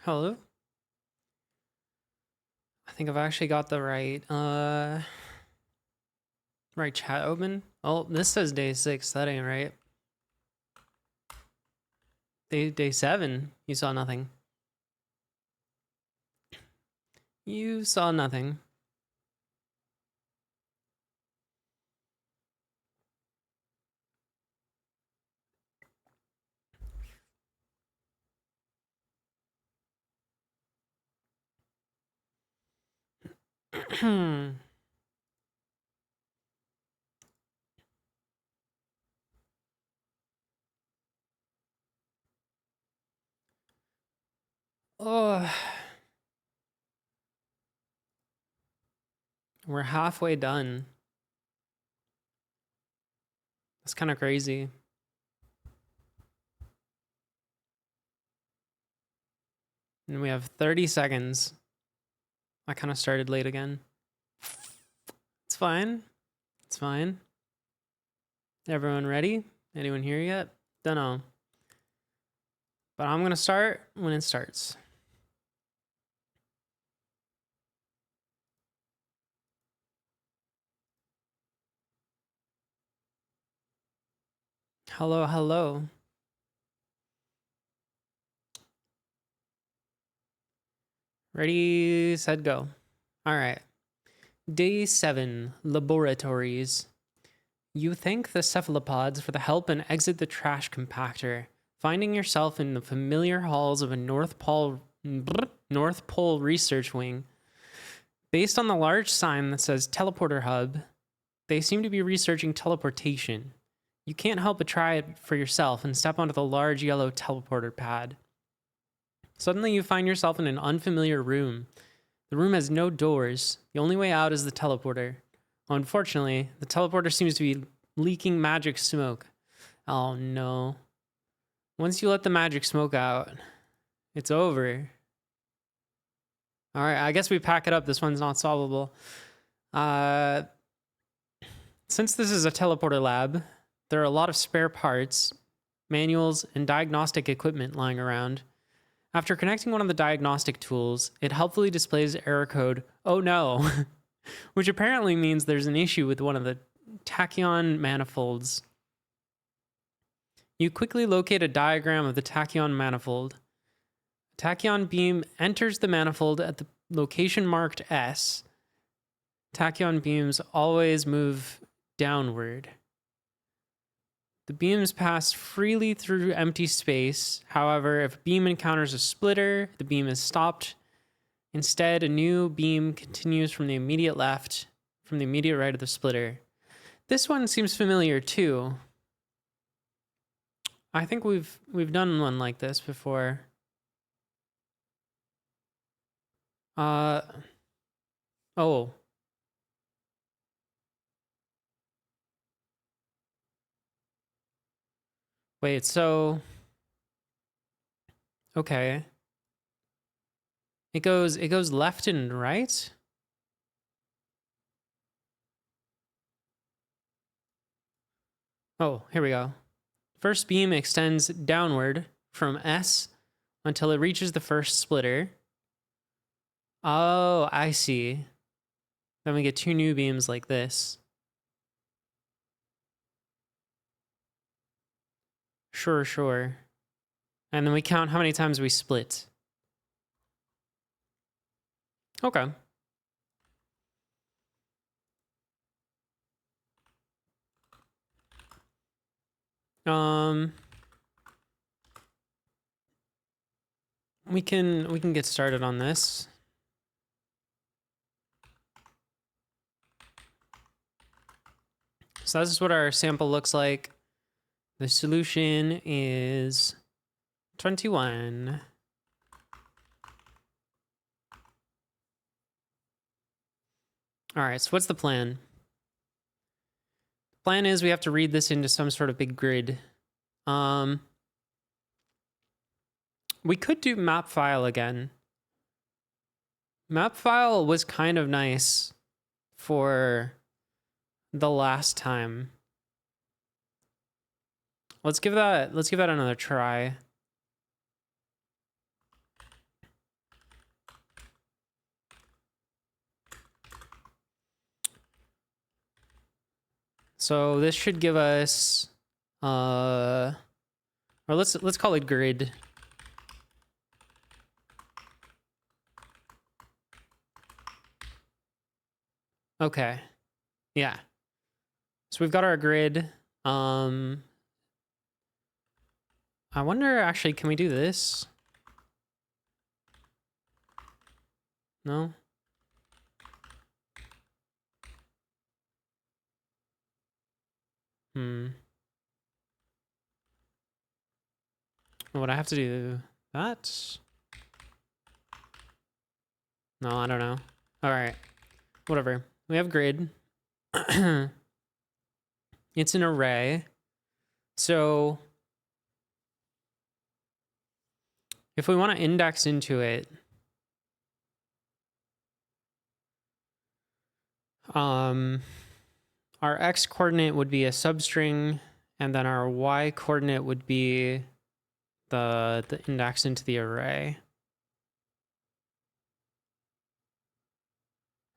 Hello? I think I've actually got the right chat open. Oh, this says day 6. That ain't right. Day 7. You saw nothing. You saw nothing. Oh, we're halfway done. That's kind of crazy. And we have 30 seconds. I kind of started late again. It's fine. It's fine. Everyone ready? Anyone here yet? Don't know. But I'm going to start when it starts. Hello, hello. Ready, set, go. All right. Day 7, Laboratories. You thank the cephalopods for the help and exit the trash compactor, finding yourself in the familiar halls of a North Pole research wing. Based on the large sign that says Teleporter Hub, they seem to be researching teleportation. You can't help but try it for yourself and step onto the large yellow teleporter pad. Suddenly, you find yourself in an unfamiliar room. The room has no doors. The only way out is the teleporter. Unfortunately, the teleporter seems to be leaking magic smoke. Oh no. Once you let the magic smoke out, it's over. Alright, I guess we pack it up. This one's not solvable. Since this is a teleporter lab, there are a lot of spare parts, manuals, and diagnostic equipment lying around. After connecting one of the diagnostic tools, it helpfully displays error code, "Oh no," which apparently means there's an issue with one of the tachyon manifolds. You quickly locate a diagram of the tachyon manifold. A tachyon beam enters the manifold at the location marked S. Tachyon beams always move downward. The beams pass freely through empty space. However, if a beam encounters a splitter, the beam is stopped. Instead, a new beam continues from the immediate right of the splitter. This one seems familiar too. I think we've done one like this before. Oh. Wait, so okay. It goes left and right? Oh, here we go. First beam extends downward from S until it reaches the first splitter. Oh, I see. Then we get two new beams like this. Sure. And then we count how many times we split. Okay. We can get started on this. So this is what our sample looks like. The solution is 21. All right, so what's the plan? Plan is we have to read this into some sort of big grid. We could do map file again. Map file was kind of nice for the last time. Let's give that another try. So this should give us, or let's call it grid. Okay, yeah. So we've got our grid. I wonder, actually, can we do this? No? Would I have to do that? No, I don't know. All right, whatever. We have grid. It's an array. So if we want to index into it, our x coordinate would be a substring, and then our y coordinate would be the index into the array.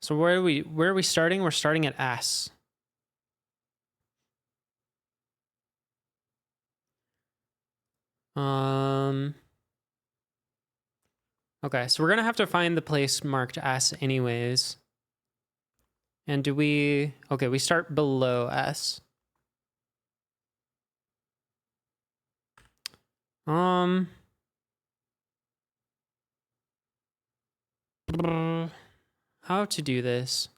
So where are we starting? We're starting at s. Okay, so we're gonna have to find the place marked s anyways. And do we, okay, we start below s. How to do this?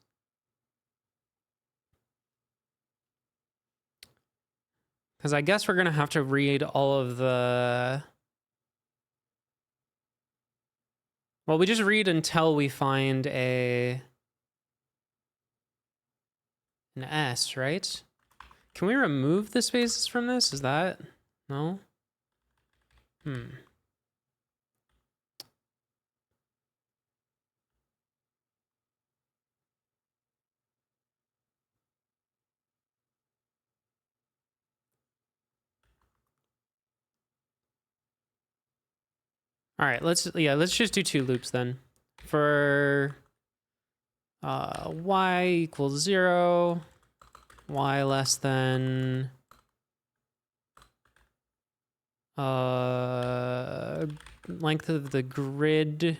Because I guess we're gonna have to read all of the, well, we just read until we find an S, right? Can we remove the spaces from this? Is that, no? All right, let's just do 2 loops then. For y equals 0, y less than length of the grid.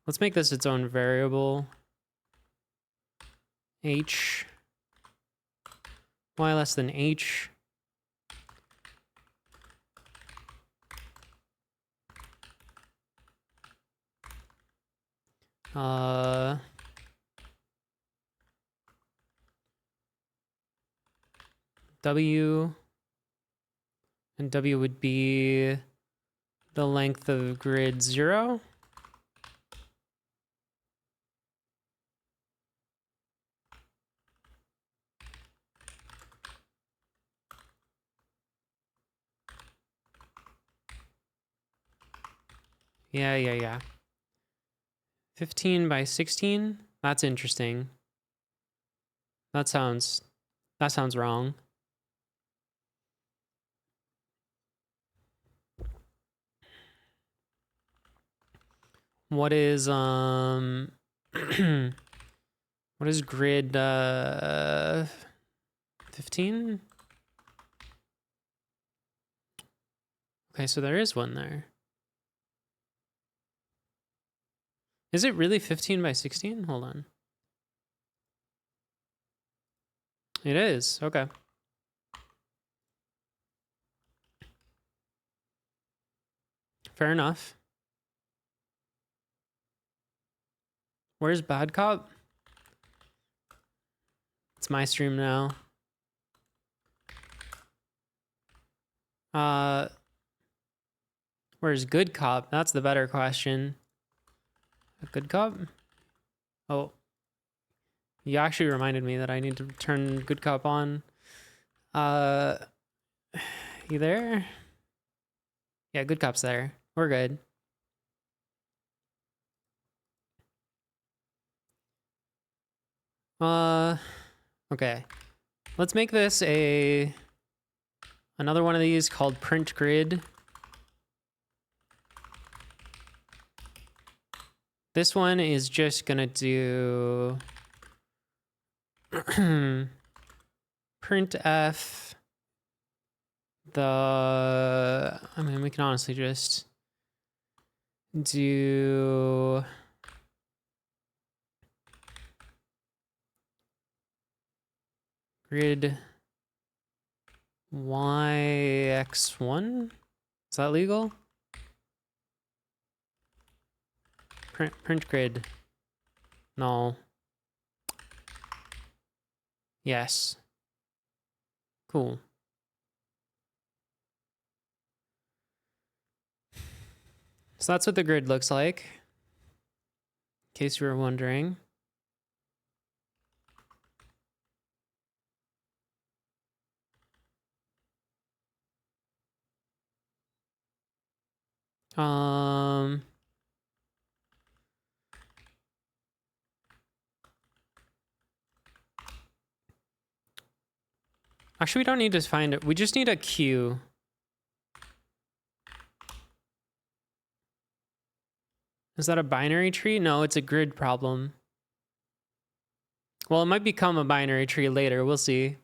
Let's make this its own variable. H, y less than h. W, and W would be the length of grid 0. Yeah. 15 by 16? That's interesting. That sounds wrong. What is what is grid 15? Okay, so there is one there. Is it really 15 by 16? Hold on. It is. Okay. Fair enough. Where's Bad Cop? It's my stream now. Where's Good Cop? That's the better question. A Good Cop? Oh. You actually reminded me that I need to turn Good Cop on. You there? Yeah, Good Cop's there. We're good. Okay. Let's make this another one of these called print grid. This one is just gonna do printf I mean, we can honestly just do grid yx1. Is that legal? Print grid. No. Yes. Cool. So that's what the grid looks like, in case you were wondering. Actually, we don't need to find it. We just need a queue. Is that a binary tree? No, it's a grid problem. Well, it might become a binary tree later. We'll see.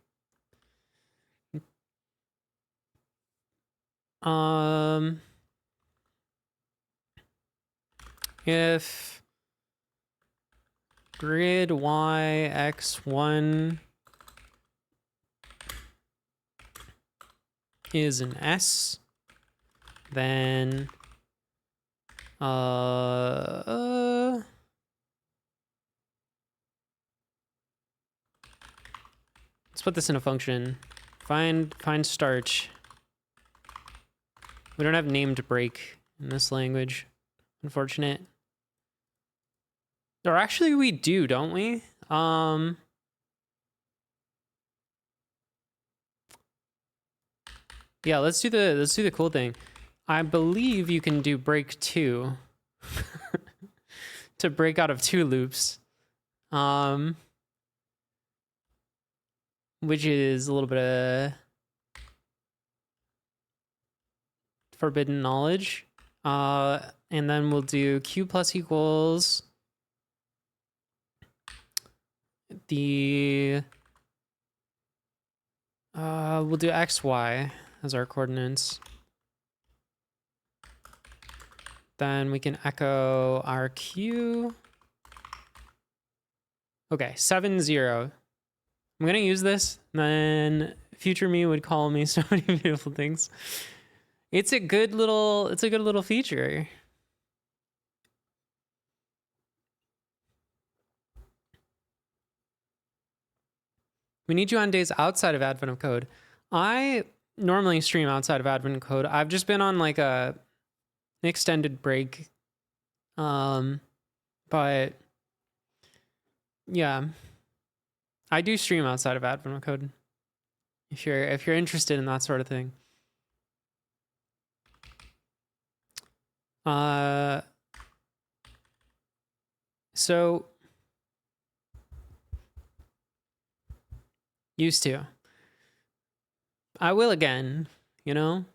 If grid yx1 is an S, then let's put this in a function. Find starch. We don't have named break in this language. Unfortunate. Or actually we do, don't we? Yeah, let's do the cool thing. I believe you can do break 2 to break out of 2 loops. Which is a little bit of forbidden knowledge. And then we'll do q plus equals the we'll do xy as our coordinates. Then we can echo our q. Okay, 7 0. I'm gonna use this, then future me would call me so many beautiful things. It's a good little feature. We need you on days outside of Advent of Code. I normally stream outside of Advent of Code. I've just been on like an extended break. But yeah, I do stream outside of Advent of Code. If you're interested in that sort of thing. So used to. I will again, you know?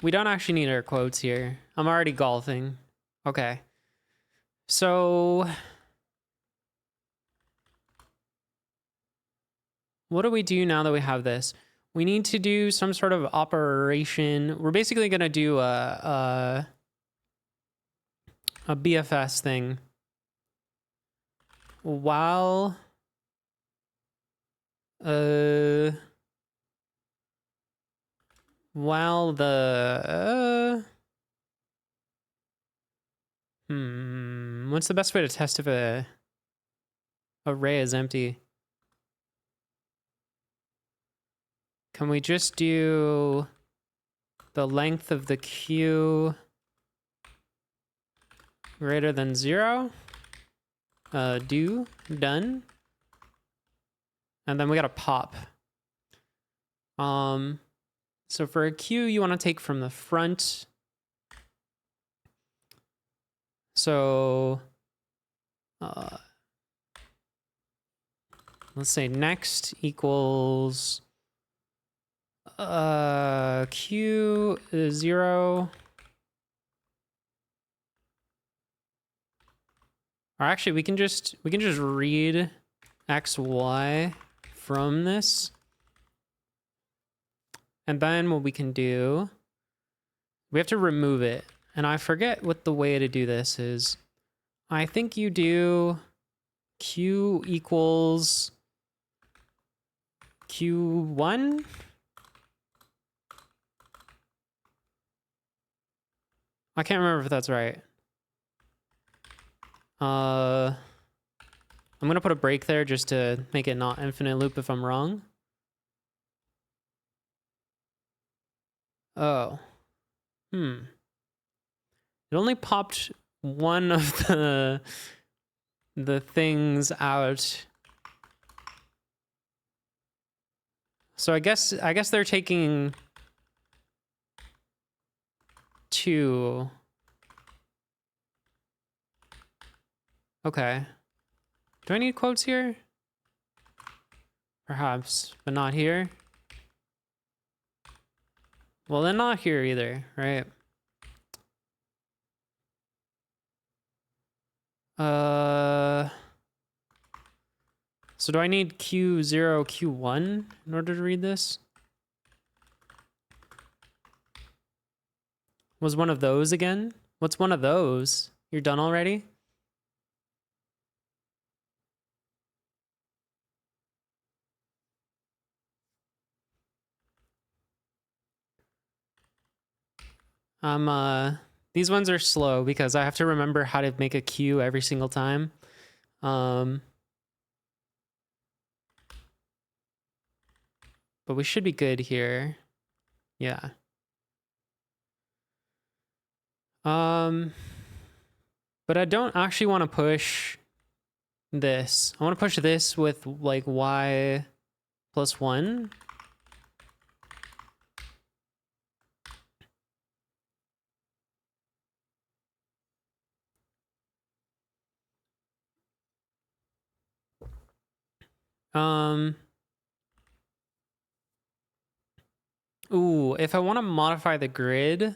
We don't actually need our quotes here. I'm already golfing. Okay. So what do we do now that we have this? We need to do some sort of operation. We're basically going to do a BFS thing. While the what's the best way to test if a array is empty? Can we just do the length of the queue greater than 0? Done. And then we got a pop. So for a queue, you want to take from the front. So let's say next equals q is 0. Or actually we can just read xy from this. And then what we can do, we have to remove it. And I forget what the way to do this is. I think you do Q equals Q1. I can't remember if that's right. I'm gonna put a break there just to make it not infinite loop if I'm wrong. Oh. It only popped one of the things out. So I guess they're taking 2. Okay. Do I need quotes here? Perhaps, but not here. Well, then not here either, right? So do I need Q0, Q1 in order to read this? Was one of those again? What's one of those? You're done already? These ones are slow because I have to remember how to make a Q every single time. But we should be good here. Yeah. But I don't actually want to push this. I want to push this with like y plus 1. Ooh, if I want to modify the grid,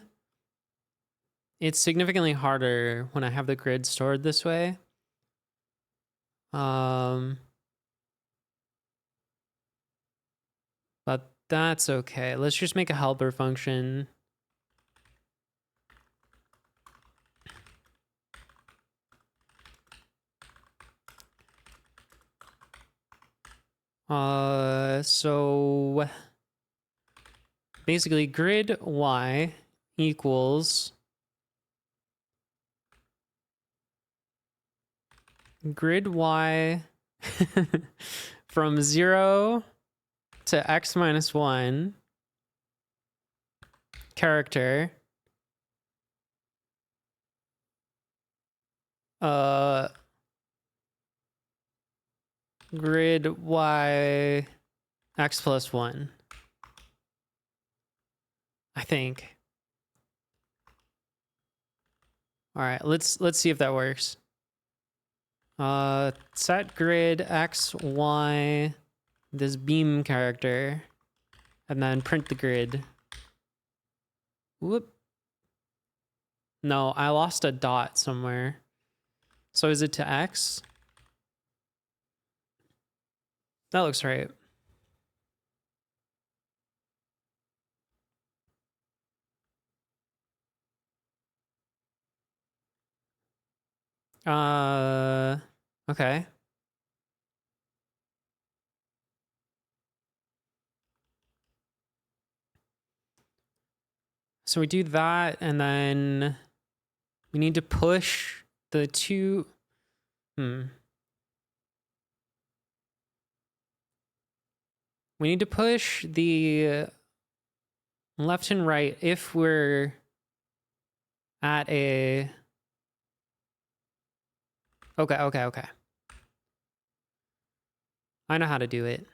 it's significantly harder when I have the grid stored this way. But that's okay. Let's just make a helper function. So basically grid y equals grid y from 0 to x minus 1 character grid y x plus 1, I think. All right, let's see if that works. Set grid x y this beam character and then print the grid. Whoop. No, I lost a dot somewhere. So is it to x? That looks right. Okay. So we do that, and then we need to push the 2. We need to push the left and right if we're at a... Okay. I know how to do it.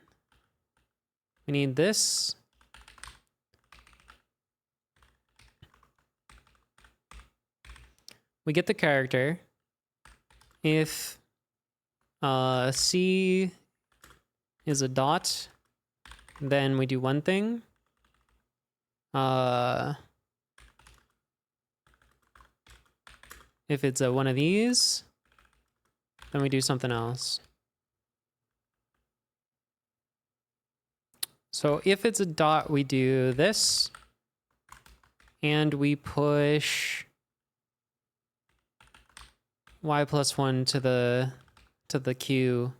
We need this. We get the character. If C is a dot, then we do one thing. If it's one of these, then we do something else. So if it's a dot, we do this. And we push y plus 1 to the q.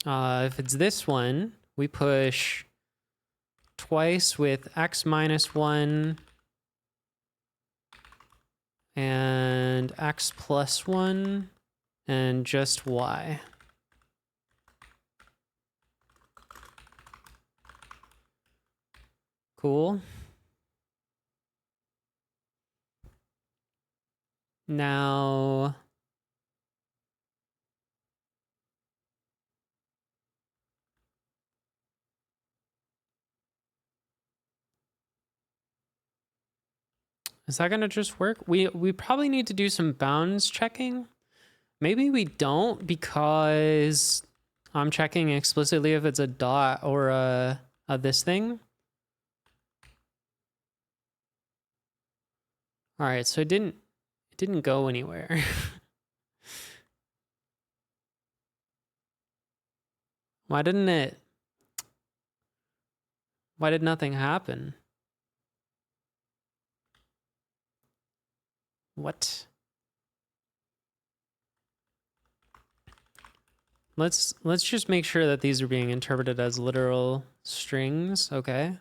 If it's this one, we push twice with x minus 1 and x plus 1 and just y. Cool. Now, is that gonna just work? We probably need to do some bounds checking. Maybe we don't, because I'm checking explicitly if it's a dot or a this thing. All right, so it didn't go anywhere. Why did nothing happen? What? Let's just make sure that these are being interpreted as literal strings, okay?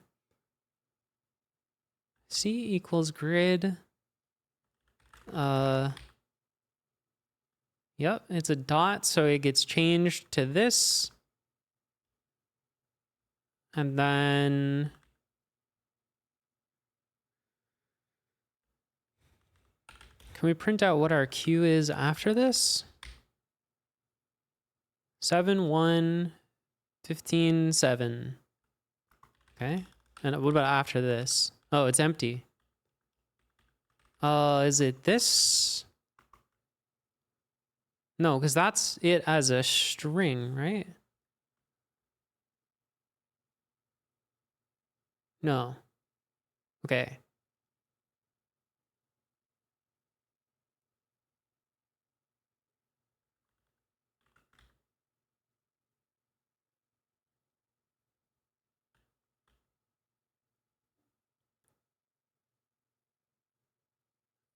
C equals grid. Yep, it's a dot, so it gets changed to this. And then can we print out what our Q is after this? 7, 1, 15, 7. Okay. And what about after this? Oh, it's empty. Is it this? No, because that's it as a string, right? No. Okay.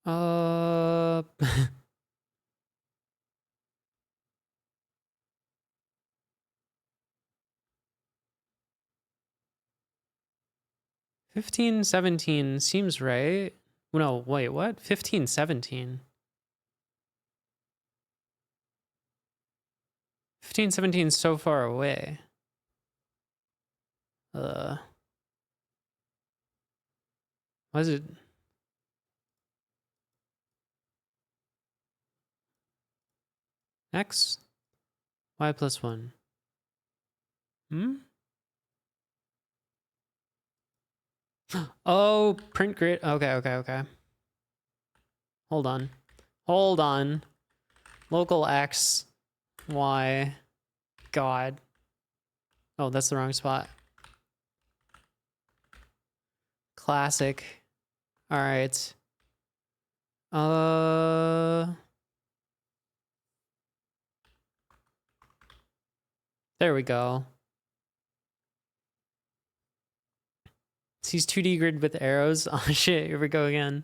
Uh 15, 17 seems right. No, wait, what? 15, 17. 15, 17 is so far away. Why is it? X, y plus 1. Hmm? Oh, print grid. Okay, okay, okay. Hold on. Hold on. Local X, Y. God. Oh, that's the wrong spot. Classic. All right. There we go. Sees 2D grid with arrows. Oh shit, here we go again.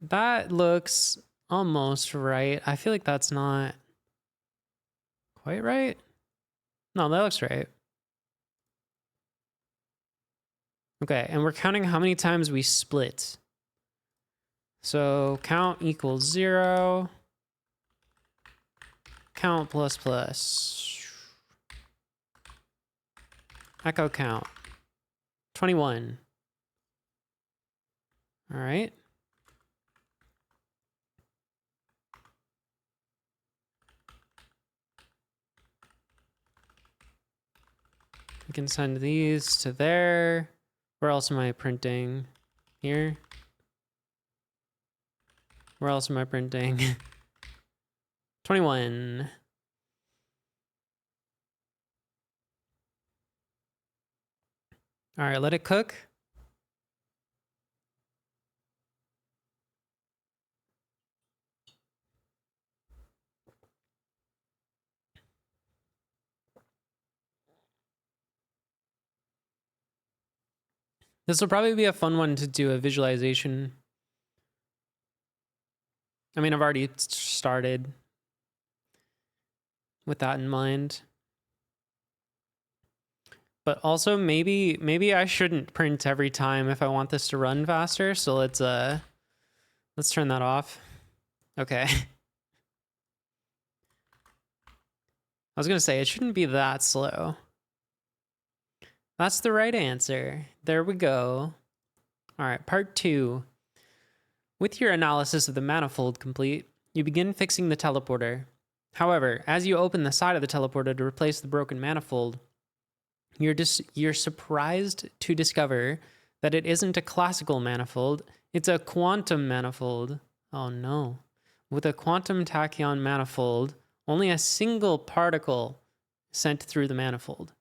That looks almost right. I feel like that's not quite right. No, that looks right. Okay, and we're counting how many times we split. So count equals 0. Count plus plus. Echo count. 21. All right. We can send these to there. Where else am I printing? Here. Where else am I printing? 21. All right, let it cook. This will probably be a fun one to do a visualization. I mean, I've already started with that in mind. But also maybe I shouldn't print every time if I want this to run faster. So let's turn that off. Okay. I was gonna say it shouldn't be that slow. That's the right answer. There we go. All right, part 2. With your analysis of the manifold complete, you begin fixing the teleporter. However, as you open the side of the teleporter to replace the broken manifold, you're surprised to discover that it isn't a classical manifold, it's a quantum manifold. Oh no. With a quantum tachyon manifold, only a single particle sent through the manifold.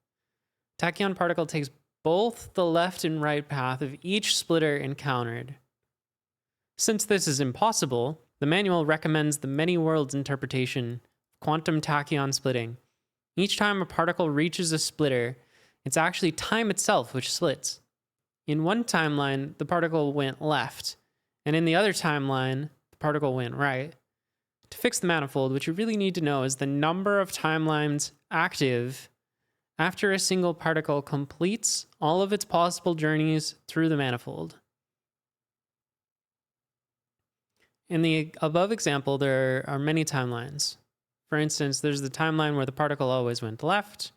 Tachyon particle takes both the left and right path of each splitter encountered. Since this is impossible, the manual recommends the many worlds interpretation of quantum tachyon splitting. Each time a particle reaches a splitter, it's actually time itself which splits. In one timeline, the particle went left, and in the other timeline, the particle went right. To fix the manifold, what you really need to know is the number of timelines active after a single particle completes all of its possible journeys through the manifold. In the above example, there are many timelines. For instance, there's the timeline where the particle always went left,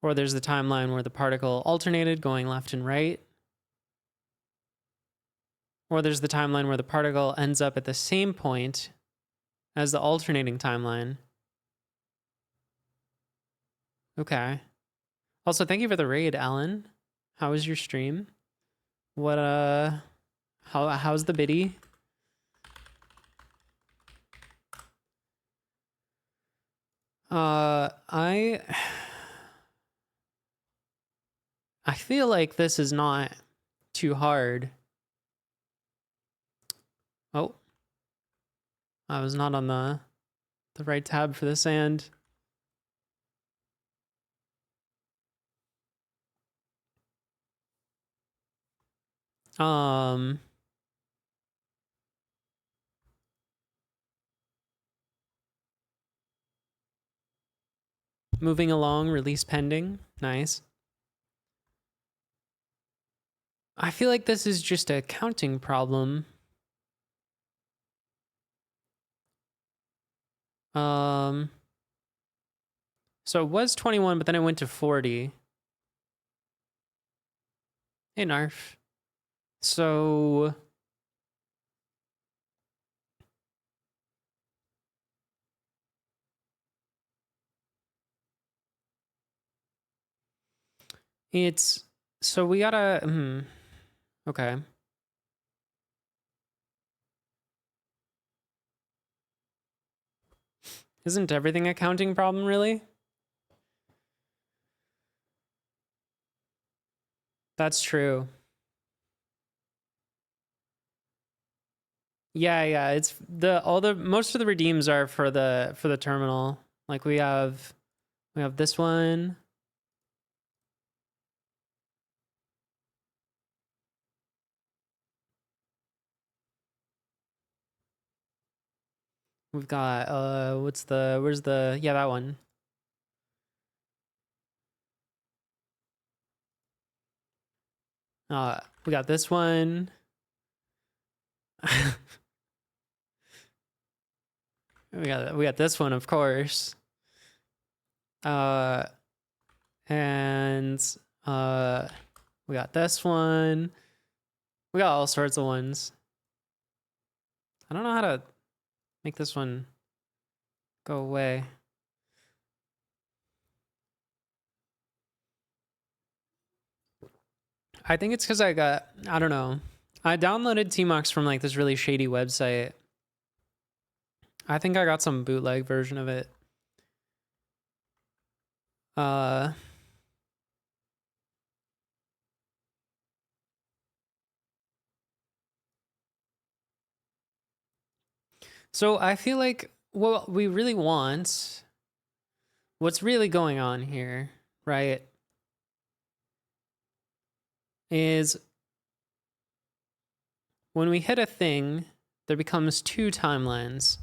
or there's the timeline where the particle alternated going left and right, or there's the timeline where the particle ends up at the same point as the alternating timeline. Okay. Also, thank you for the raid, Alan. How was your stream? What how's the biddy? I feel like this is not too hard. Oh. I was not on the right tab for the sand. Moving along, release pending. Nice. I feel like this is just a counting problem. So it was 21, but then it went to 40. Hey, Narf. So it's, so we gotta, okay. Isn't everything a counting problem, really? That's true. Yeah, it's most of the redeems are for the terminal. Like we have this one. We've got where's the, yeah, that one. We got this one. we got this one, of course. And we got this one. We got all sorts of ones. I don't know how to make this one go away. I think it's because I don't know. I downloaded Tmux from like this really shady website. I think I got some bootleg version of it. So I feel like what we really want, what's really going on here, right, is when we hit a thing, there becomes 2 timelines.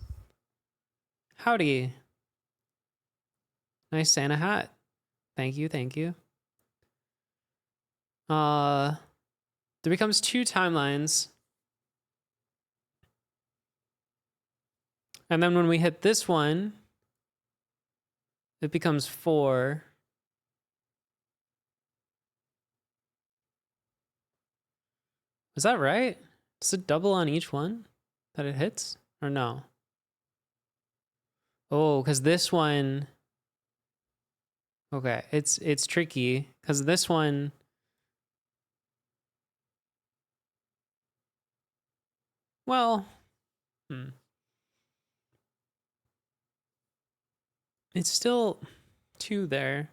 Howdy. Nice Santa hat. Thank you, thank you. There becomes 2 timelines. And then when we hit this one, it becomes 4. Is that right? Does it double on each one that it hits? Or no? Oh, because this one... Okay, it's tricky, because this one... Well... It's still 2 there.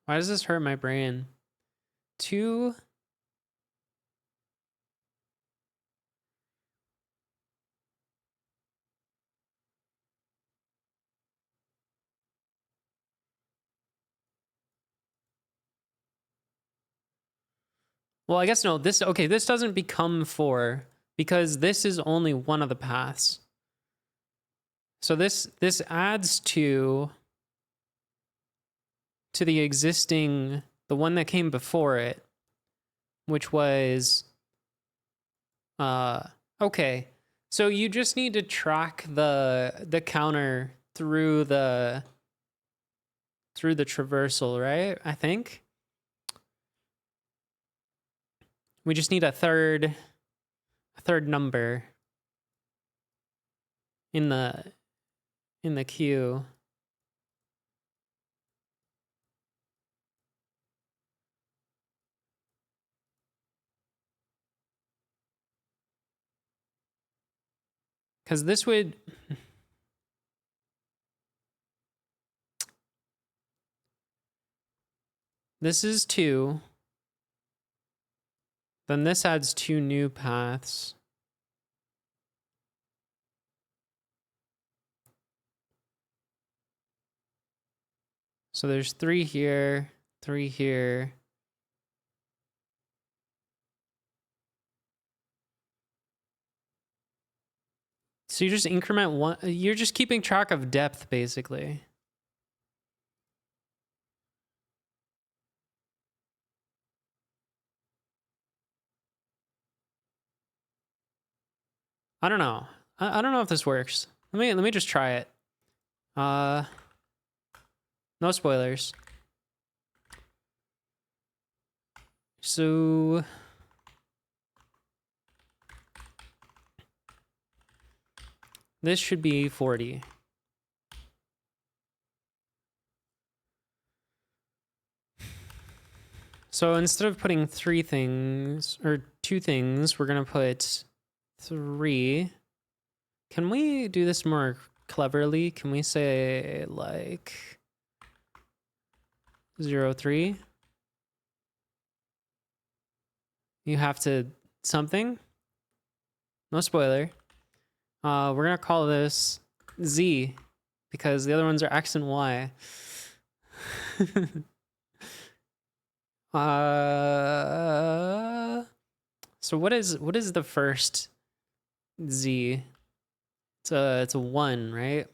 Why does this hurt my brain? 2... Well, I guess no, this doesn't become 4 because this is only one of the paths. So this adds to the existing, the one that came before it, which was okay. So you just need to track the counter through the traversal, right? I think. We just need a third number in the queue. Because this would... This is 2. Then this adds 2 new paths. So there's 3 here, 3 here. So you just increment one, you're just keeping track of depth, basically. I don't know. I don't know if this works. Let me just try it. No spoilers. So this should be 40. So instead of putting 3 things or 2 things, we're gonna put 3. Can we do this more cleverly? Can we say like 03? You have to something. No spoiler. We're gonna call this Z because the other ones are X and Y. So what is the first Z? It's a 1, right?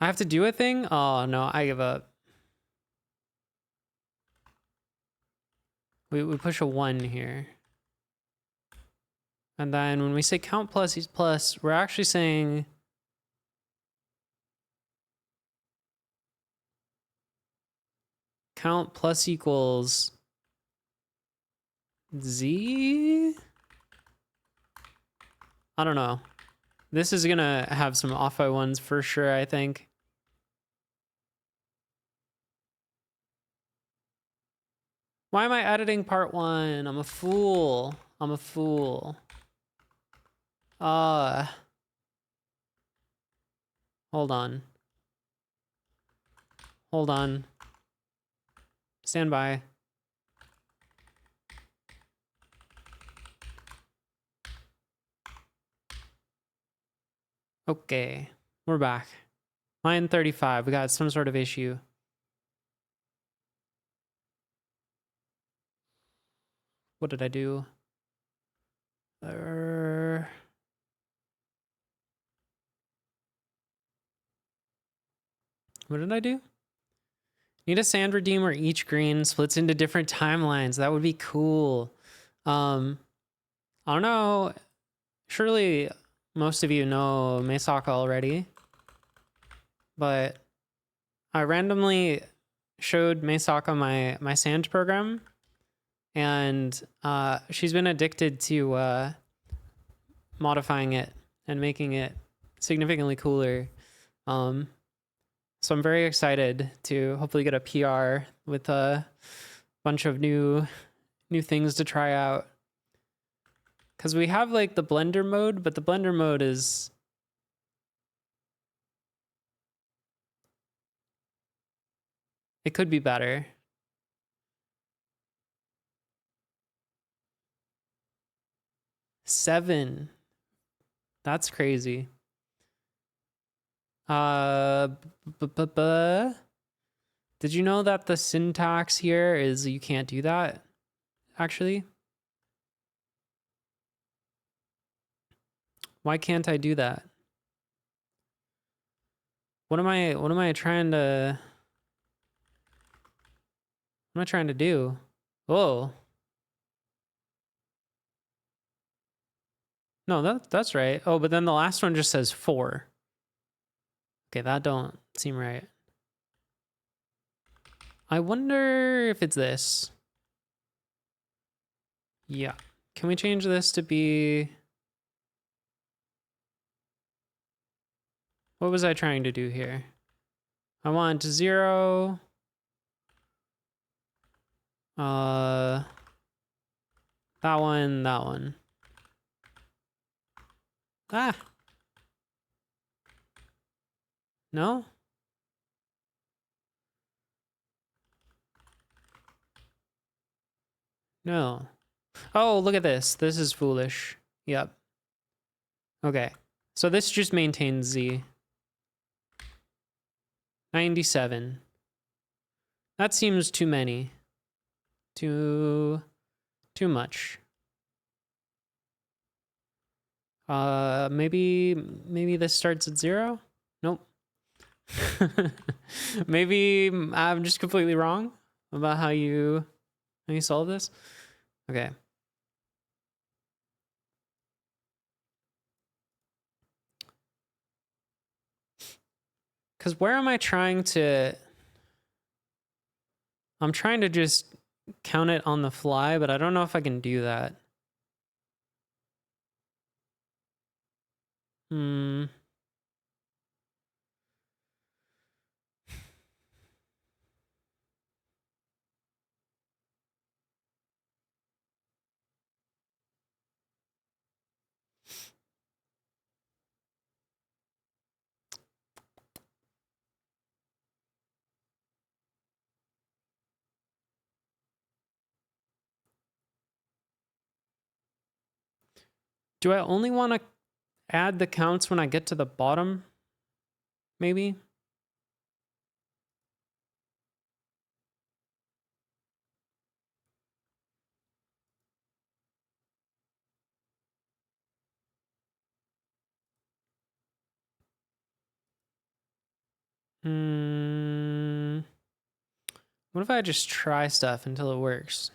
I have to do a thing? Oh no, I give up. We push a 1 here. And then when we say count plus is plus, we're actually saying count plus equals Z? I don't know. This is gonna have some off by 1s for sure, I think. Why am I editing part 1? I'm a fool. I'm a fool. Hold on. Hold on. Stand by. Okay, we're back. Line 35, we got some sort of issue. What did I do? What did I do? Need a sand redeem where each green splits into different timelines. That would be cool. I don't know. Surely most of you know Mesaka already. But I randomly showed Mesaka my sand program. And she's been addicted to modifying it and making it significantly cooler. So I'm very excited to hopefully get a PR with a bunch of new things to try out. Because we have like the blender mode, but the blender mode is... It could be better. Seven. That's crazy. Did you know that the syntax here is you can't do that, actually? Why can't I do that? What am I trying to... What am I trying to do? Whoa. No, that's right. Oh, but then the last one just says 4. Okay, that don't seem right. I wonder if it's this. Yeah. Can we change this to be... What was I trying to do here? I want 0. That one, that one. Ah. No? No. Oh, look at this. This is foolish. Yep. Okay. So this just maintains Z. 97. That seems too many. Too much. Maybe this starts at 0? Nope. Maybe I'm just completely wrong about how you solve this. Okay. Because where am I trying to... I'm trying to just count it on the fly, but I don't know if I can do that. Do I only want to add the counts when I get to the bottom? Maybe? What if I just try stuff until it works?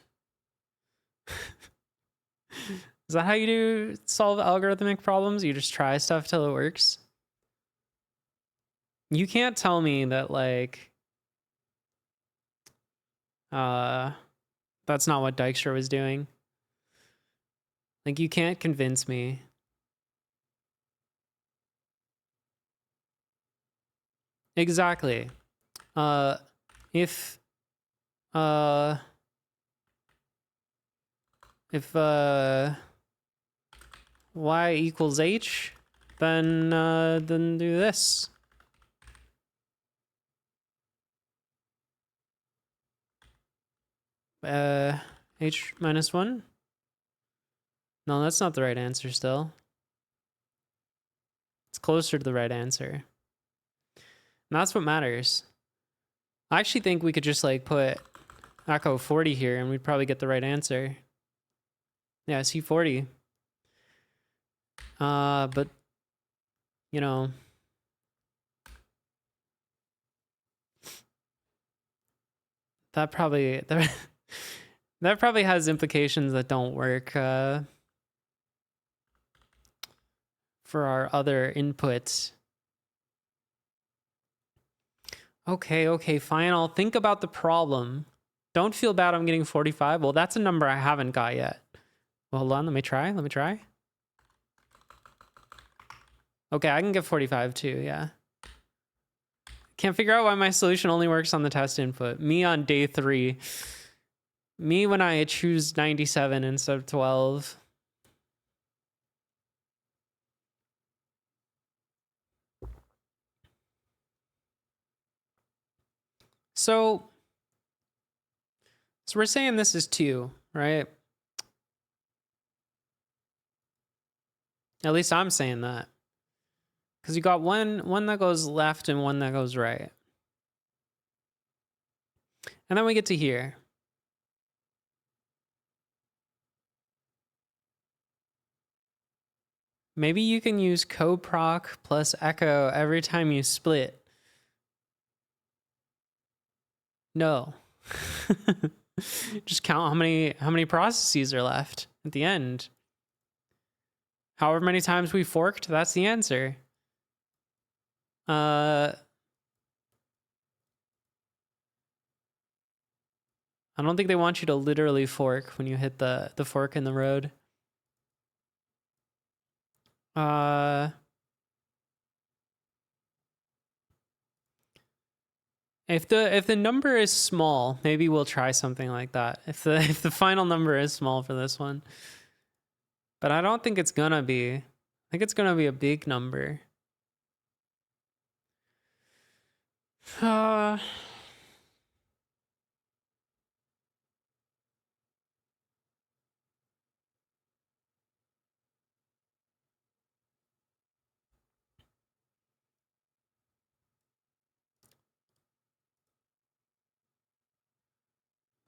Is that how you do solve algorithmic problems? You just try stuff till it works? You can't tell me that, like, that's not what Dijkstra was doing. Like, you can't convince me. Exactly. If y equals h, then do this. H minus 1? No, that's not the right answer still. It's closer to the right answer. And that's what matters. I actually think we could just like put echo 40 here and we'd probably get the right answer. Yeah, C40. But you know, that probably that probably has implications that don't work for our other inputs. Okay, fine. I'll think about the problem. Don't feel bad I'm getting 45. Well, that's a number I haven't got yet. Well, hold on, let me try. Okay, I can get 45 too, yeah. Can't figure out why my solution only works on the test input. Me on day 3. Me when I choose 97 instead of 12. So we're saying this is 2, right? At least I'm saying that. Because you got one that goes left and one that goes right. And then we get to here. Maybe you can use coproc plus echo every time you split. No. Just count how many processes are left at the end. However many times we forked, that's the answer. I don't think they want you to literally fork when you hit the fork in the road. If the number is small, maybe we'll try something like that. If the final number is small for this one. But I don't think it's gonna be. I think it's gonna be a big number.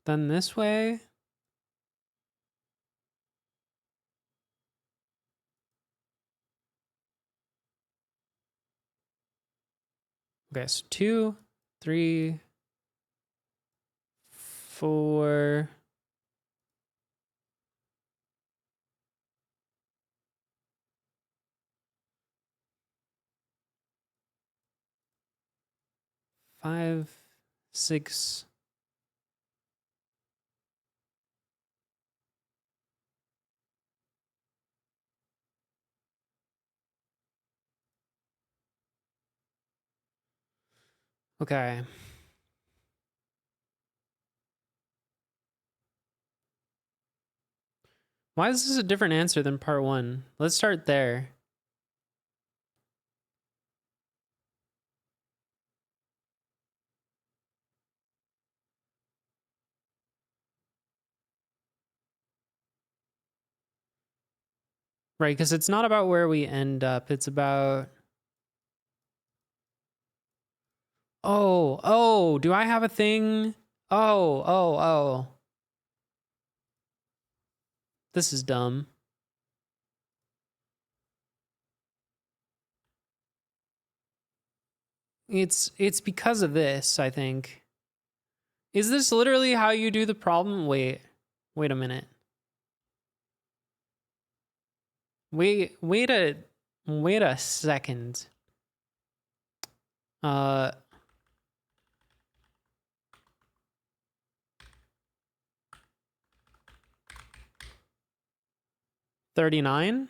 Then this way. Okay, so 2, 3, 4. 5, 6. Okay. Why is this a different answer than part 1? Let's start there. Right, because it's not about where we end up. It's about... Oh, do I have a thing? Oh. This is dumb. It's because of this, I think. Is this literally how you do the problem? Wait a minute. Wait a second. 39?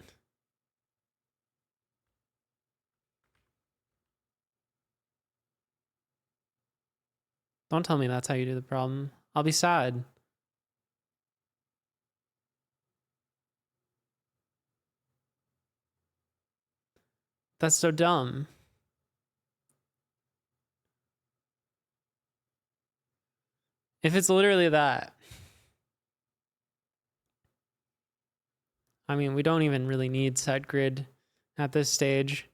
Don't tell me that's how you do the problem. I'll be sad. That's so dumb. If it's literally that. I mean, we don't even really need SetGrid at this stage.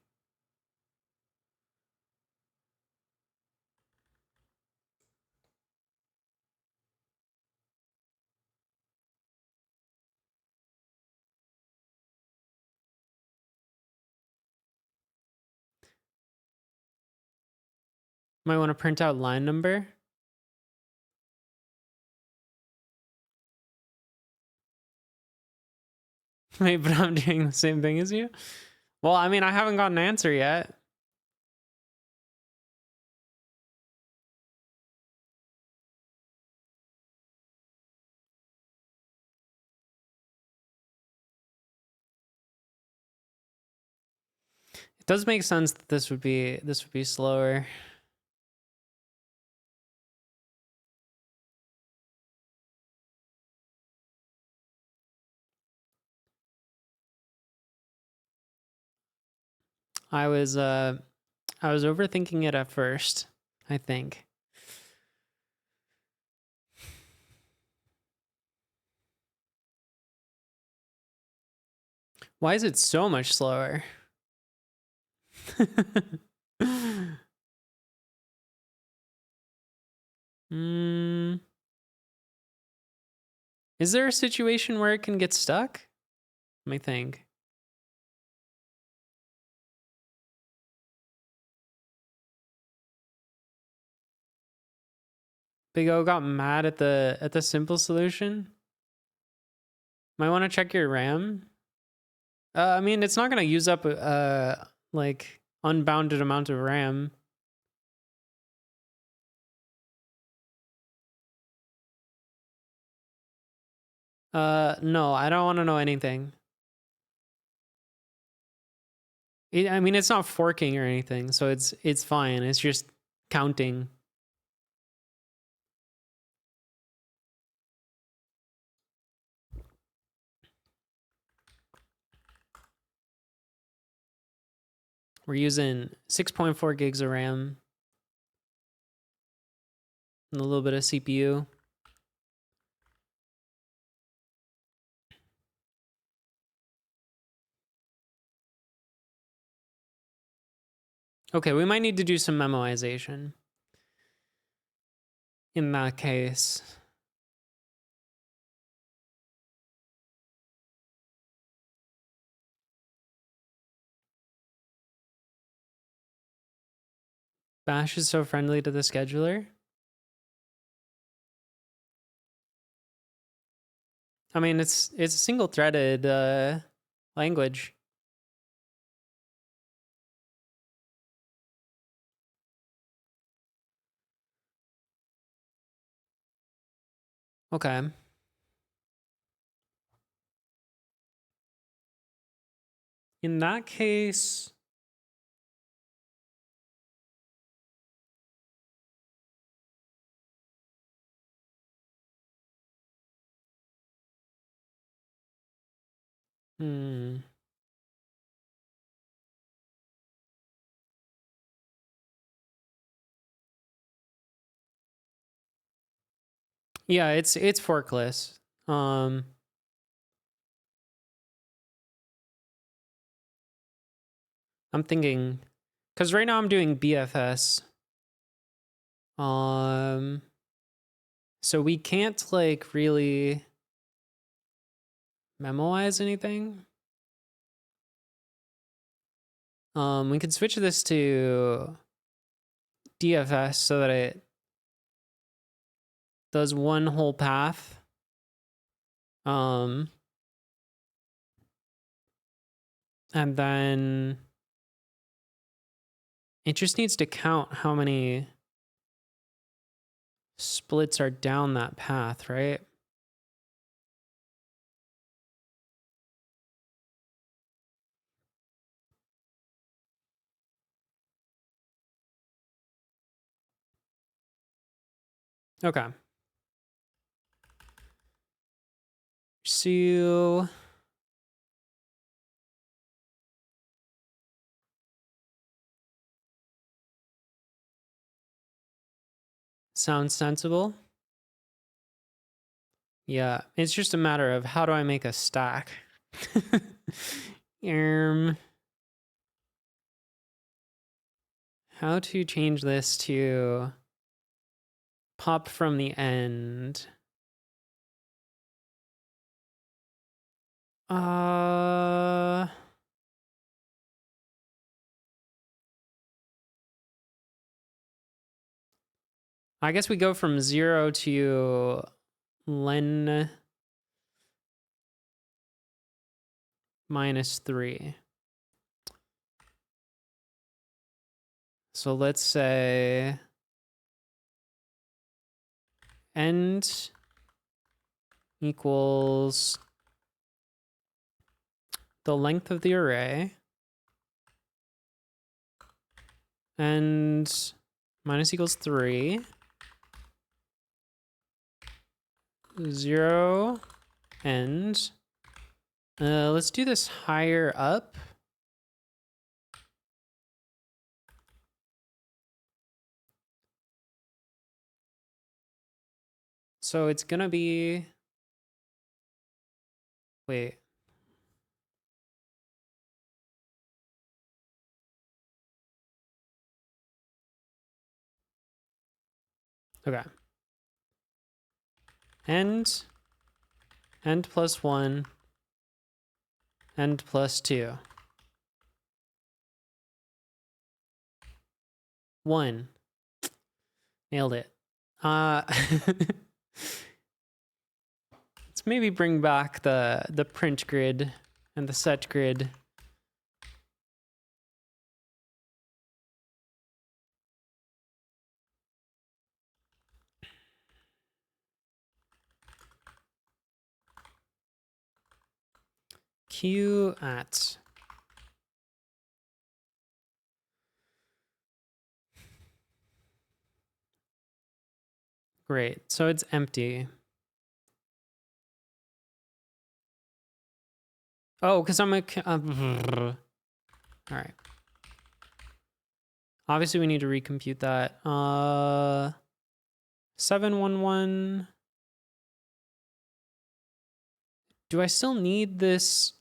Might want to print out line number. Wait, but I'm doing the same thing as you? Well, I mean, I haven't got an answer yet. It does make sense that this would be slower. I was overthinking it at first, I think. Why is it so much slower? Is there a situation where it can get stuck? Let me think. Big O got mad at the simple solution. Might want to check your RAM. I mean, it's not gonna use up like unbounded amount of RAM. No, I don't want to know anything. I mean, it's not forking or anything, so it's fine. It's just counting. We're using 6.4 gigs of RAM and a little bit of CPU. Okay, we might need to do some memoization in that case. Bash is so friendly to the scheduler. I mean, it's a single-threaded language. Okay. In that case, yeah, it's forkless. I'm thinking, because right now I'm doing BFS. So we can't like really memoize anything. We could switch this to DFS so that it does one whole path. And then it just needs to count how many splits are down that path, right? Okay. So Sounds sensible. Yeah, it's just a matter of how do I make a stack? How to change this to pop from the end? I guess we go from 0 to len minus 3. So let's say end equals the length of the array and minus equals 3. 0 end. Let's do this higher up. So it's gonna be, wait. Okay. End plus 1, end plus 2. 1. Nailed it. Let's maybe bring back the print grid and the set grid. Q at. Great. So it's empty. Oh, because I'm a. All right. Obviously, we need to recompute that. 711. Do I still need this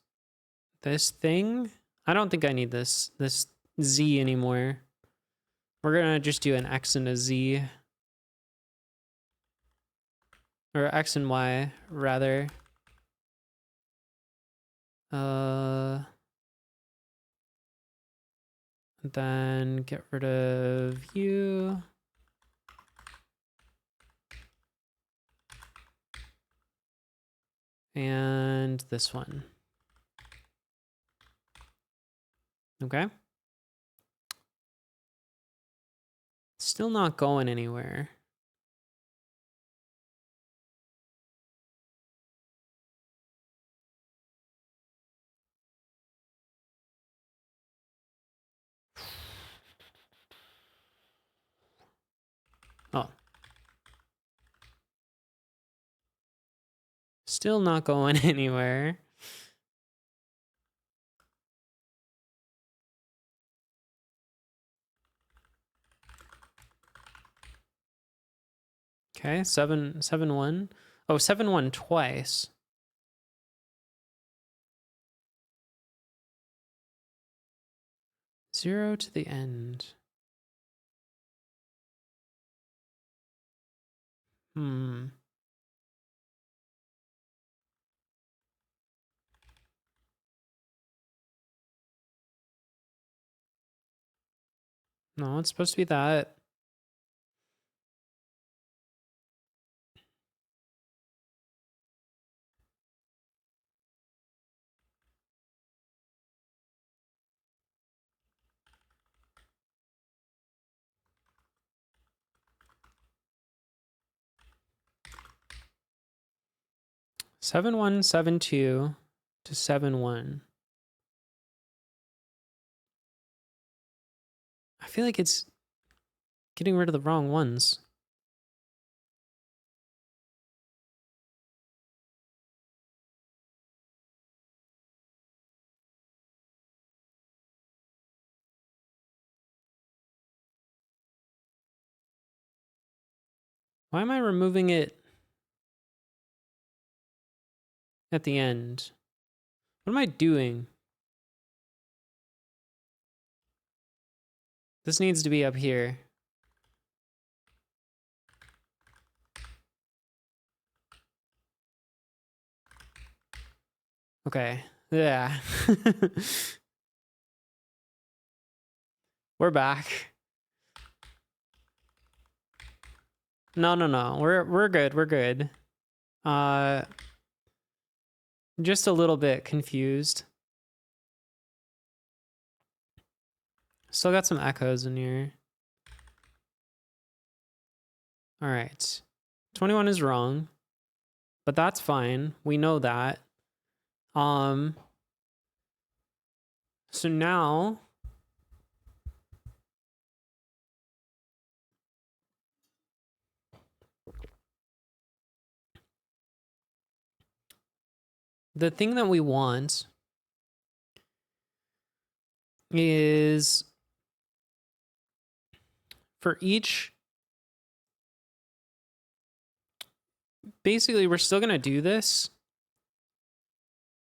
thing? I don't think I need this Z anymore. We're gonna just do an X and a Z. Or X and Y, rather. Then get rid of you. And this one. Okay. Still not going anywhere. Oh. Still not going anywhere. Okay, 7-1. Oh, 7-1 twice. Zero to the end. Hmm. No, it's supposed to be that. Seven one 7-2 to 7-1. I feel like it's getting rid of the wrong ones. Why am I removing it at the end? What am I doing? This needs to be up here. Okay. Yeah. We're back. No. We're good. We're good. Just a little bit confused. Still got some echoes in here. All right. 21 is wrong, but that's fine. We know that. So now the thing that we want is for each, basically we're still going to do this.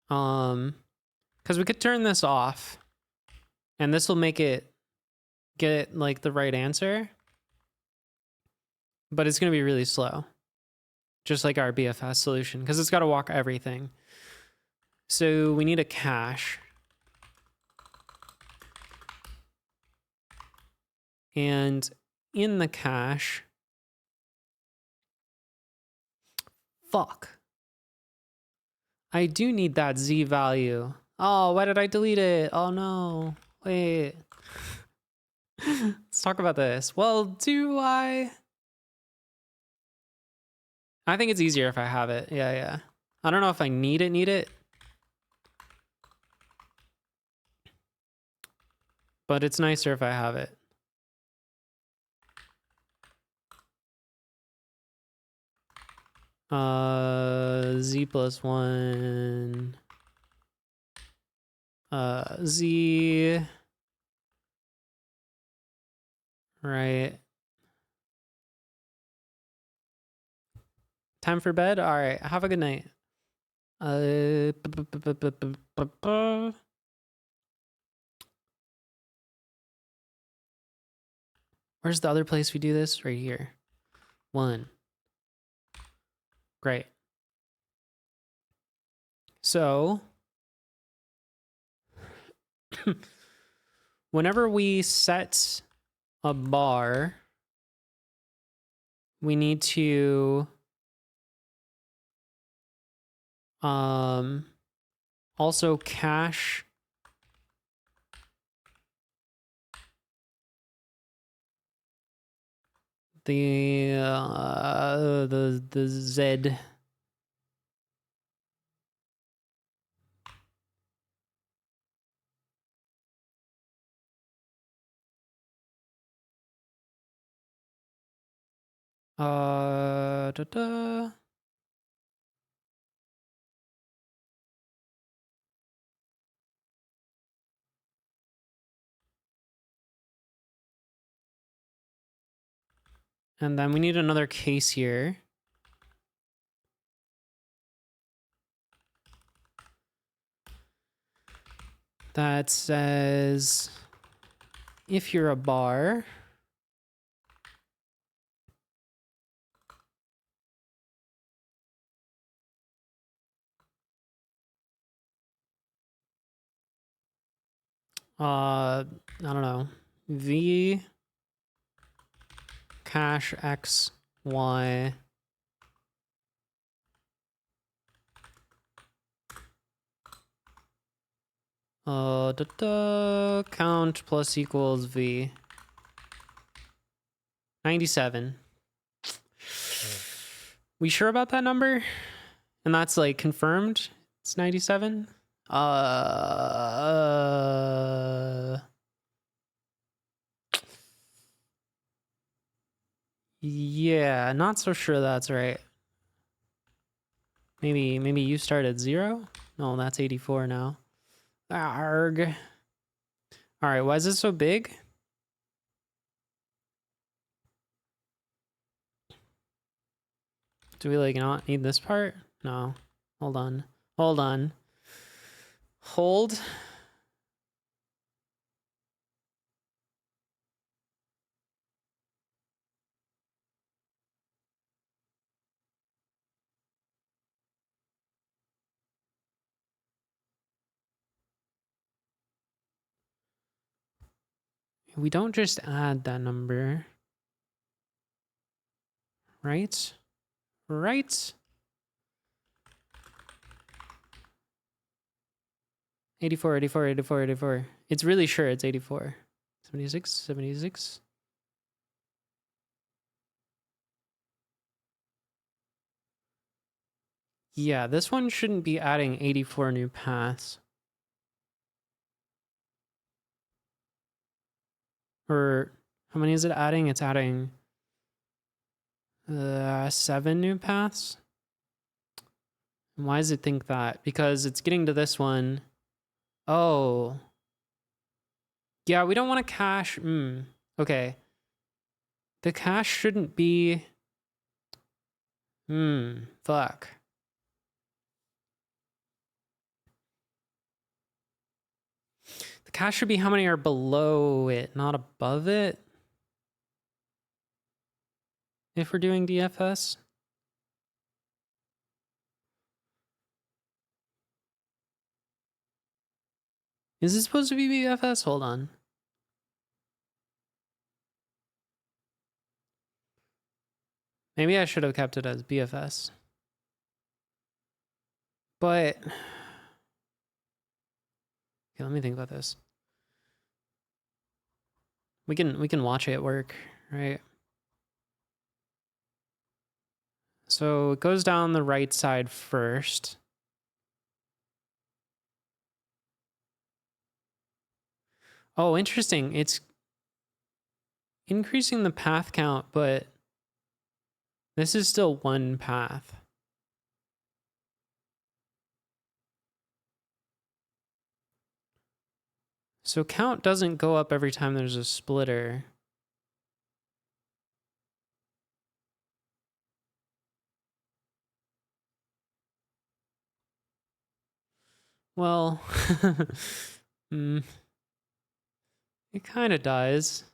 Because we could turn this off and this will make it get like the right answer, but it's going to be really slow. Just like our BFS solution, because it's got to walk everything. So we need a cache. And in the cache, fuck. I do need that Z value. Oh, why did I delete it? Oh no. Wait. Let's talk about this. Well, do I think it's easier if I have it. Yeah. I don't know if I need it. But it's nicer if I have it. Z plus 1. Z. Right. Time for bed? All right. Have a good night. Where's the other place we do this? Right here. 1. Great. So whenever we set a bar, we need to also cache the Z. And then we need another case here. That says, if you're a bar, I don't know, V cache X, Y, count plus equals V. 97. We sure about that number? And that's like confirmed? It's 97? Yeah, not so sure that's right. Maybe you start at 0? No, that's 84 now. Arg. All right, why is this so big? Do we like not need this part? No. Hold on. Hold on. Hold. We don't just add that number. Right? Right? 84, 84, 84, 84. It's really sure it's 84. 76, 76. Yeah, this one shouldn't be adding 84 new paths. Or how many is it adding? It's adding 7 new paths. And why does it think that? Because it's getting to this one. Oh. Yeah, we don't want to cache. Okay. The cache shouldn't be... Fuck. The cache should be how many are below it, not above it. If we're doing DFS. Is it supposed to be BFS? Hold on. Maybe I should have kept it as BFS. But okay, let me think about this. We can watch it work, right? So it goes down the right side first. Oh, interesting. It's increasing the path count, but this is still one path. So count doesn't go up every time there's a splitter. Well, it kind of does.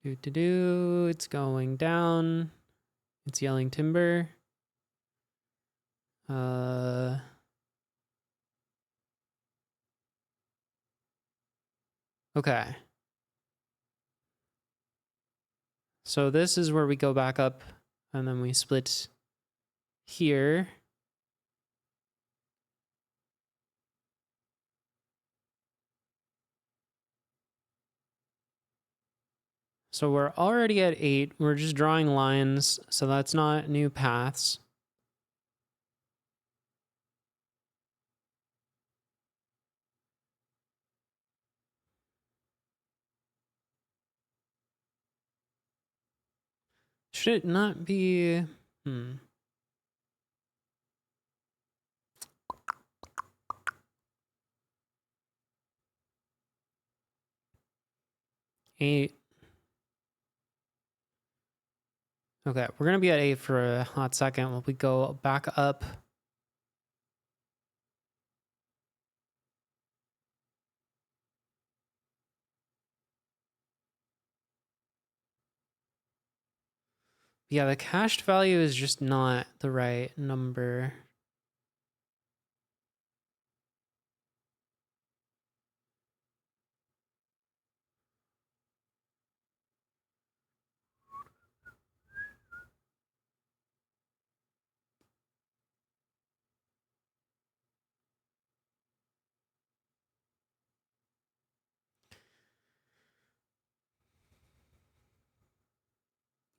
It's going down. It's yelling timber. Okay. So this is where we go back up and then we split here. So we're already at 8. We're just drawing lines, so that's not new paths. Should it not be... 8. Okay, we're going to be at 8 for a hot second while we go back up. Yeah, the cached value is just not the right number.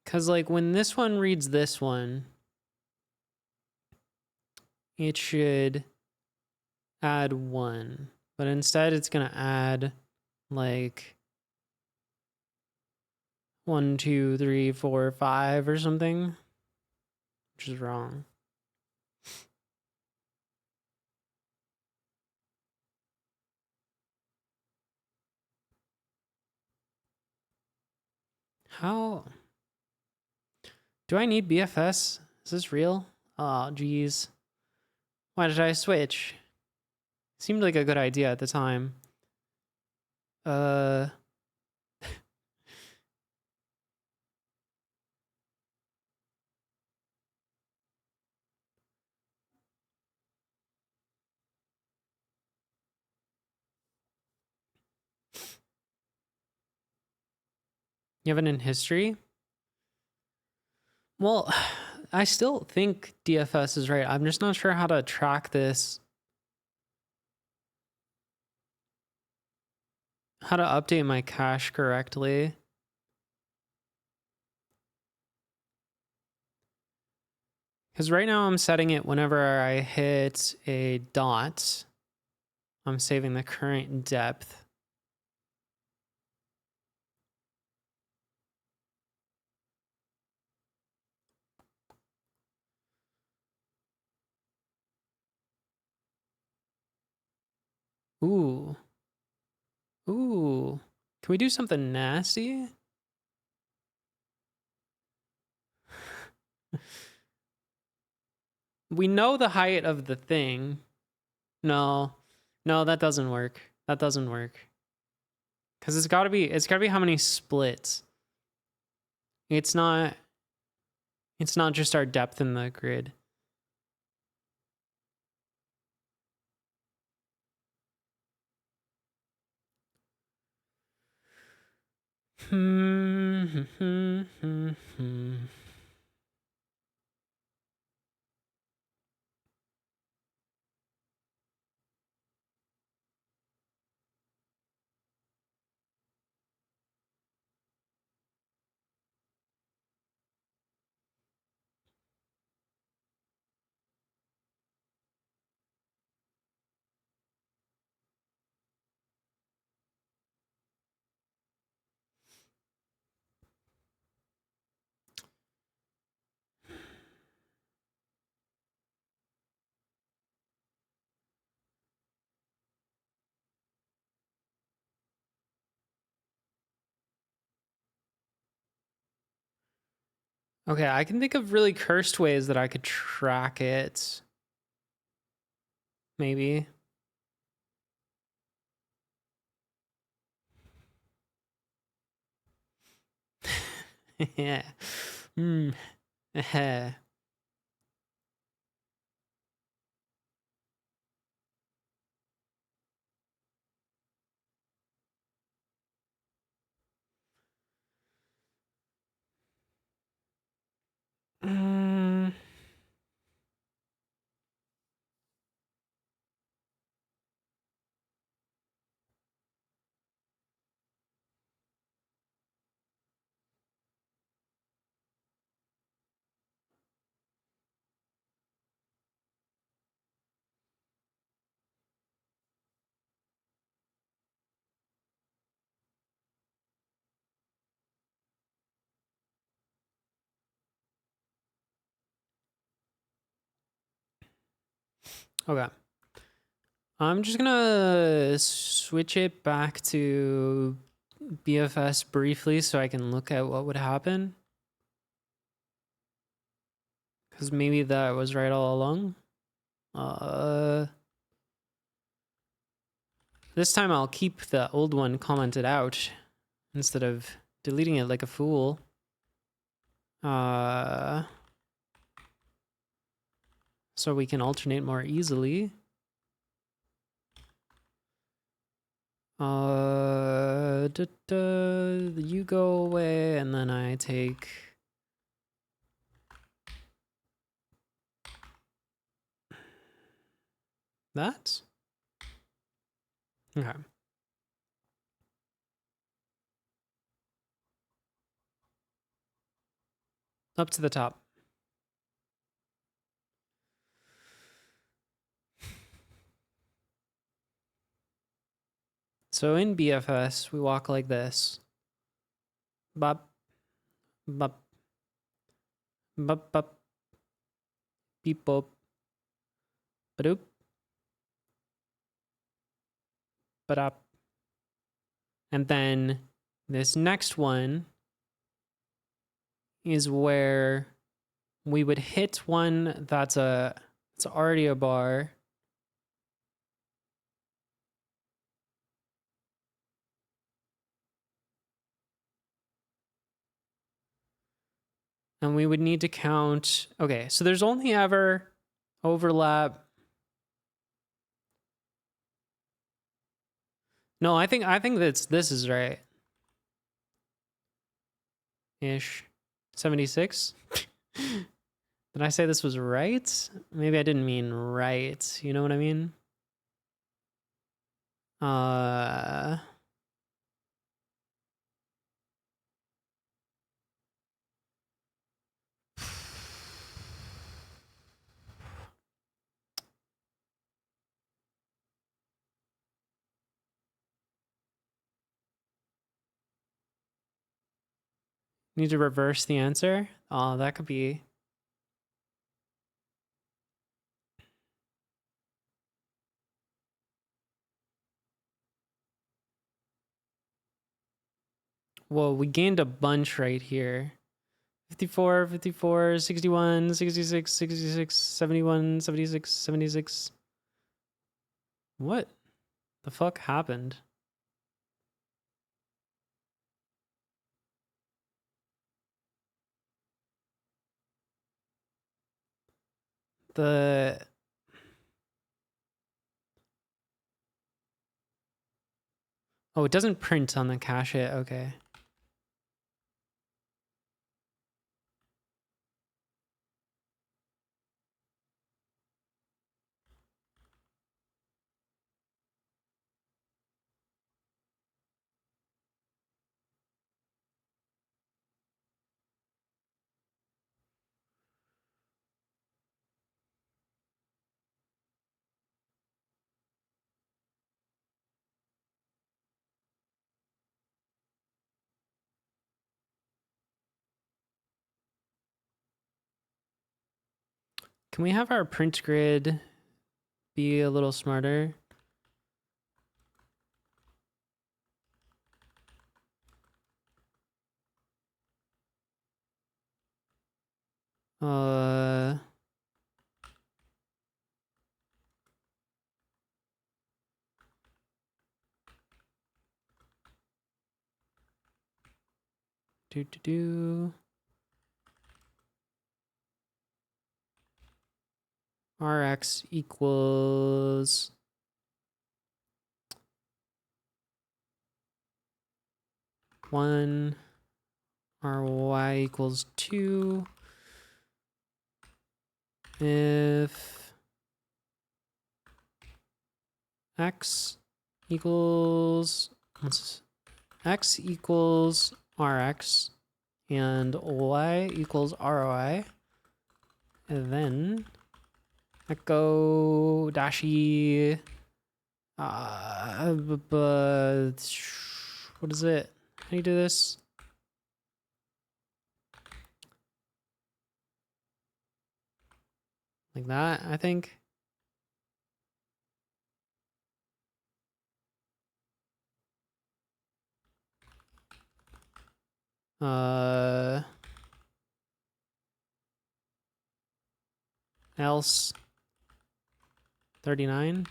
Because, like, when this one reads this one, it should add 1. But instead, it's going to add, like, 1, 2, 3, 4, 5 or something, which is wrong. How do I need BFS? Is this real? Oh, geez. Why did I switch? Seemed like a good idea at the time. Uh, you have it in history? Well, I still think DFS is right. I'm just not sure how to track this. How to update my cache correctly. Because right now I'm setting it whenever I hit a dot, I'm saving the current depth. Ooh. Ooh. Can we do something nasty? We know the height of the thing. No. No, that doesn't work. That doesn't work. Cuz it's got to be how many splits. It's not just our depth in the grid. Okay, I can think of really cursed ways that I could track it. Maybe. Yeah. Hmm. Mm. Okay. I'm just gonna switch it back to BFS briefly so I can look at what would happen. Because maybe that was right all along. This time I'll keep the old one commented out instead of deleting it like a fool. So we can alternate more easily. You go away, and then I take that. Okay. Up to the top. So in BFS, we walk like this. Bop, bop, bop, bop, beep, bop, badoop, badop. And then this next one is where we would hit one that's it's already a bar. And we would need to count. Okay, so there's only ever overlap. No, I think this is right. Ish. 76. Did I say this was right? Maybe I didn't mean right. You know what I mean? Need to reverse the answer? Oh, that could be. Whoa, we gained a bunch right here. 54, 54, 61, 66, 66, 71, 76, 76. What the fuck happened? The Oh, it doesn't print on the cache hit. Okay. Can we have our print grid be a little smarter? Uh, do. Rx equals 1, Ry equals 2. If x equals x equals Rx and y equals ROI, and then echo dashi what is it? How do you do this? Like that, I think. Else 39.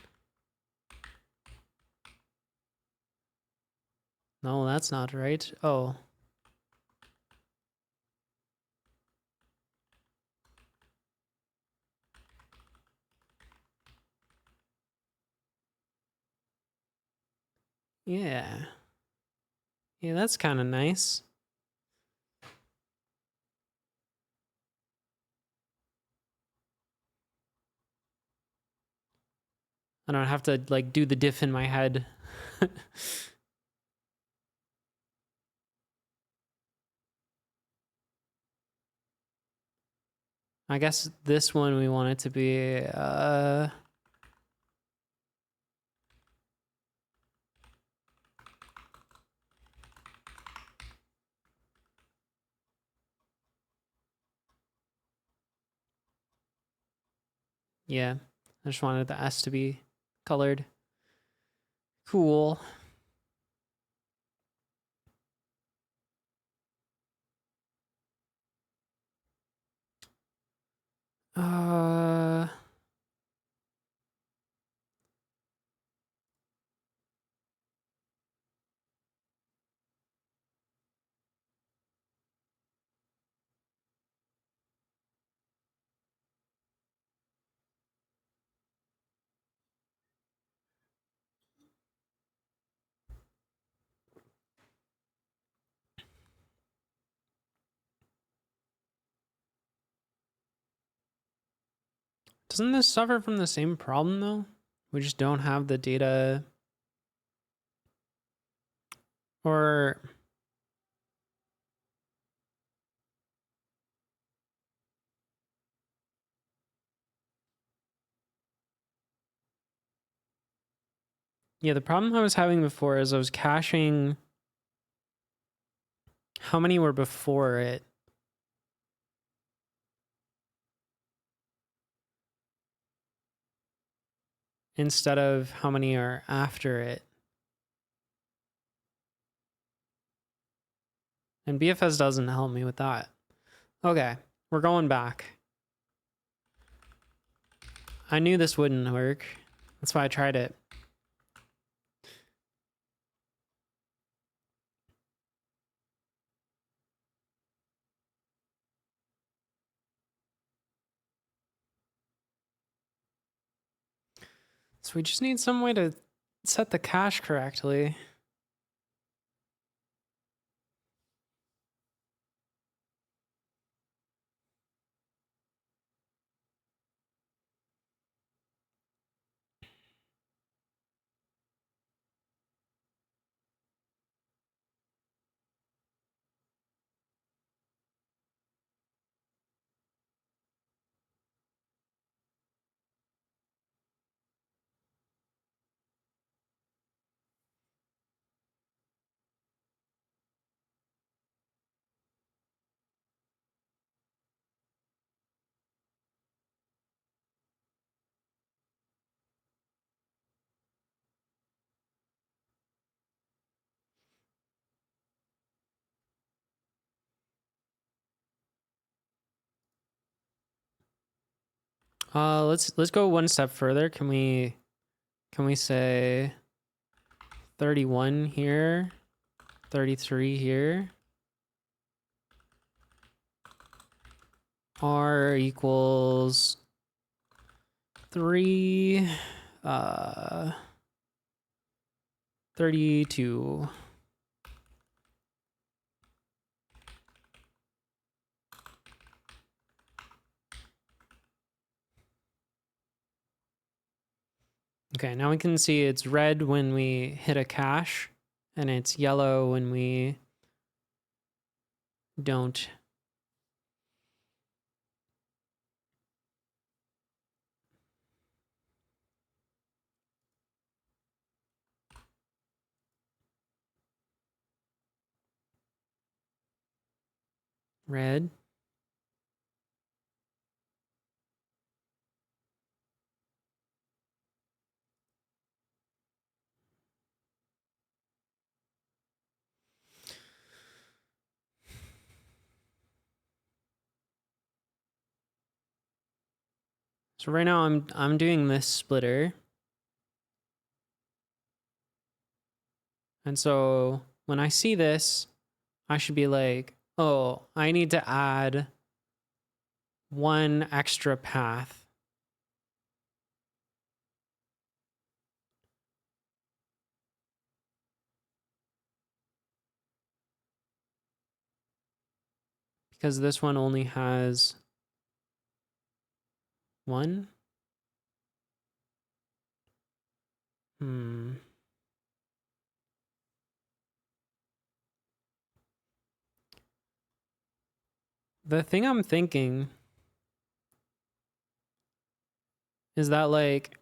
No, that's not right. Oh. Yeah. Yeah, that's kind of nice. I don't have to like do the diff in my head. I guess this one we want it to be yeah. I just wanted the S to be colored. Cool. Uh, doesn't this suffer from the same problem though? We just don't have the data, or yeah, the problem I was having before is I was caching how many were before it. Instead of how many are after it. And BFS doesn't help me with that. Okay, we're going back. I knew this wouldn't work. That's why I tried it. So we just need some way to set the cache correctly. Let's go one step further. Can we say 31 here, 33 here? R equals 3, 32. Okay, now we can see it's red when we hit a cache, and it's yellow when we don't. Red. So right now I'm doing this splitter. And so when I see this, I should be like, oh, I need to add one extra path. Because this one only has one. The thing I'm thinking is that like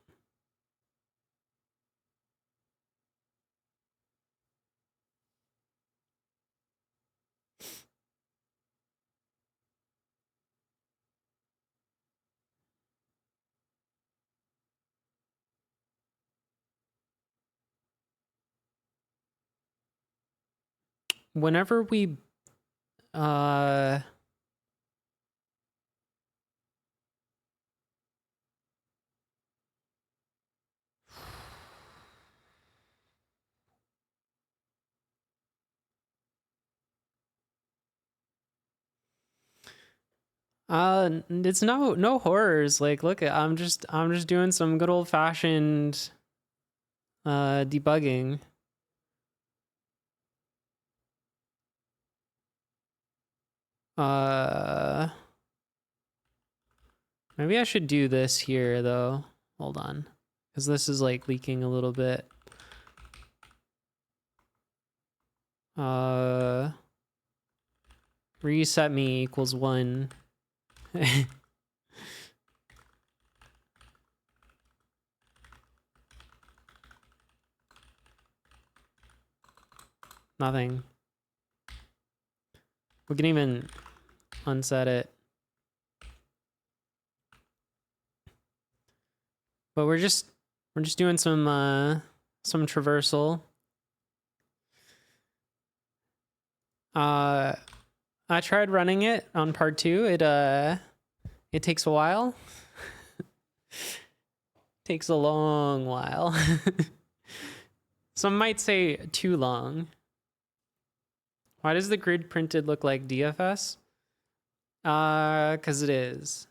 whenever we It's no horrors. Like, look, I'm just doing some good old fashioned debugging. Maybe I should do this here though. Hold on, because this is like leaking a little bit. Reset me equals 1. Nothing. We can even unset it. But we're just doing some traversal. I tried running it on part 2. It takes a while. Takes a long while. Some might say too long. Why does the grid printed look like DFS? 'Cause it is.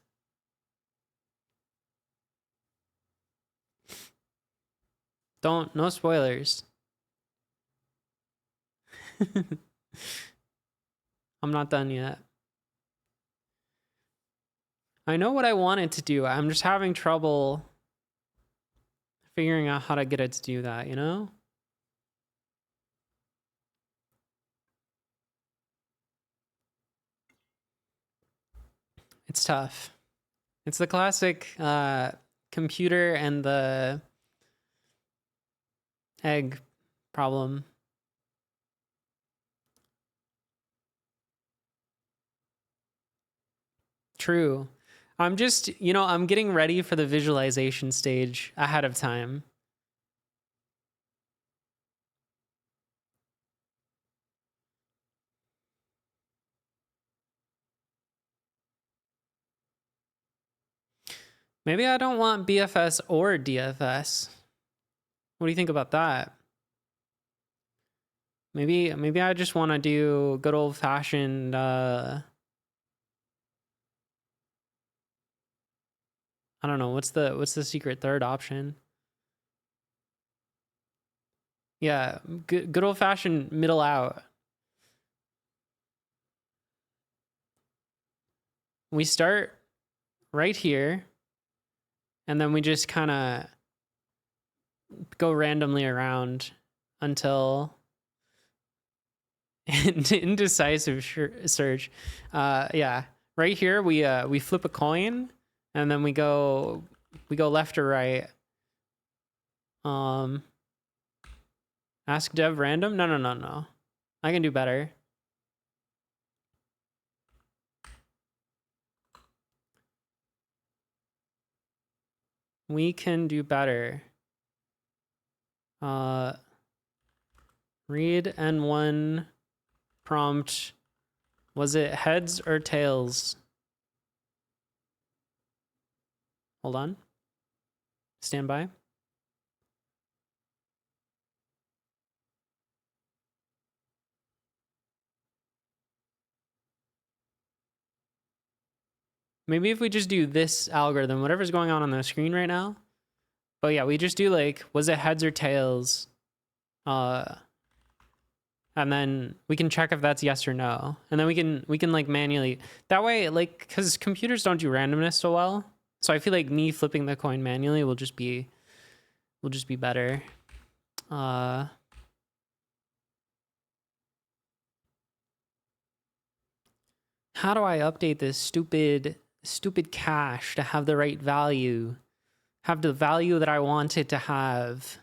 No spoilers. I'm not done yet. I know what I wanted to do. I'm just having trouble figuring out how to get it to do that, you know? It's tough. It's the classic computer and the egg problem. True. I'm just, I'm getting ready for the visualization stage ahead of time. Maybe I don't want BFS or DFS. What do you think about that? Maybe I just want to do good old fashioned I don't know, what's the secret third option? Yeah, good old fashioned middle out. We start right here and then we just kind of go randomly around until indecisive search. Yeah, right here we flip a coin and then we go left or right. Ask dev random. No, I can do better. We can do better. Read N1 prompt. Was it heads or tails? Hold on. Stand by. Maybe if we just do this algorithm, whatever's going on the screen right now. But yeah, we just do like, was it heads or tails? And then we can check if that's yes or no. And then we can like manually, that way, like, cause computers don't do randomness so well. So I feel like me flipping the coin manually will just be better. How do I update this stupid cache to have the right value? Have the value that I want it to have?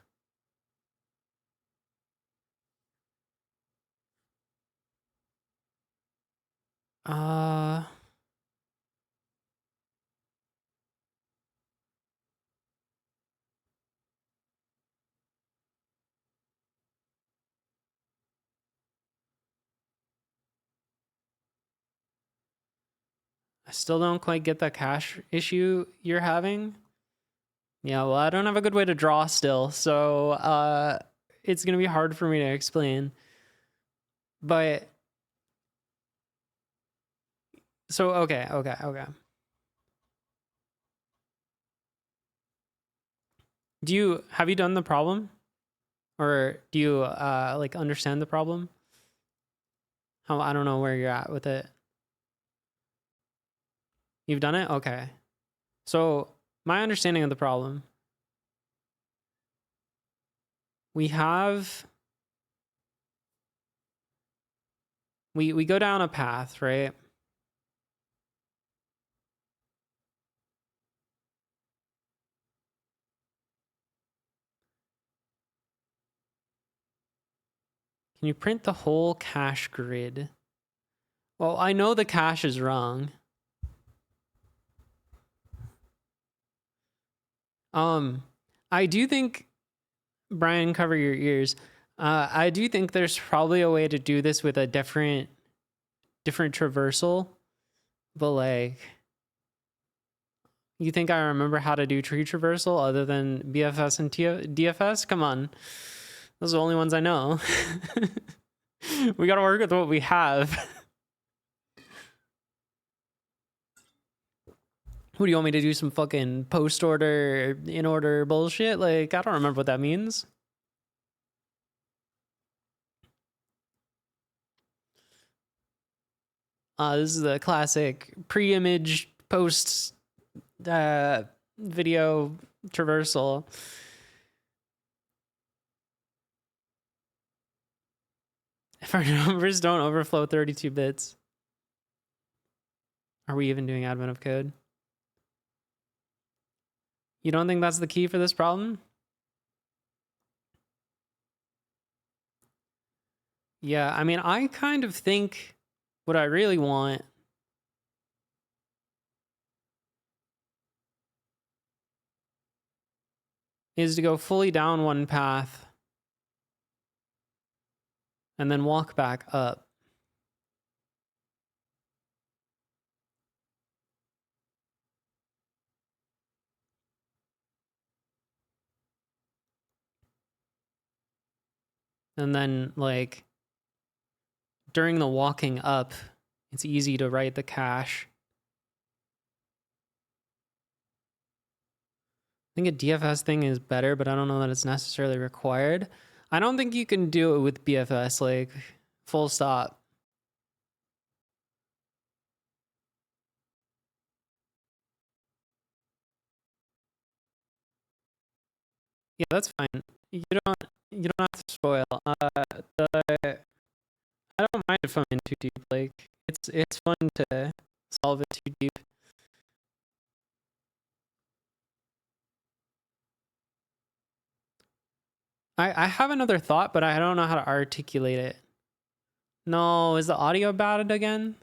I still don't quite get the cache issue you're having. Yeah, well, I don't have a good way to draw still, so it's gonna be hard for me to explain. But So okay. Have you done the problem? Or do you like understand the problem? How I don't know where you're at with it. You've done it? Okay. So my understanding of the problem, we have we go down a path, right? Can you print the whole cache grid? Well, I know the cache is wrong. I do think, Brian, cover your ears. I do think there's probably a way to do this with a different traversal, but like, you think I remember how to do tree traversal other than BFS and DFS? Come on, those are the only ones I know. We gotta work with what we have. Who do you want me to do some fucking post order, in order bullshit? Like, I don't remember what that means. This is the classic pre-image post video traversal. If our numbers don't overflow 32 bits, are we even doing advent of code? You don't think that's the key for this problem? Yeah, I mean, I kind of think what I really want is to go fully down one path and then walk back up. And then, like, during the walking up, it's easy to write the cache. I think a DFS thing is better, but I don't know that it's necessarily required. I don't think you can do it with BFS, like, full stop. Yeah, that's fine. You don't have to spoil. I don't mind if I'm in too deep. Like, it's fun to solve it too deep. I have another thought, but I don't know how to articulate it. No, is the audio bad again?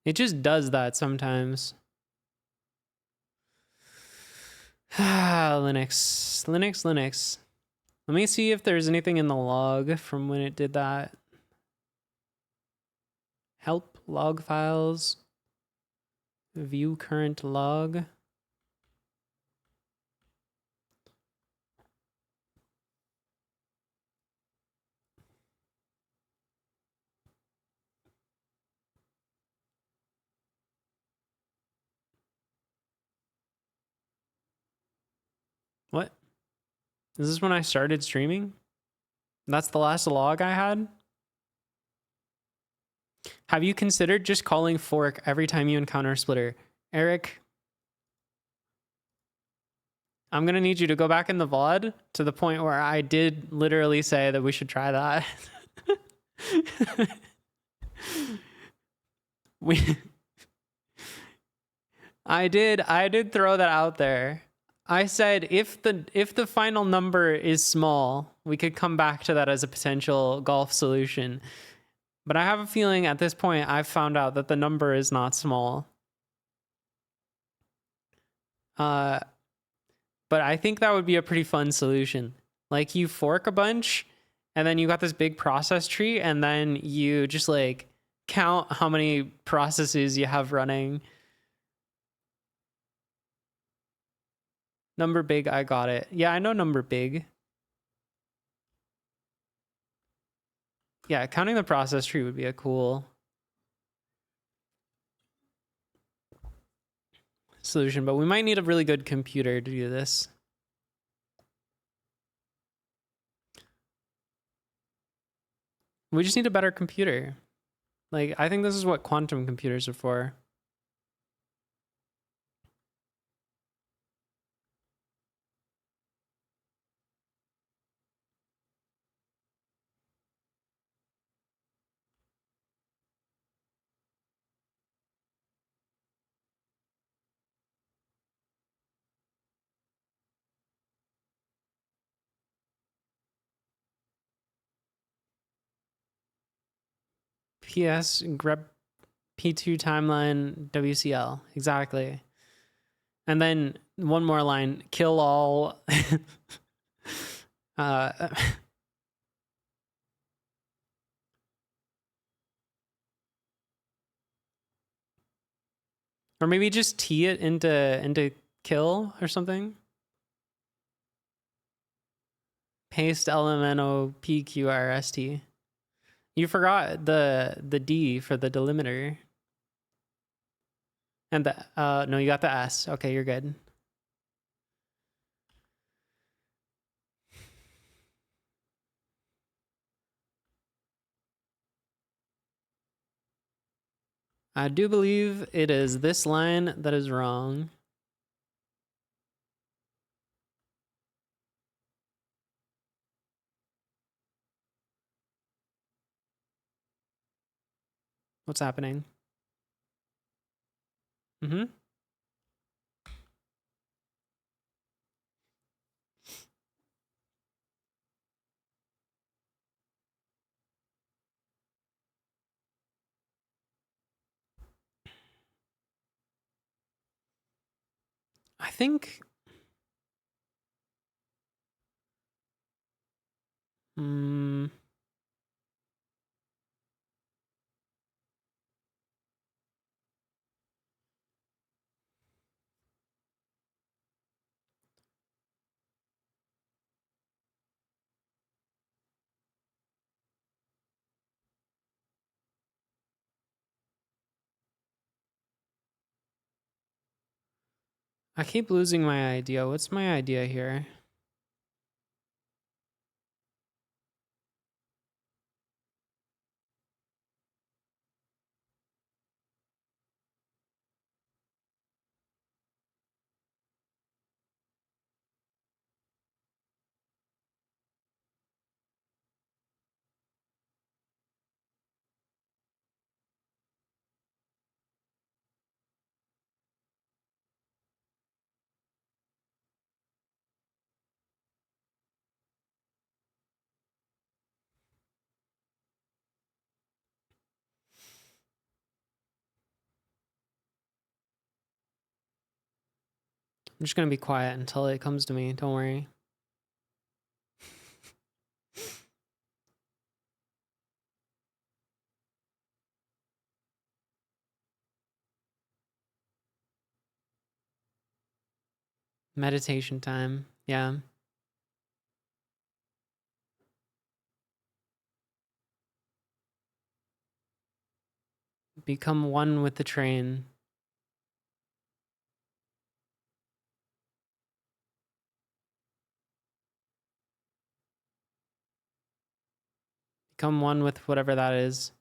It just does that sometimes. Linux. Let me see if there's anything in the log from when it did that. Help log files. View current log. What? Is this when I started streaming? That's the last log I had? Have you considered just calling fork every time you encounter a splitter? Eric, I'm going to need you to go back in the VOD to the point where I did literally say that we should try that. I did throw that out there. I said if the final number is small, we could come back to that as a potential golf solution. But I have a feeling at this point I've found out that the number is not small. But I think that would be a pretty fun solution. Like, you fork a bunch and then you got this big process tree and then you just like count how many processes you have running. Number big, I got it. Yeah, I know number big. Yeah, counting the process tree would be a cool solution, but we might need a really good computer to do this. We just need a better computer. Like, I think this is what quantum computers are for. PS, grep P2 timeline, WCL. Exactly. And then one more line, kill all. uh, or maybe just T it into kill or something. Paste LMNOPQRST. You forgot the D for the delimiter. And the no, you got the S. Okay, you're good. I do believe it is this line that is wrong. What's happening? Mm-hmm. I think I keep losing my idea. What's my idea here? I'm just gonna be quiet until it comes to me. Don't worry. Meditation time. Yeah. Become one with the train. Become one with whatever that is.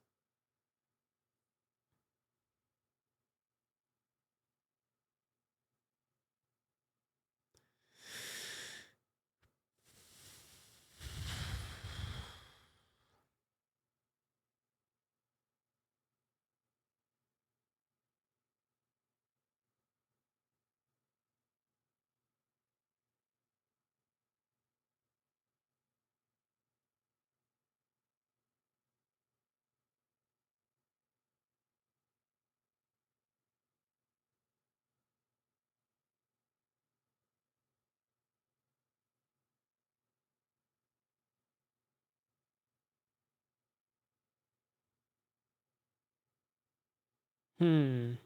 Hmm.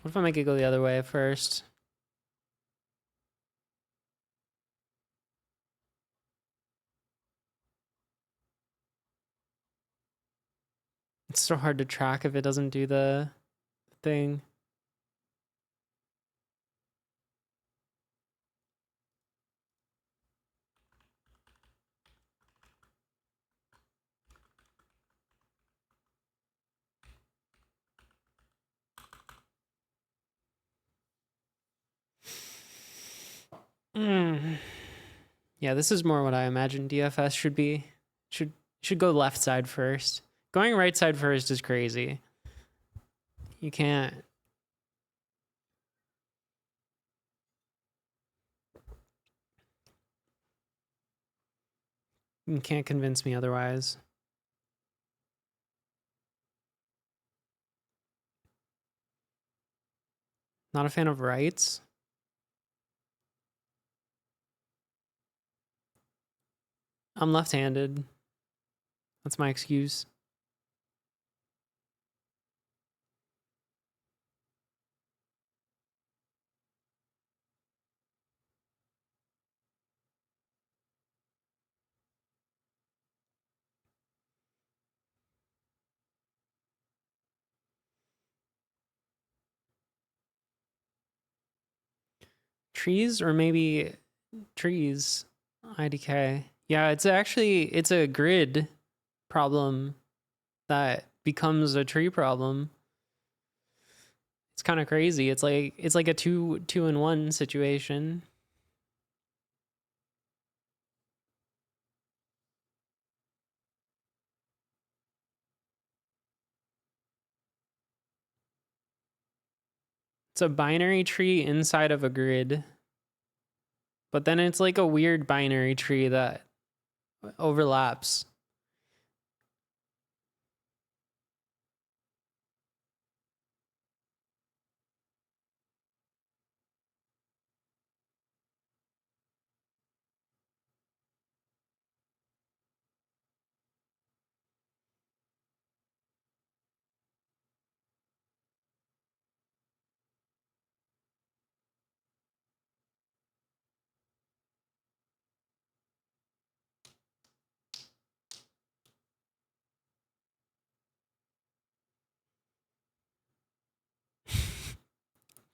What if I make it go the other way first? It's so hard to track if it doesn't do the thing. Yeah, this is more what I imagine DFS should be. Should go left side first. Going right side first is crazy. You can't. You can't convince me otherwise. Not a fan of rights. I'm left-handed. That's my excuse. Trees or maybe trees. IDK. Yeah, it's a grid problem that becomes a tree problem. It's kind of crazy. It's like a two in one situation. It's a binary tree inside of a grid. But then it's like a weird binary tree that overlaps.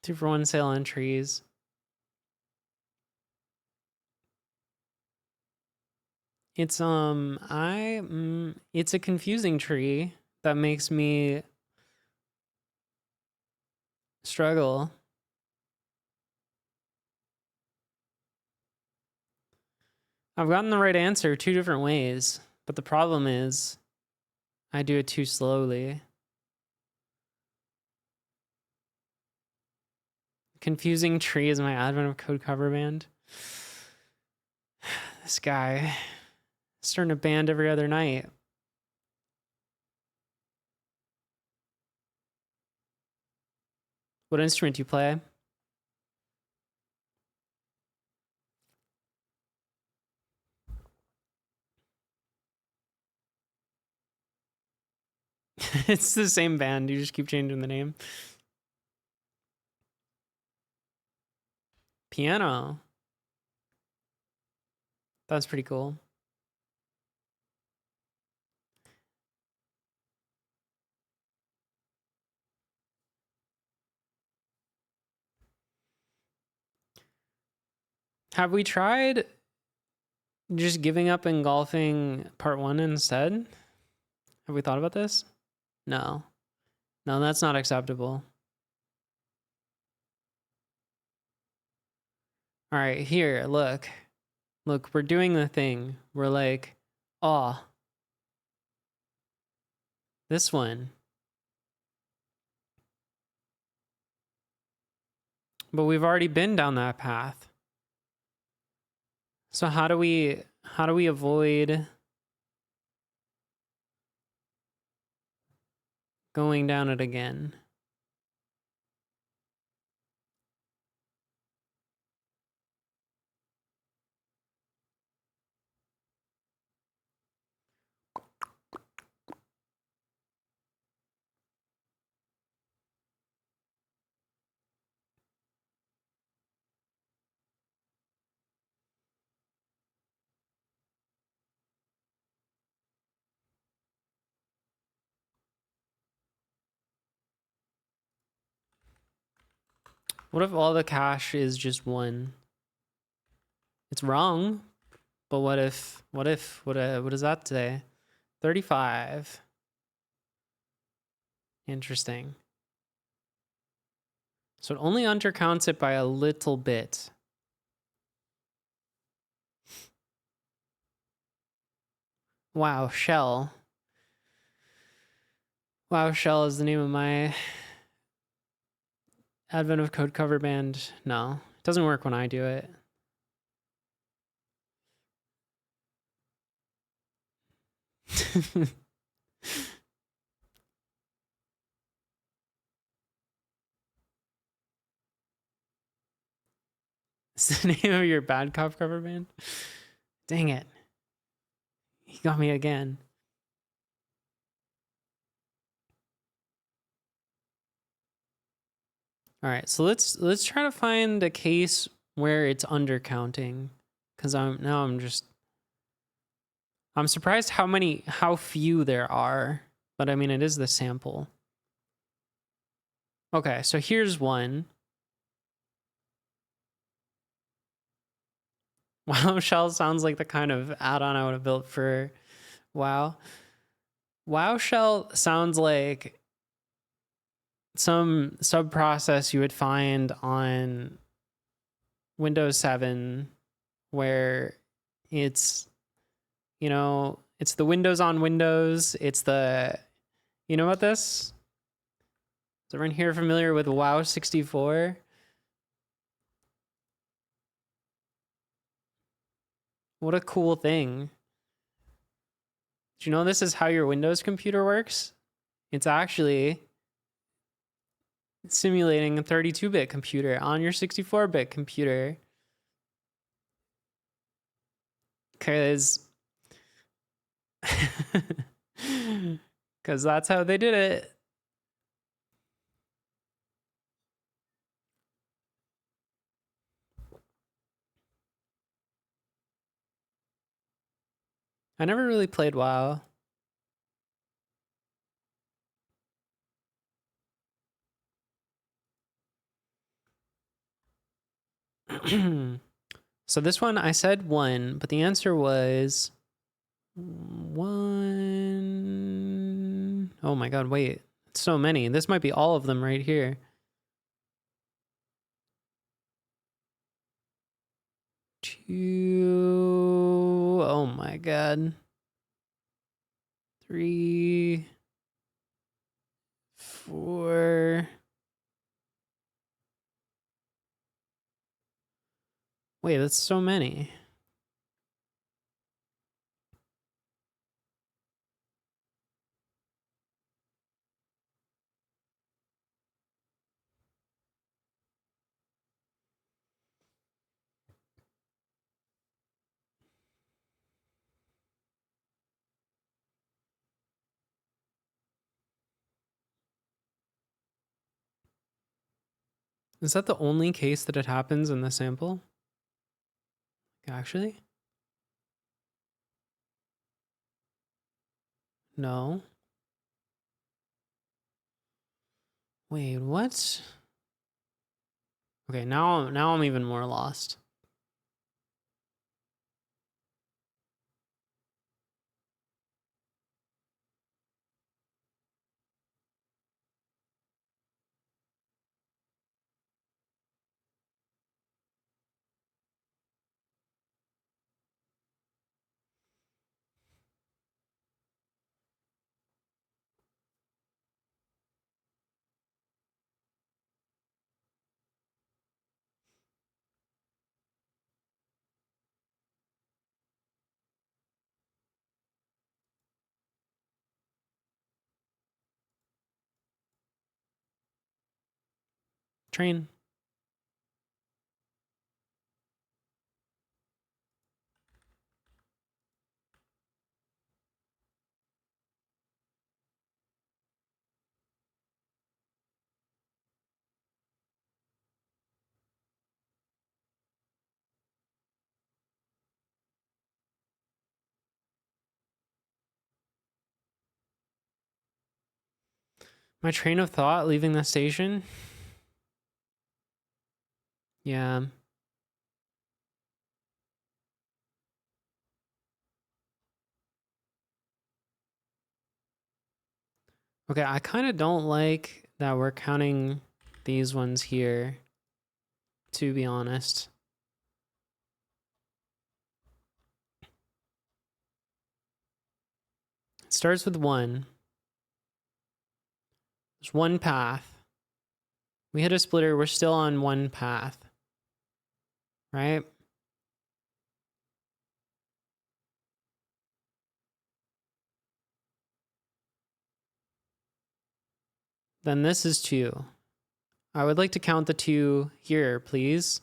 Two for one sale on trees. It's it's a confusing tree that makes me struggle. I've gotten the right answer two different ways, but the problem is I do it too slowly. Confusing tree is my advent of code cover band. This guy starting a band every other night. What instrument do you play? It's the same band. You just keep changing the name. Piano. That's pretty cool. Have we tried just giving up in golfing part one instead? Have we thought about this? No. No, that's not acceptable. All right, here, look. Look, we're doing the thing. We're like, oh, this one. But we've already been down that path. So how do we avoid going down it again? What if all the cash is just one? It's wrong, but what does that say? 35. Interesting. So it only undercounts it by a little bit. Wow, Shell. Wow, Shell is the name of my Advent of Code cover band. No, it doesn't work when I do it. It's the name of your bad cop cover band? Dang it. He got me again. All right, so let's try to find a case where it's undercounting, because I'm surprised how few there are, but I mean it is the sample. Okay, so here's one. WoW Shell sounds like the kind of add-on I would have built for WoW. WoW Shell sounds like some subprocess you would find on Windows 7 where it's, it's the Windows on Windows. It's the, you know what this? Is everyone here familiar with WoW 64? What a cool thing. Do you know this is how your Windows computer works? It's actually simulating a 32-bit computer on your 64-bit computer. Because that's how they did it. I never really played WoW. So this one, I said 1, but the answer was 1. Oh my god, wait. It's so many. This might be all of them right here. 2. Oh my god. 3. 4. Wait, that's so many. Is that the only case that it happens in the sample? Actually? No. Wait, what? Okay, now I'm even more lost. Train. My train of thought leaving the station? Yeah. Okay, I kind of don't like that we're counting these ones here, to be honest. It starts with 1. There's 1 path. We hit a splitter, we're still on 1 path. Right? Then this is 2. I would like to count the 2 here, please.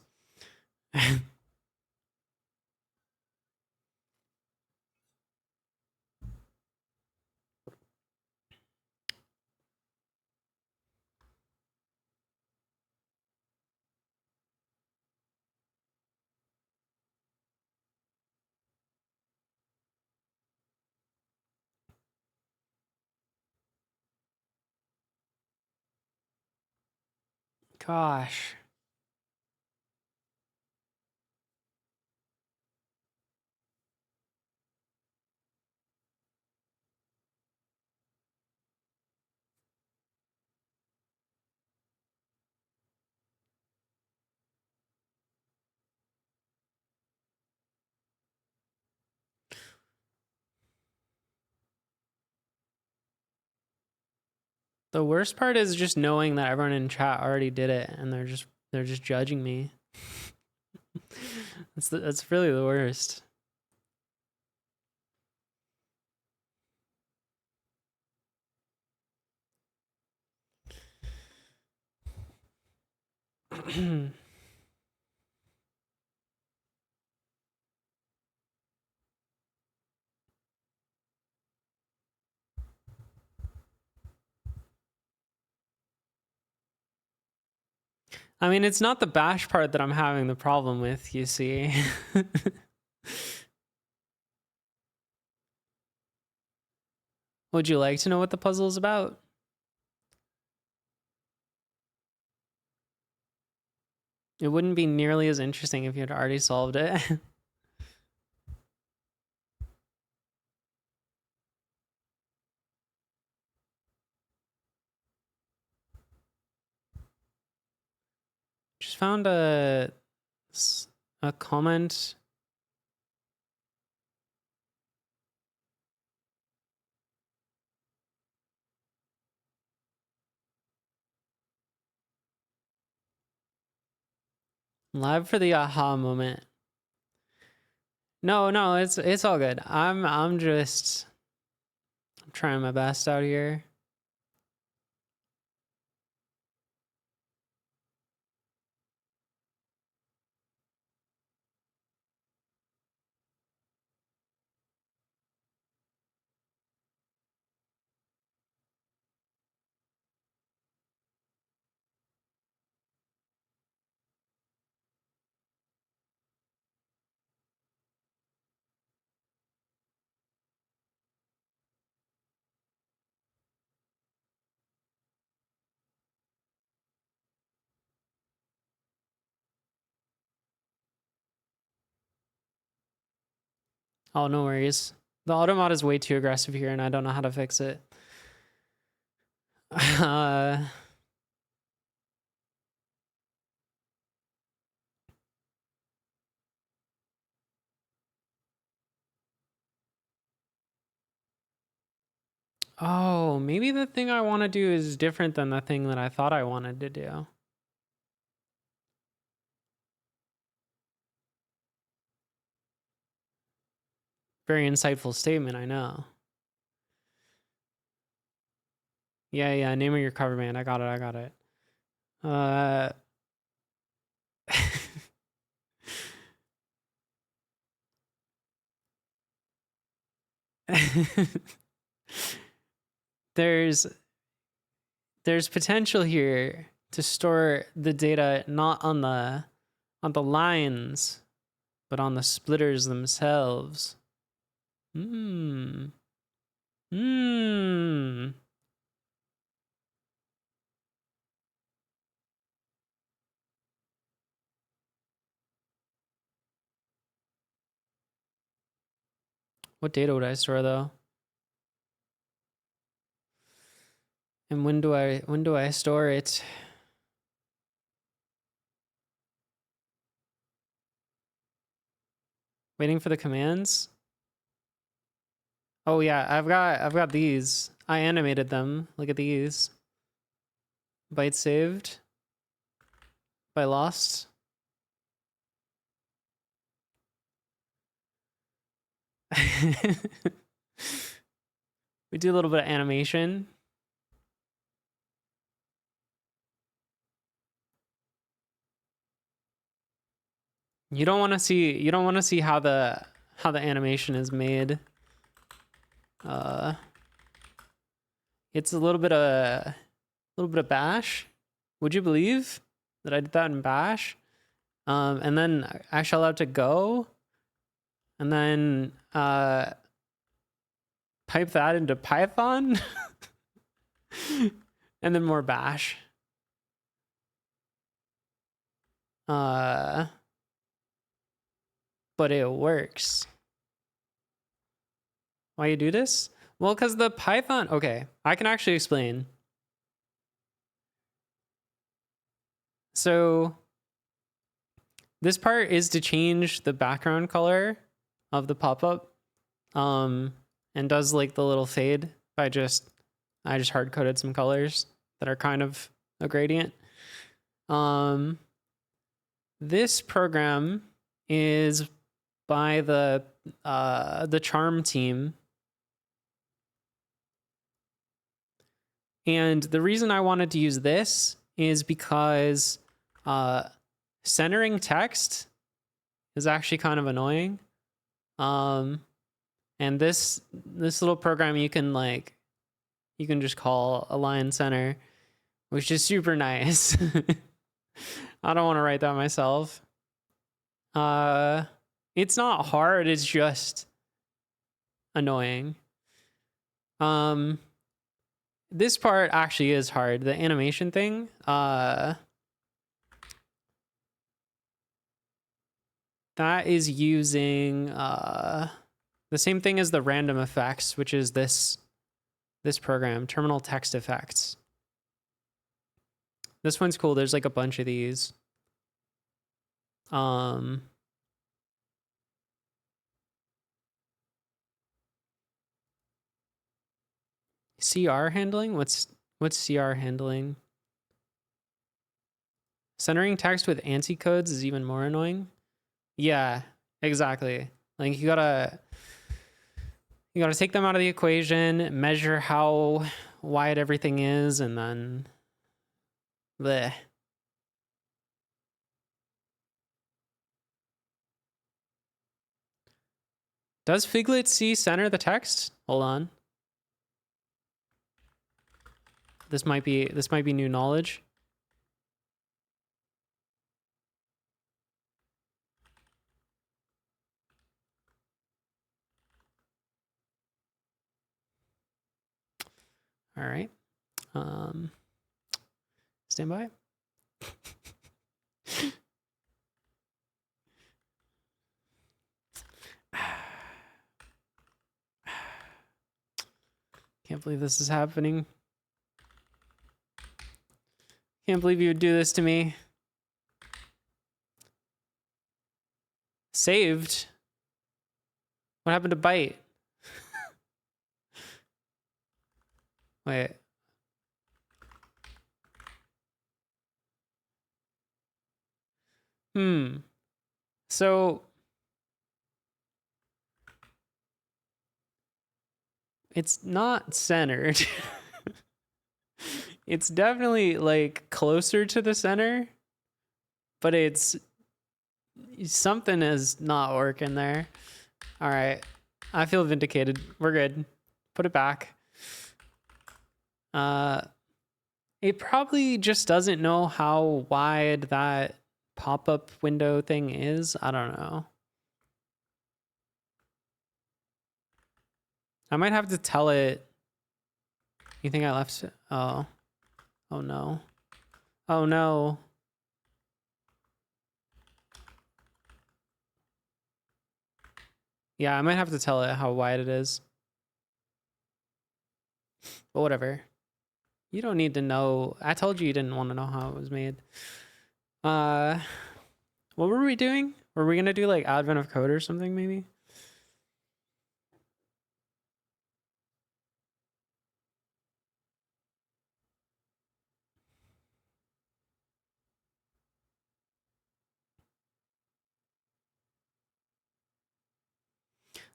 Gosh. The worst part is just knowing that everyone in chat already did it and they're just judging me. That's really the worst. I mean, it's not the bash part that I'm having the problem with, you see. Would you like to know what the puzzle is about? It wouldn't be nearly as interesting if you had already solved it. Just found a comment. Live for the aha moment. No, it's all good. I'm trying my best out here. Oh, no worries. The automod is way too aggressive here and I don't know how to fix it. Oh, maybe the thing I want to do is different than the thing that I thought I wanted to do. Very insightful statement, I know. Yeah, name of your cover band. I got it. there's potential here to store the data not on the lines, but on the splitters themselves. What data would I store though? And when do I store it? Waiting for the commands? Oh yeah, I've got these. I animated them. Look at these. Byte saved. Byte lost. We do a little bit of animation. You don't want to see how the animation is made. It's a little bit of bash. Would you believe that I did that in bash? And then I shall out to go, and then pipe that into Python, and then more bash. But it works. Why you do this? Well, because the Python, okay, I can actually explain. So this part is to change the background color of the pop-up, and does like the little fade by I just hard-coded some colors that are kind of a gradient. This program is by the Charm team. And the reason I wanted to use this is because centering text is actually kind of annoying. And this little program you can just call align center, which is super nice. I don't want to write that myself. It's not hard, it's just annoying. This part actually is hard. The animation thing, that is using the same thing as the random effects, which is this program, Terminal Text Effects. This one's cool. There's like a bunch of these. CR handling? What's CR handling? Centering text with ANSI codes is even more annoying. Yeah, exactly. Like you gotta take them out of the equation, measure how wide everything is, and then bleh. Does Figlet C center the text? Hold on. This might be new knowledge. All right. Stand by. Can't believe this is happening. Can't believe you would do this to me. Saved? What happened to byte? Wait. So it's not centered. It's definitely like closer to the center, but it's something is not working there. All right. I feel vindicated. We're good. Put it back. It probably just doesn't know how wide that pop-up window thing is. I don't know. I might have to tell it. You think I left it? Oh. Oh no. Oh no. Yeah, I might have to tell it how wide it is. But whatever. You don't need to know. I told you didn't want to know how it was made. What were we doing? Were we gonna do like Advent of Code or something maybe?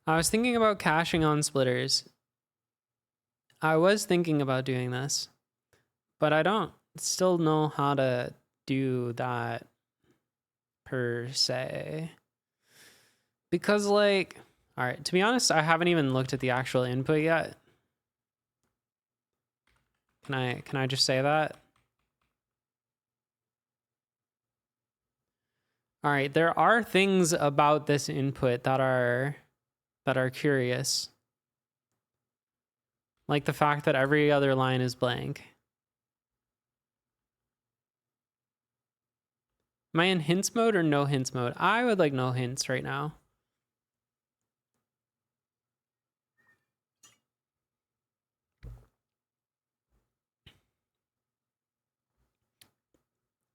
I was thinking about caching on splitters. I was thinking about doing this, but I don't still know how to do that per se. Because like, all right, to be honest, I haven't even looked at the actual input yet. Can I just say that? All right, there are things about this input that are curious. Like the fact that every other line is blank. Am I in hints mode or no hints mode? I would like no hints right now.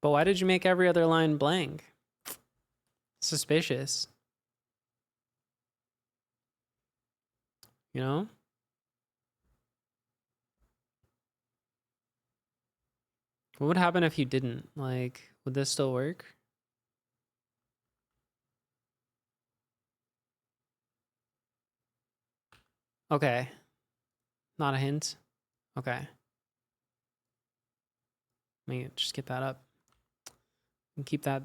But why did you make every other line blank? Suspicious. You know? What would happen if you didn't? Like, would this still work? Okay. Not a hint. Okay. Let me just get that up. And keep that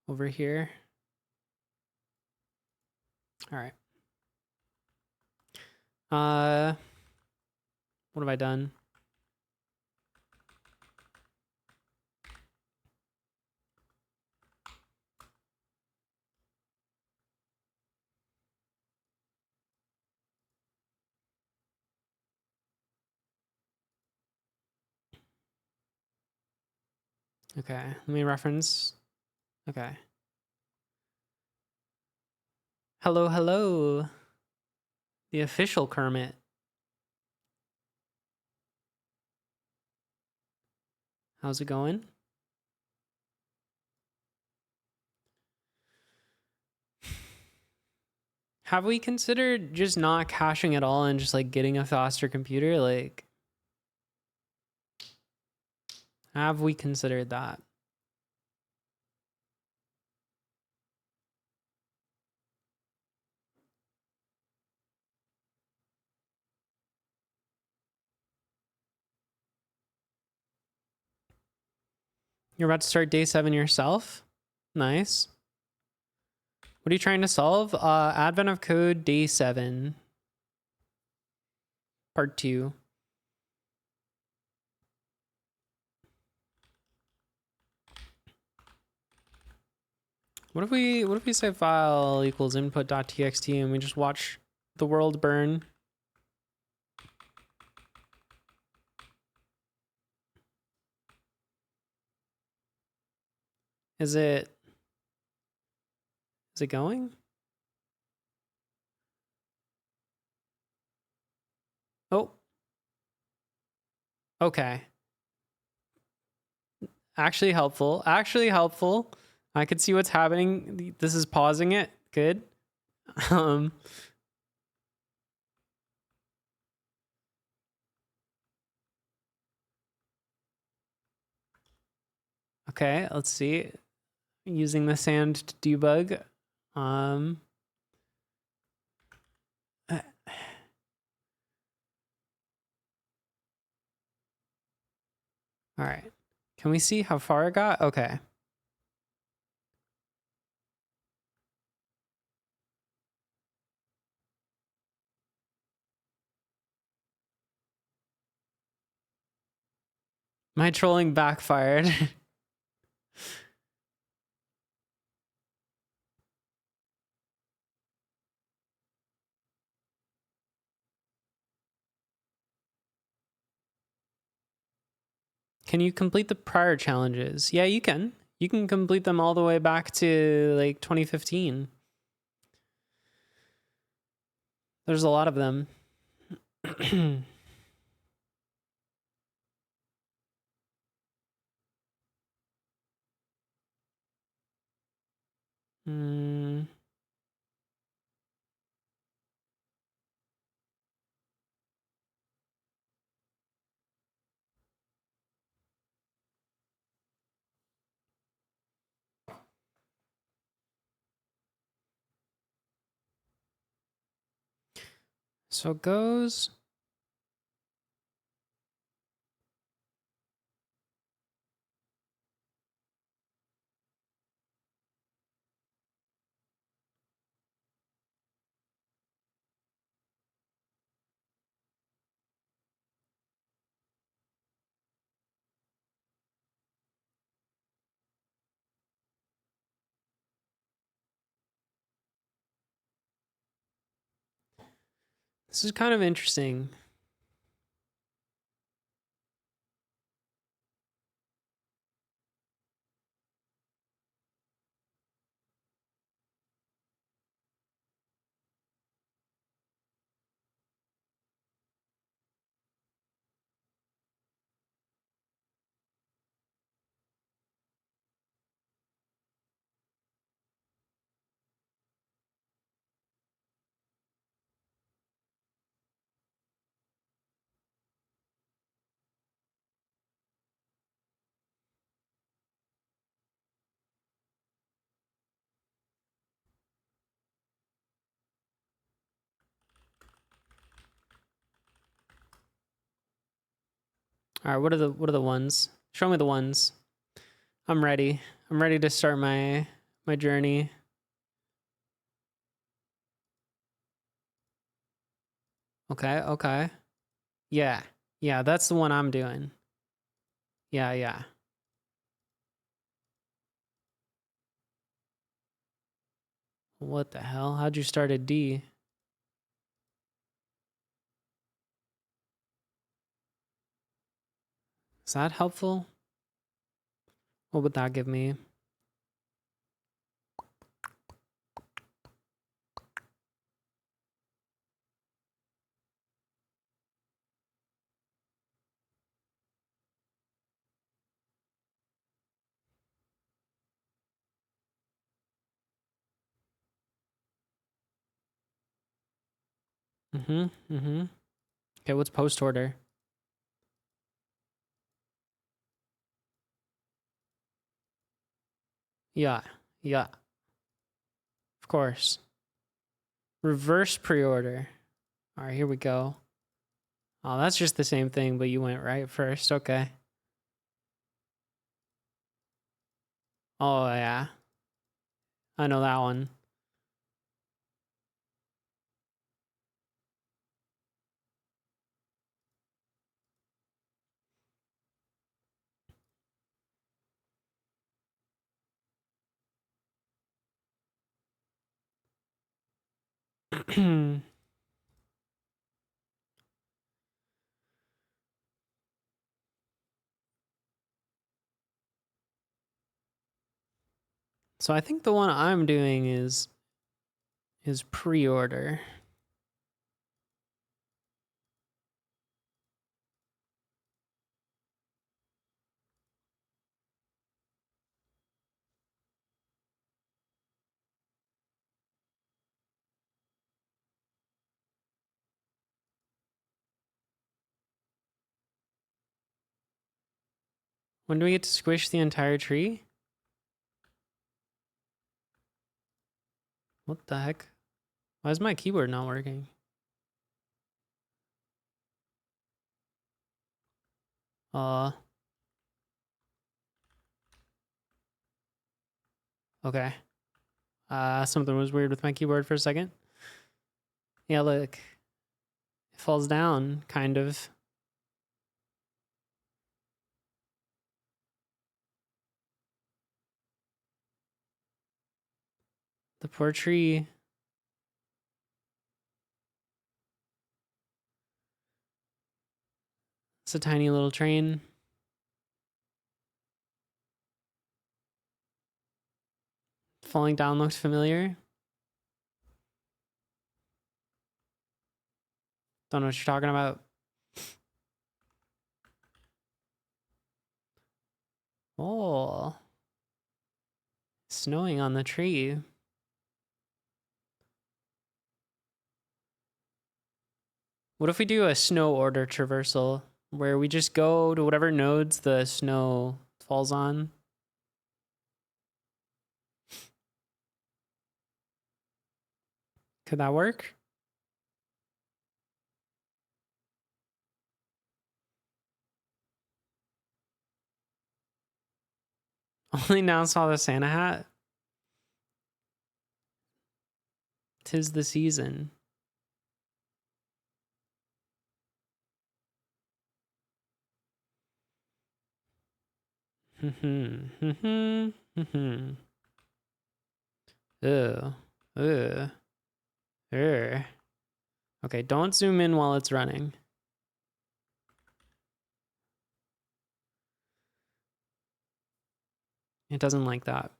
over here. All right. What have I done? Okay, let me reference. Okay. Hello, hello. The official Kermit. How's it going? Have we considered just not caching at all and just like getting a faster computer? Like, have we considered that? You're about to start day 7 yourself? Nice. What are you trying to solve? Advent of Code day 7. Part 2. What if we say file equals input.txt and we just watch the world burn? Is it going? Oh. Okay. Actually helpful. Actually helpful. I could see what's happening. This is pausing it. Good. Okay, let's see. Using the sand to debug. All right. Can we see how far it got? Okay. My trolling backfired. Can you complete the prior challenges? Yeah, you can. You can complete them all the way back to like 2015. There's a lot of them. Hmm. So it goes. This is kind of interesting. All right, what are the ones? Show me the ones. I'm ready. I'm ready to start my journey. Okay, okay. Yeah. Yeah, that's the one I'm doing. Yeah, yeah. What the hell? How'd you start a D? Is that helpful? What would that give me? Mm-hmm. Mm-hmm. Okay, what's post order? Yeah. Yeah. Of course. Reverse pre-order. All right, here we go. Oh, that's just the same thing, but you went right first. Okay. Oh, yeah. I know that one. So I think the one I'm doing is pre-order. When do we get to squish the entire tree? What the heck? Why is my keyboard not working? Okay. Something was weird with my keyboard for a second. Yeah, look. It falls down, kind of. The poor tree. It's a tiny little train. falling down looked familiar. Don't know what you're talking about. Oh. Snowing on the tree. What if we do a snow order traversal where we just go to whatever nodes the snow falls on? Could that work? Only now saw the Santa hat. 'Tis the season. Ugh. Ugh. Ugh. Okay, don't zoom in while it's running. It doesn't like that.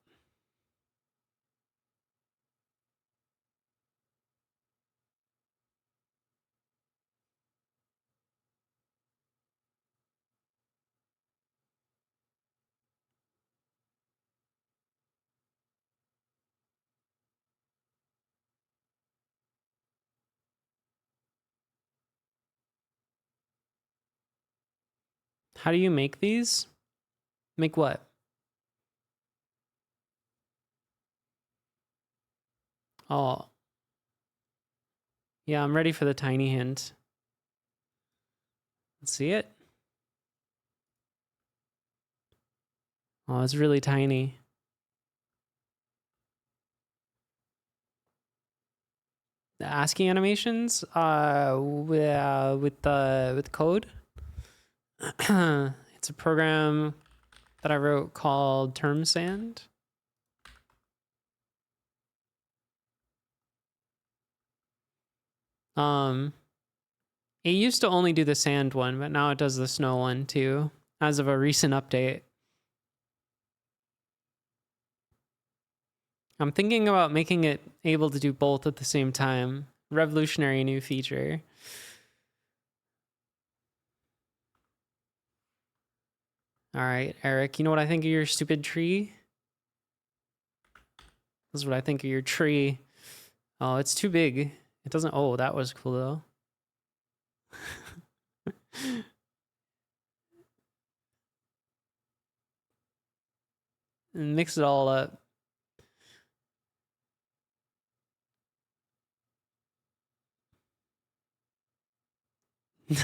How do you make these? Make what? Oh. Yeah, I'm ready for the tiny hint. Let's see it. Oh, it's really tiny. The ASCII animations, with code. It's a program that I wrote called TermSand. It used to only do the sand one, but now it does the snow one too, as of a recent update. I'm thinking about making it able to do both at the same time. Revolutionary new feature. All right, Eric, you know what I think of your stupid tree? This is what I think of your tree. Oh, it's too big. It doesn't. Oh, that was cool though. And mix it all up.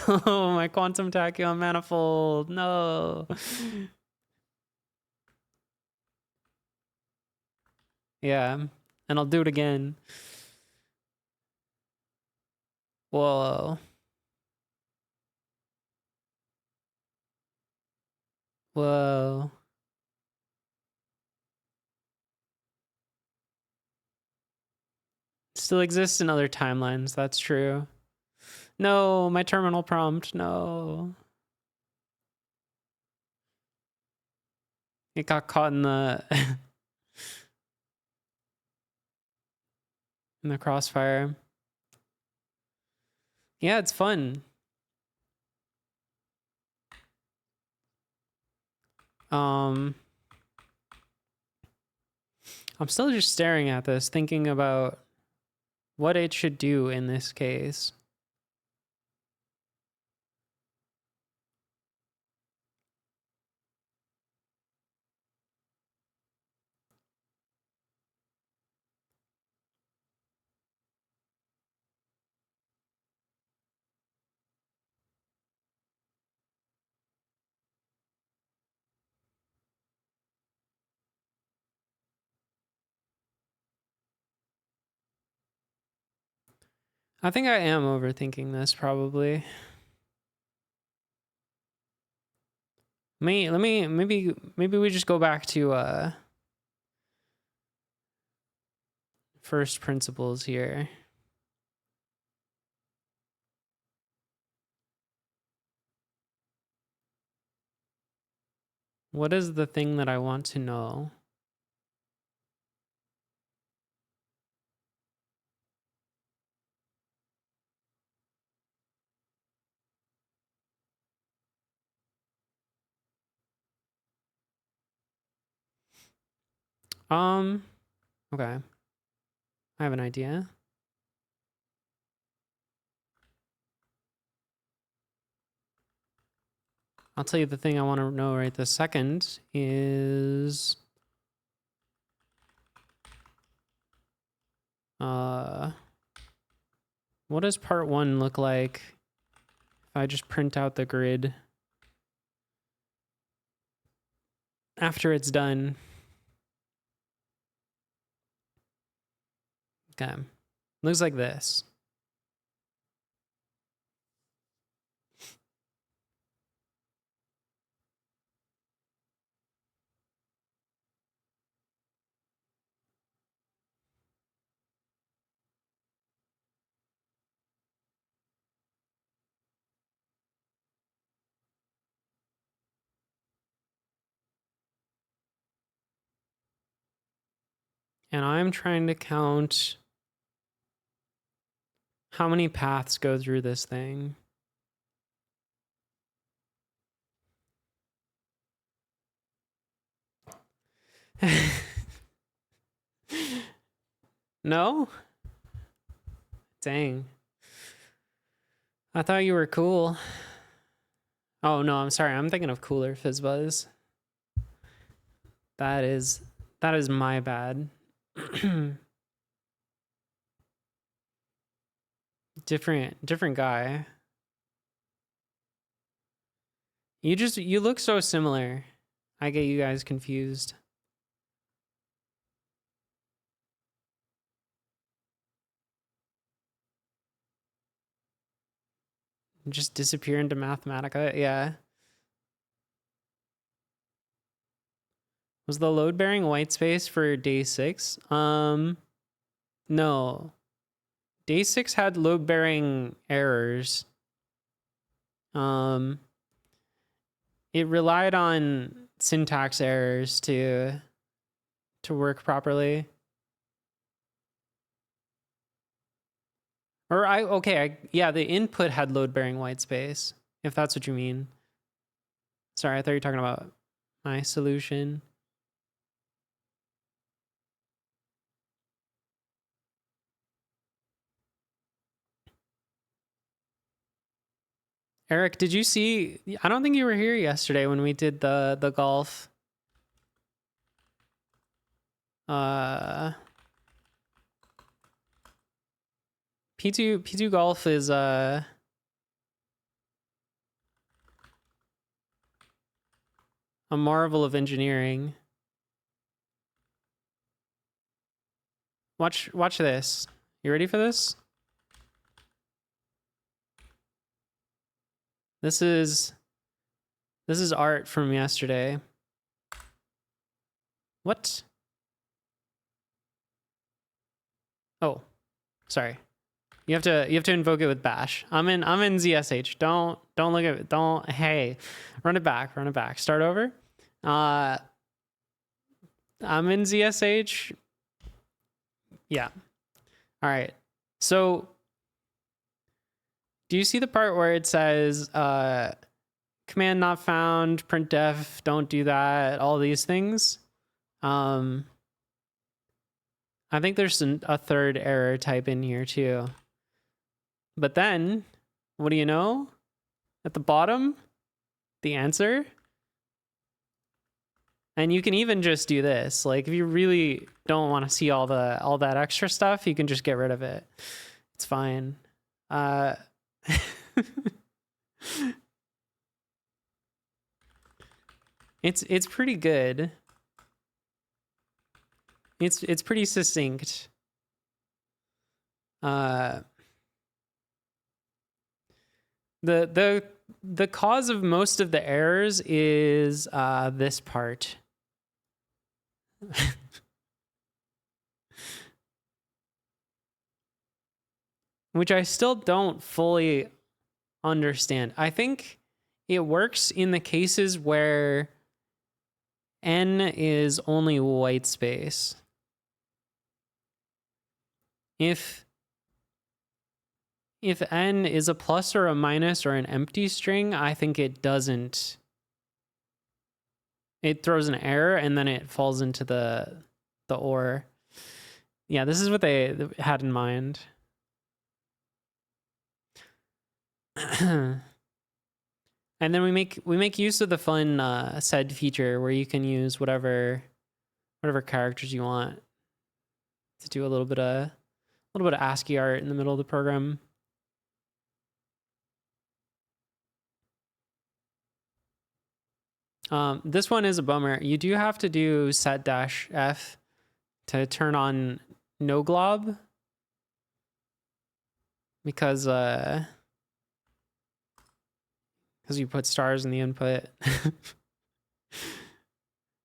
No, my quantum tachyon manifold. No. Yeah, and I'll do it again. Whoa. Whoa. Still exists in other timelines, that's true. No, my terminal prompt, no. It got caught in the in the crossfire. Yeah, it's fun. I'm still just staring at this, thinking about what it should do in this case. I think I am overthinking this probably. Maybe we just go back to first principles here. What is the thing that I want to know? Okay. I have an idea. I'll tell you the thing I want to know right this second is... what does part 1 look like if I just print out the grid after it's done? Okay. Looks like this. And I'm trying to count how many paths go through this thing. No? Dang. I thought you were cool. Oh, no, I'm sorry. I'm thinking of Cooler Fizzbuzz. That is my bad. different guy. You look so similar. I get you guys confused. Just disappear into Mathematica. Yeah. Was the load bearing white space for day 6? No. Day 6 had load bearing errors. It relied on syntax errors to work properly. Or yeah, the input had load bearing white space, if that's what you mean. Sorry, I thought you were talking about my solution. Eric, did you see? I don't think you were here yesterday when we did the golf. P2 golf is a marvel of engineering. Watch this. You ready for this? This is art from yesterday. What? Oh, sorry. You have to invoke it with bash. I'm in ZSH. Don't look at it. Hey, run it back. Start over. I'm in ZSH. Yeah. All right. So do you see the part where it says command not found, printf, don't do that, all these things? I think there's a third error type in here too. But then, what do you know? At the bottom, the answer. And you can even just do this. Like if you really don't want to see all that extra stuff, you can just get rid of it. It's fine. It's pretty good. It's pretty succinct. The cause of most of the errors is this part. Which I still don't fully understand. I think it works in the cases where n is only white space. If n is a plus or a minus or an empty string, I think it doesn't. It throws an error and then it falls into the the or. Yeah, this is what they had in mind. And then we make use of the fun sed feature where you can use whatever characters you want to do a little bit of ASCII art in the middle of the program. This one is a bummer. You do have to do set-f to turn on no glob because you put stars in the input.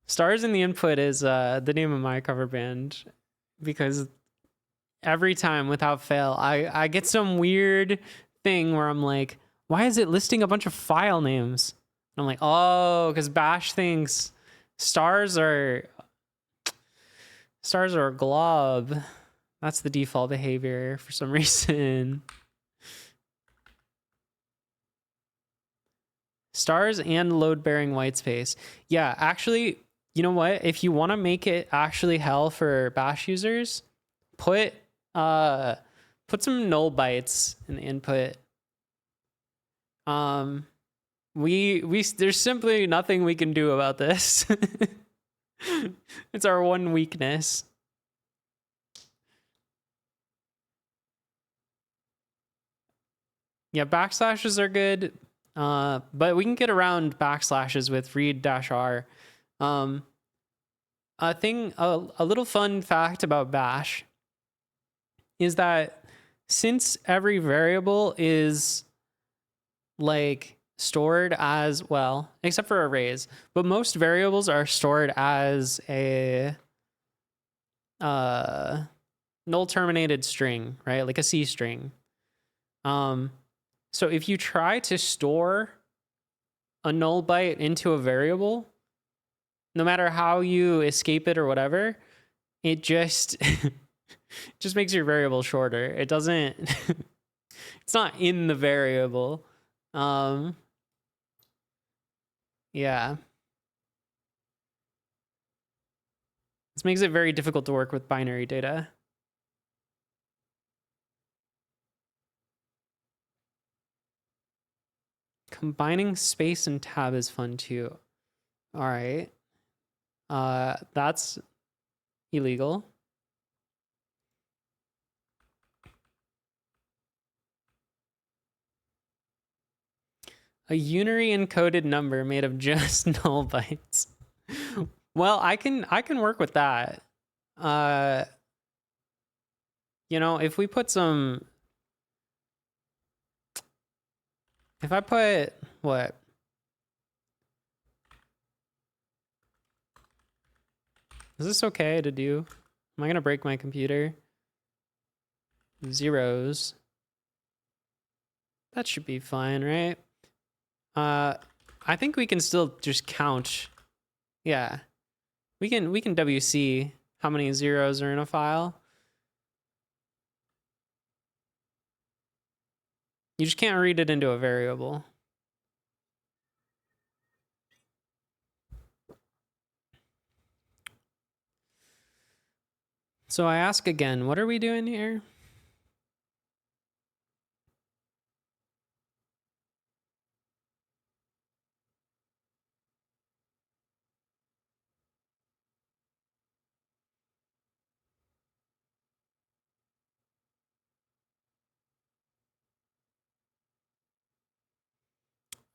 Stars in the input is the name of my cover band because every time without fail, I get some weird thing where I'm like, why is it listing a bunch of file names? And I'm like, oh, because Bash thinks stars are a glob. That's the default behavior for some reason. Stars and load-bearing white space. Yeah, actually, you know what? If you want to make it actually hell for Bash users, put some null bytes in the input. There's simply nothing we can do about this. It's our one weakness. Yeah, backslashes are good. But we can get around backslashes with read-r. A little fun fact about Bash is that since every variable is like stored as, well, except for arrays, but most variables are stored as a null terminated string, right? Like a C string. So if you try to store a null byte into a variable, no matter how you escape it or whatever, it just just makes your variable shorter. It doesn't it's not in the variable. Yeah. This makes it very difficult to work with binary data. Combining space and tab is fun too. All right. That's illegal. A unary encoded number made of just null bytes. Well, I can work with that. You know, if we put some, if I put what? Is this okay to do? Am I gonna break my computer? Zeros. That should be fine, right? I think we can still just count. Yeah. We can WC how many zeros are in a file. You just can't read it into a variable. So I ask again, what are we doing here?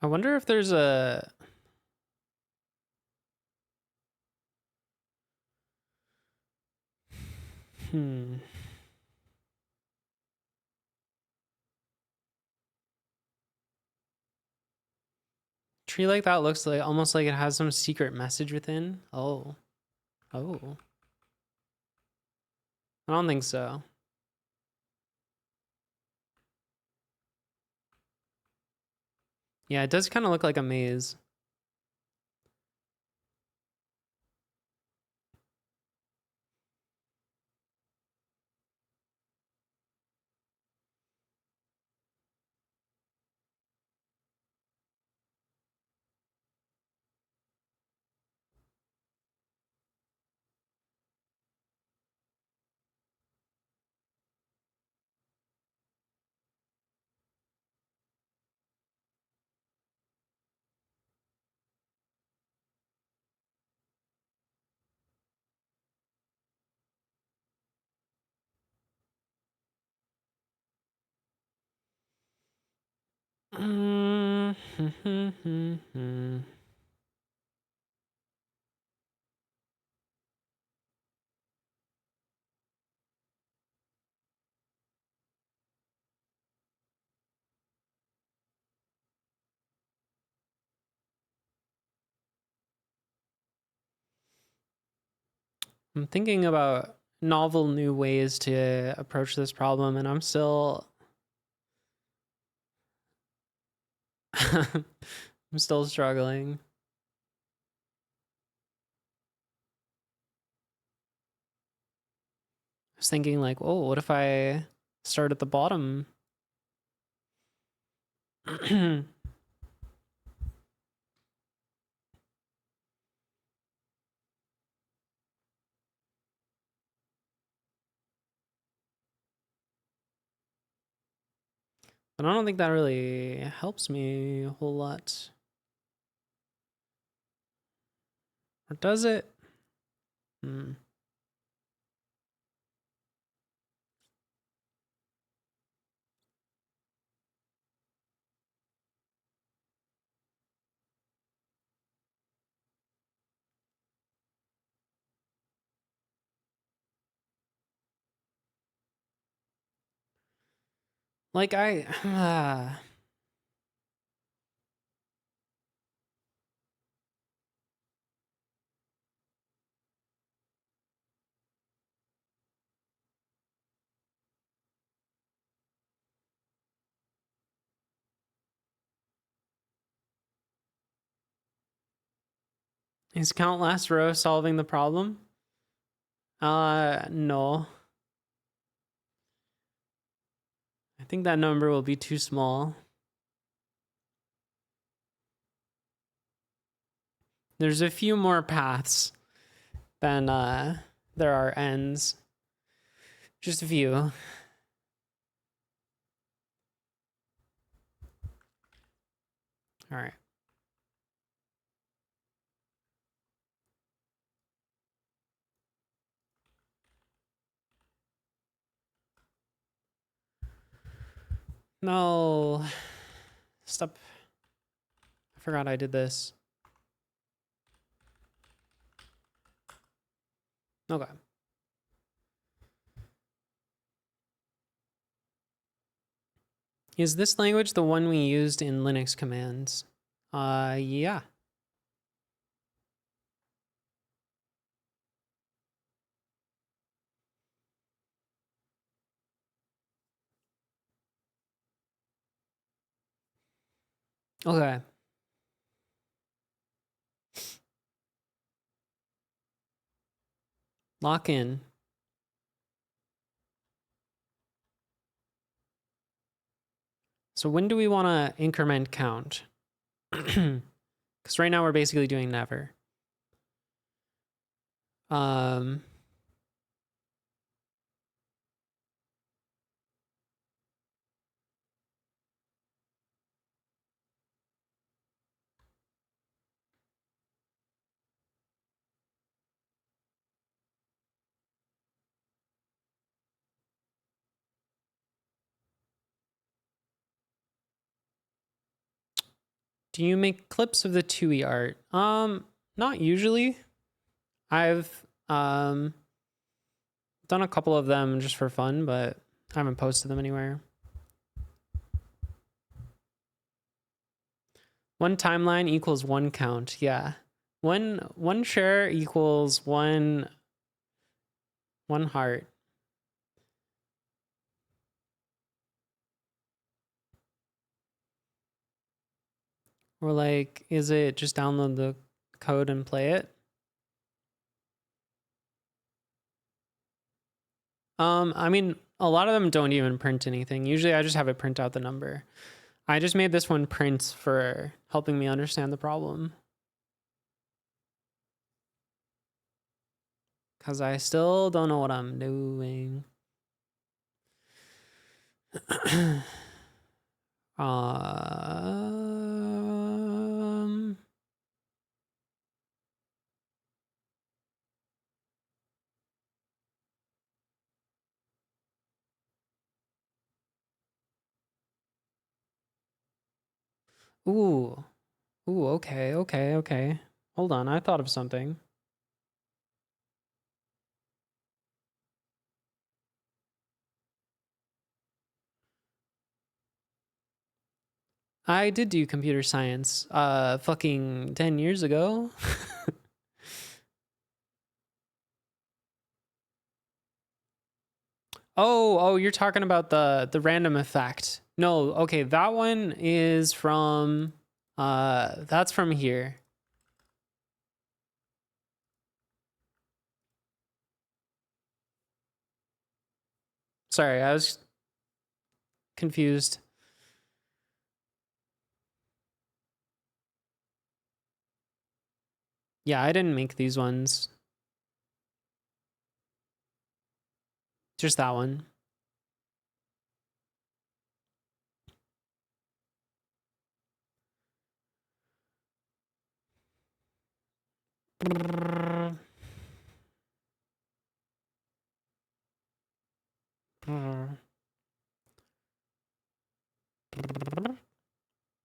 I wonder if there's a... Tree like that looks like almost like it has some secret message within. Oh. I don't think so. Yeah, it does kind of look like a maze. I'm thinking about novel new ways to approach this problem, and I'm still I'm still struggling. I was thinking like, oh, what if I start at the bottom? But I don't think that really helps me a whole lot. Or does it? Hmm. Like is count last row solving the problem? No. I think that number will be too small. There's a few more paths than there are ends. Just a few. All right. No. Stop. I forgot I did this. Okay. Is this language the one we used in Linux commands? Yeah. Okay. Lock in. So when do we want to increment count? Because right now we're basically doing never. Um, do you make clips of the TUI art? Not usually. I've done a couple of them just for fun, but I haven't posted them anywhere. One timeline equals one count. Yeah. One share equals one heart. Or like, is it just download the code and play it? I mean, a lot of them don't even print anything. Usually I just have it print out the number. I just made this one print for helping me understand the problem. Because I still don't know what I'm doing. um, Ooh. Ooh, okay, okay, okay. Hold on, I thought of something. I did do computer science fucking 10 years ago. Oh, you're talking about the random effect. No, okay, that one is from that's from here. Sorry, I was confused. Yeah, I didn't make these ones. Just that one.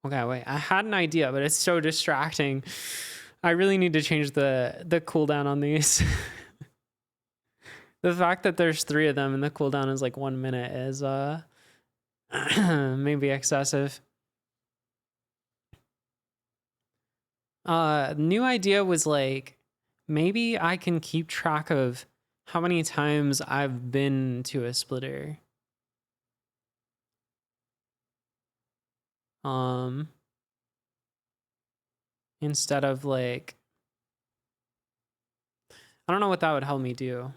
Okay, wait. I had an idea, but it's so distracting. I really need to change the cooldown on these. The fact that there's 3 of them and the cooldown is like 1 minute is maybe excessive. New idea was like maybe I can keep track of how many times I've been to a splitter. Instead of like I don't know what that would help me do.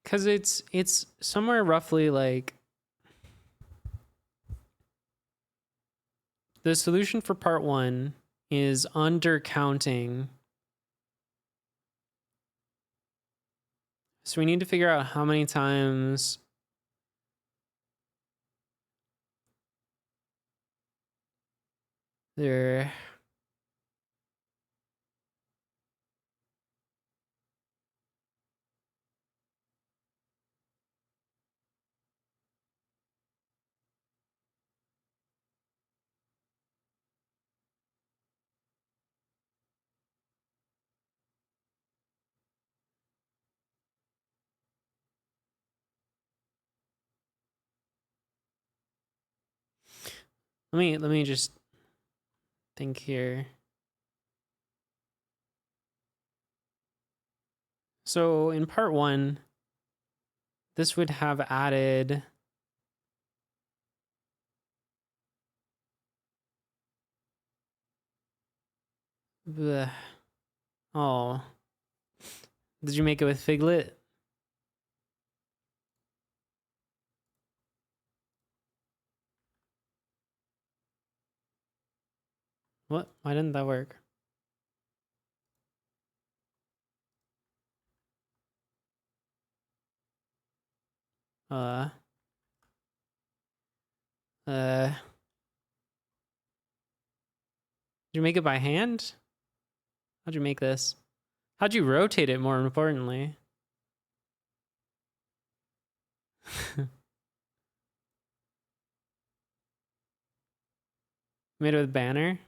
Cuz it's somewhere roughly like the solution for part 1 is undercounting. So we need to figure out how many times there. Let me just think here. So in part 1, this would have added bleh. Oh. Did you make it with Figlet? What? Why didn't that work? Uh did you make it by hand? How'd you make this? How'd you rotate it, more importantly? Made it with banner?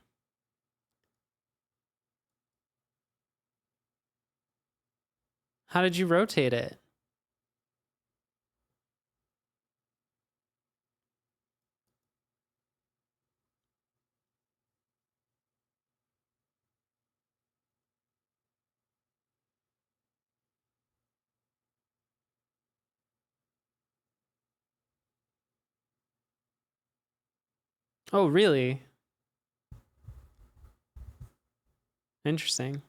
How did you rotate it? Oh, really? Interesting.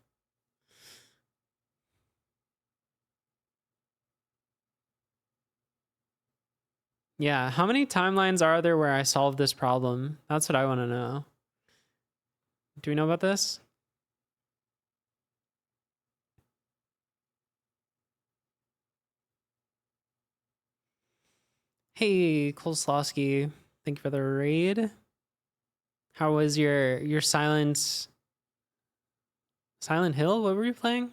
Yeah, how many timelines are there where I solved this problem? That's what I want to know. Do we know about this? Hey, Kolslowski. Thank you for the raid. How was your Silent Hill? What were you playing?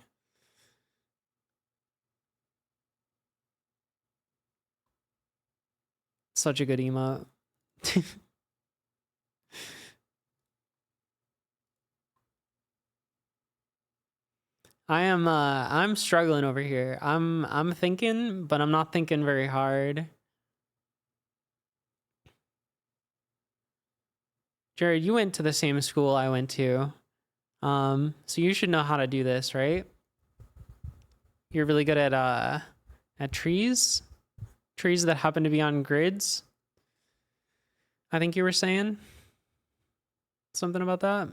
Such a good emote. I'm struggling over here. I'm thinking, but I'm not thinking very hard. Jared, you went to the same school I went to. So you should know how to do this, right? You're really good at trees? Trees that happen to be on grids? I think you were saying something about that.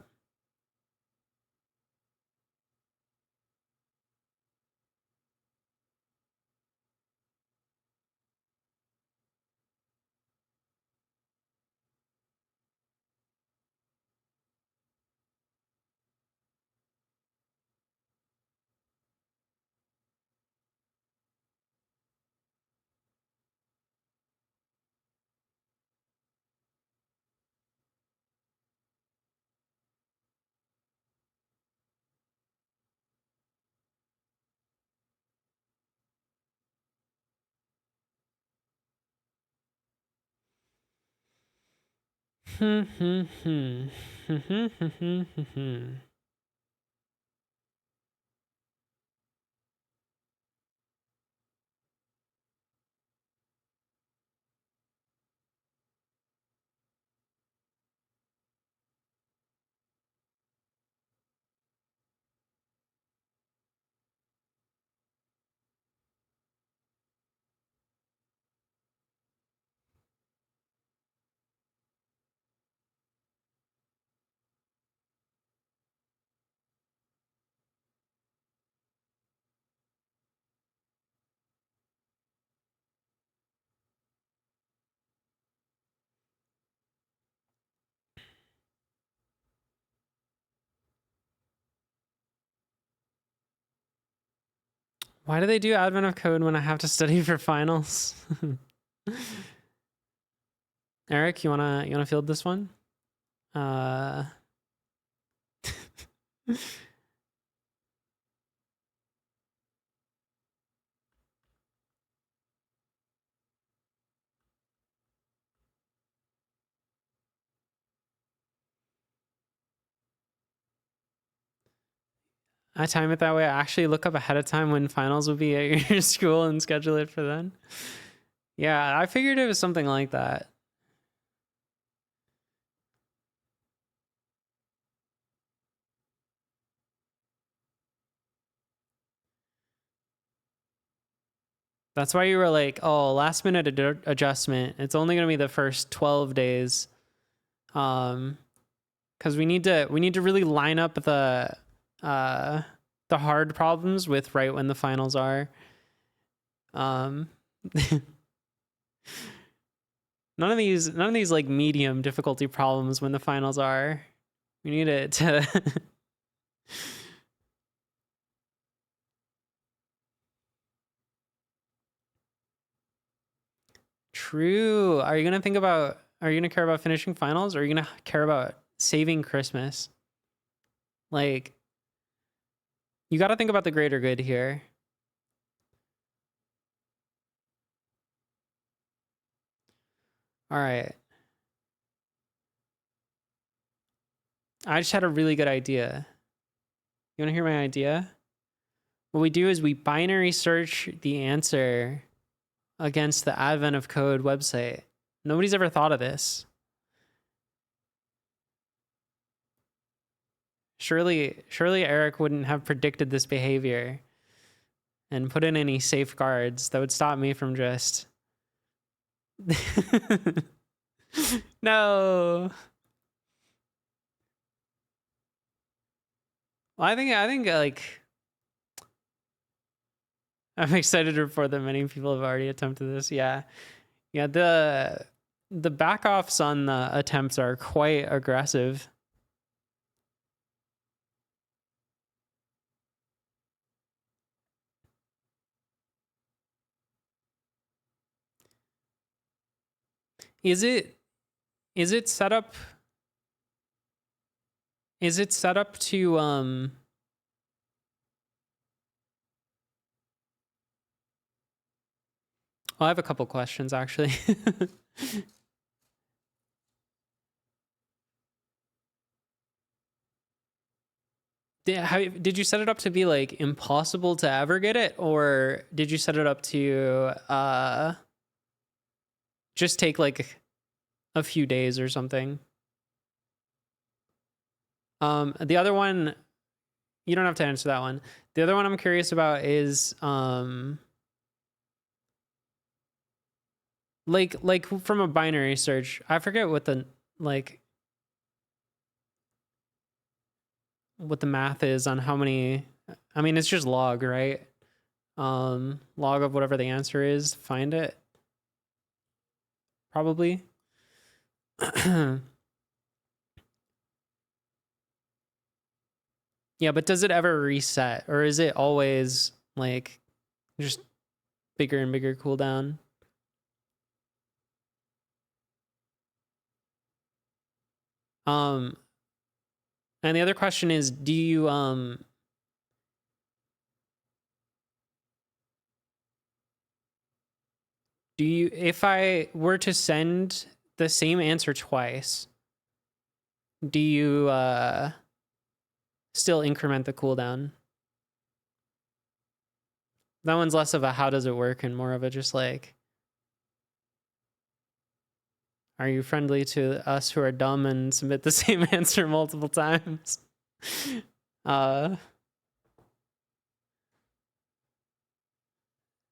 Why do they do Advent of Code when I have to study for finals? Eric, you wanna field this one? I time it that way. I actually look up ahead of time when finals will be at your school and schedule it for then. Yeah, I figured it was something like that. That's why you were like, oh, last minute adjustment. It's only gonna be the first 12 days. Because we need to really line up the hard problems with right when the finals are. None of these like medium difficulty problems when the finals are. We need it to True. Are you gonna care about finishing finals, or are you gonna care about saving Christmas? Like, you gotta think about the greater good here. All right. I just had a really good idea. You wanna hear my idea? What we do is we binary search the answer against the Advent of Code website. Nobody's ever thought of this. Surely Eric wouldn't have predicted this behavior and put in any safeguards that would stop me from just No. Well, I think like I'm excited to report that many people have already attempted this. Yeah. Yeah, the back offs on the attempts are quite aggressive. Is it is it set up to I have a couple questions actually. Did you set it up to be like impossible to ever get it, or did you set it up to just take like a few days or something? The other one, you don't have to answer that one. The other one I'm curious about is like from a binary search. I forget what the what the math is on how many. I mean, it's just log, right? Log of whatever the answer is, find it. Probably. Yeah, but does it ever reset, or is it always like just bigger and bigger cooldown? And the other question is, do you if I were to send the same answer twice, do you still increment the cooldown? That one's less of a how does it work and more of a just like, are you friendly to us who are dumb and submit the same answer multiple times?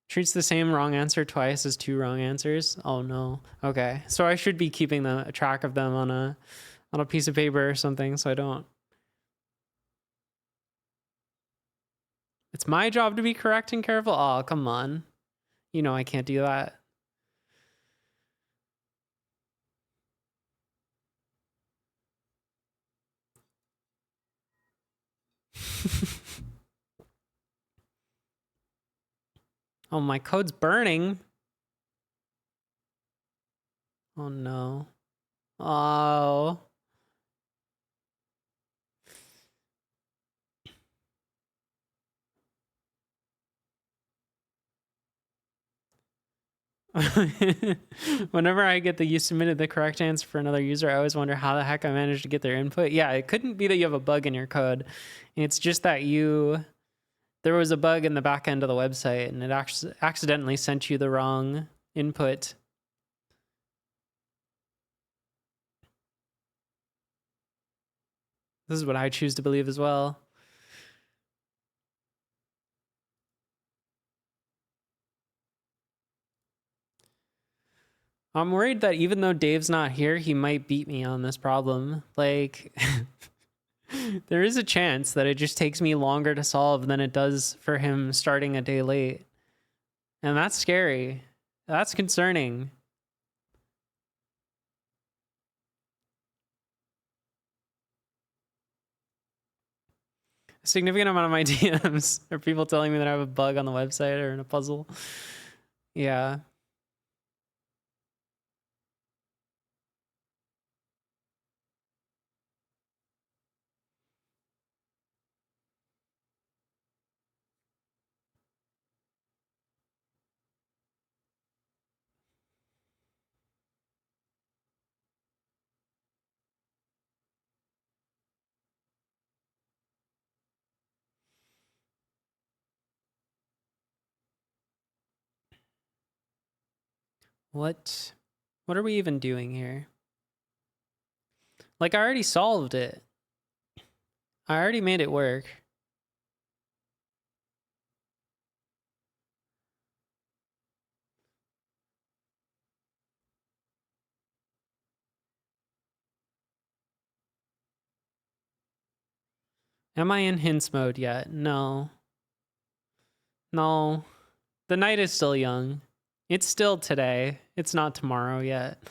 Treats the same wrong answer twice as two wrong answers. Oh no. Okay, so I should be keeping a track of them on a piece of paper or something, so I don't. It's my job to be correct and careful. Oh, come on. You know I can't do that. Oh, my code's burning. Oh no. Oh. Whenever I get you submitted the correct answer for another user, I always wonder how the heck I managed to get their input. Yeah, it couldn't be that you have a bug in your code. It's just that there was a bug in the back end of the website and it accidentally sent you the wrong input. This is what I choose to believe as well. I'm worried that even though Dave's not here, he might beat me on this problem. Like, there is a chance that it just takes me longer to solve than it does for him starting a day late. And that's scary. That's concerning. A significant amount of my DMs are people telling me that I have a bug on the website or in a puzzle. Yeah. What are we even doing here? Like, I already solved it. I already made it work. Am I in hints mode yet? No. No. The night is still young. It's still today. It's not tomorrow yet.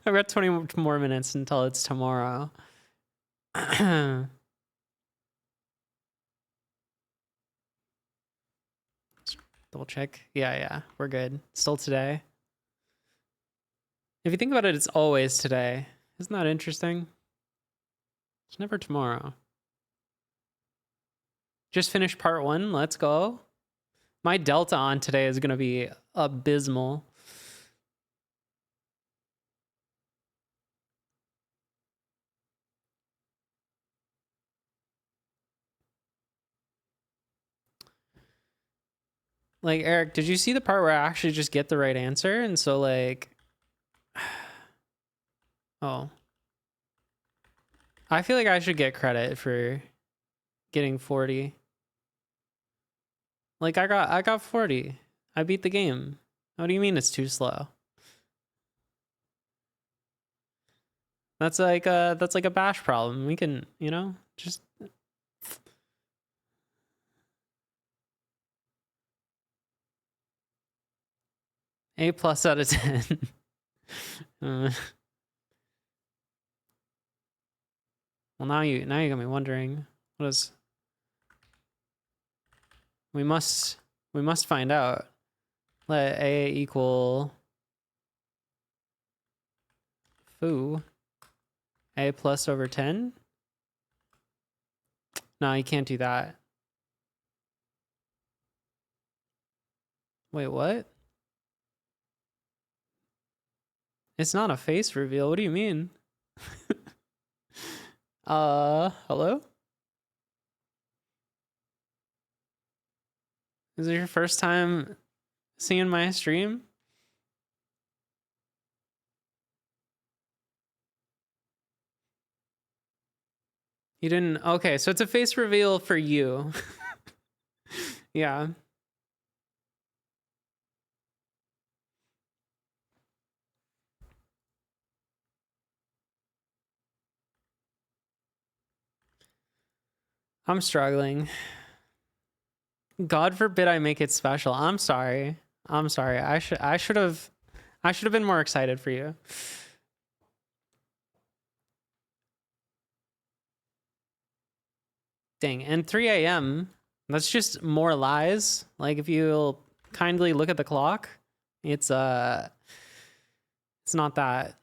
I've got 20 more minutes until it's tomorrow. Double check. Yeah, we're good. Still today. If you think about it, it's always today. Isn't that interesting? It's never tomorrow. Just finished part 1. Let's go. My delta on today is going to be abysmal. Like, Eric, did you see the part where I actually just get the right answer? And so, like... Oh. I feel like I should get credit for getting 40. Like, I got 40. I beat the game. What do you mean it's too slow? That's like a bash problem. We can, you know, just... A+ out of 10. Well, now you got me wondering. What is... We must find out. Let A equal foo. A+ over 10? No, you can't do that. Wait, what? It's not a face reveal. What do you mean? Hello? Is it your first time seeing my stream? You didn't? Okay, so it's a face reveal for you. Yeah. I'm struggling. God forbid I make it special. I'm sorry. I should have been more excited for you. Dang, and 3 a.m. That's just more lies. Like, if you'll kindly look at the clock, it's not that.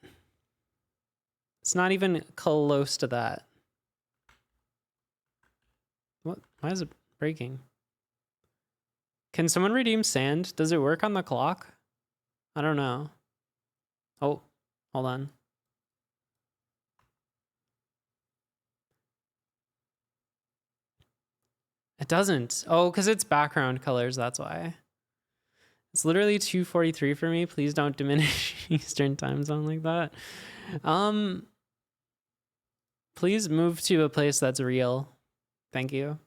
It's not even close to that. What? Why is it breaking? Can someone redeem sand? Does it work on the clock? I don't know. Oh, hold on. It doesn't. Oh, because it's background colors, that's why. It's literally 2:43 for me. Please don't diminish Eastern time zone like that. Please move to a place that's real. Thank you.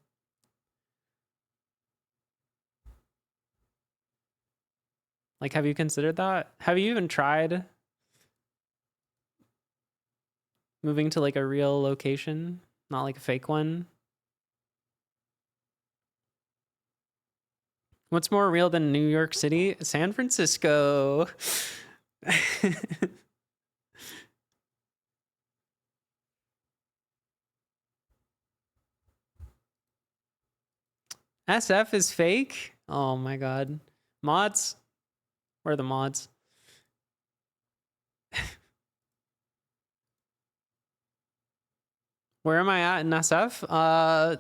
Like, have you considered that? Have you even tried moving to like a real location, not like a fake one? What's more real than New York City? San Francisco. SF is fake? Oh my god. Mods? Where are the mods? Where am I at in SF?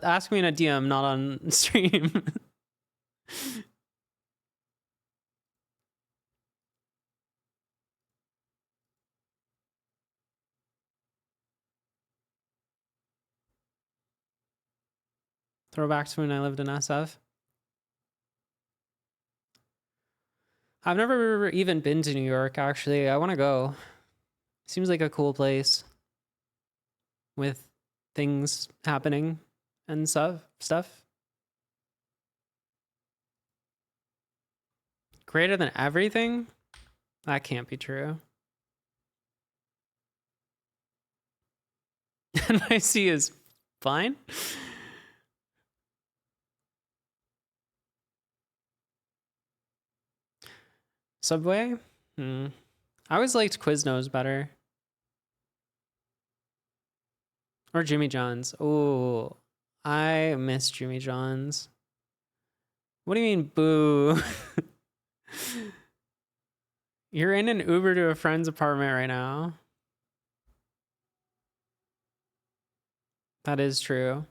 Ask me in a DM, not on stream. Throwback to when I lived in SF. I've never even been to New York, actually. I want to go. Seems like a cool place with things happening and stuff. Greater than everything? That can't be true. NYC is fine. Subway? I always liked Quiznos better. Or Jimmy John's. Oh, I miss Jimmy John's. What do you mean, boo? You're in an Uber to a friend's apartment right now. That is true.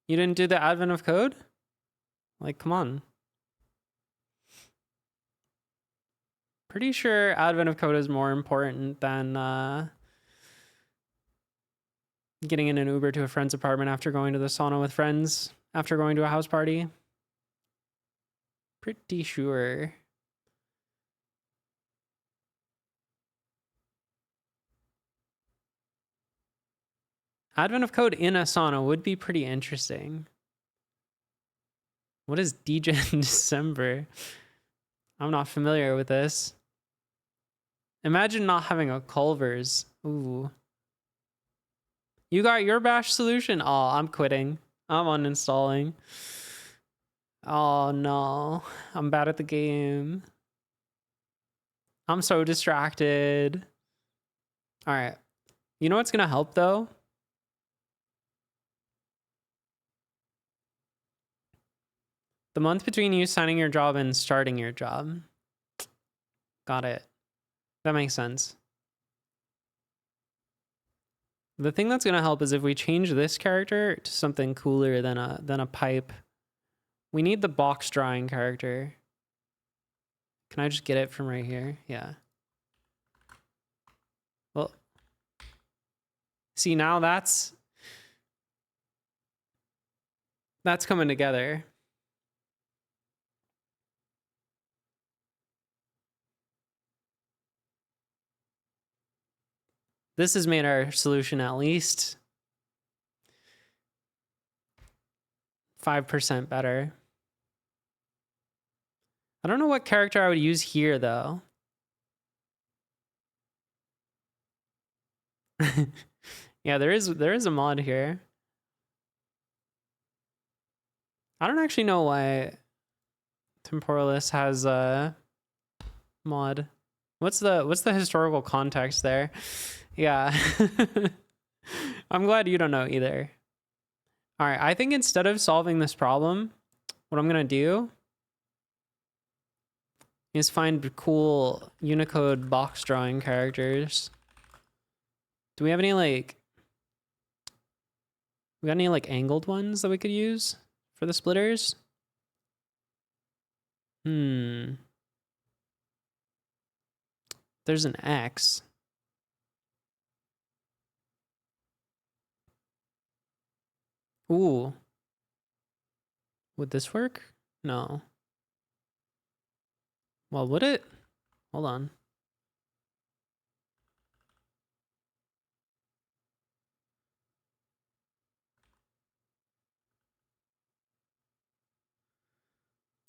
You didn't do the Advent of Code? Like, come on. Pretty sure Advent of Code is more important than getting in an Uber to a friend's apartment after going to the sauna with friends after going to a house party. Pretty sure. Advent of Code in a sauna would be pretty interesting. What is DGen December? I'm not familiar with this. Imagine not having a Culver's. Ooh. You got your bash solution? Oh, I'm quitting. I'm uninstalling. Oh no. I'm bad at the game. I'm so distracted. All right. You know what's gonna help though? The month between you signing your job and starting your job. Got it. That makes sense. The thing that's gonna help is if we change this character to something cooler than a pipe. We need the box drawing character. Can I just get it from right here? Yeah. Well, see, now that's coming together. This has made our solution at least 5% better. I don't know what character I would use here though. Yeah, there is a mod here. I don't actually know why Temporalis has a mod. What's the historical context there? Yeah. I'm glad you don't know either. All right, I think instead of solving this problem, what I'm gonna do is find cool Unicode box drawing characters. Do we have any like, we got any like angled ones that we could use for the splitters? There's an X. Ooh. Would this work? No. Well, would it? Hold on.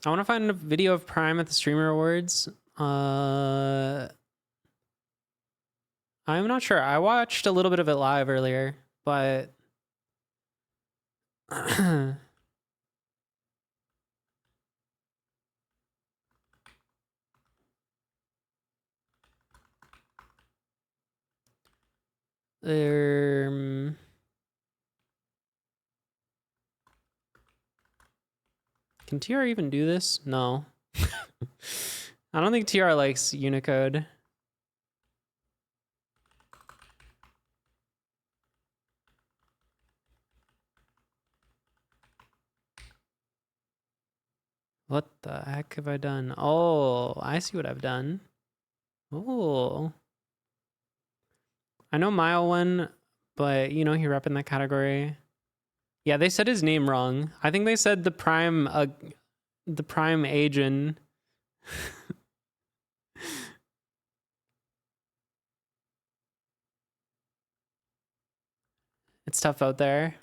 I want to find a video of Prime at the Streamer Awards. I'm not sure. I watched a little bit of it live earlier, but can TR even do this? No. I don't think TR likes Unicode. What the heck have I done? Oh, I see what I've done. Oh. I know Mile one, but you know he rep in that category. Yeah, they said his name wrong. I think they said the prime agent. It's tough out there.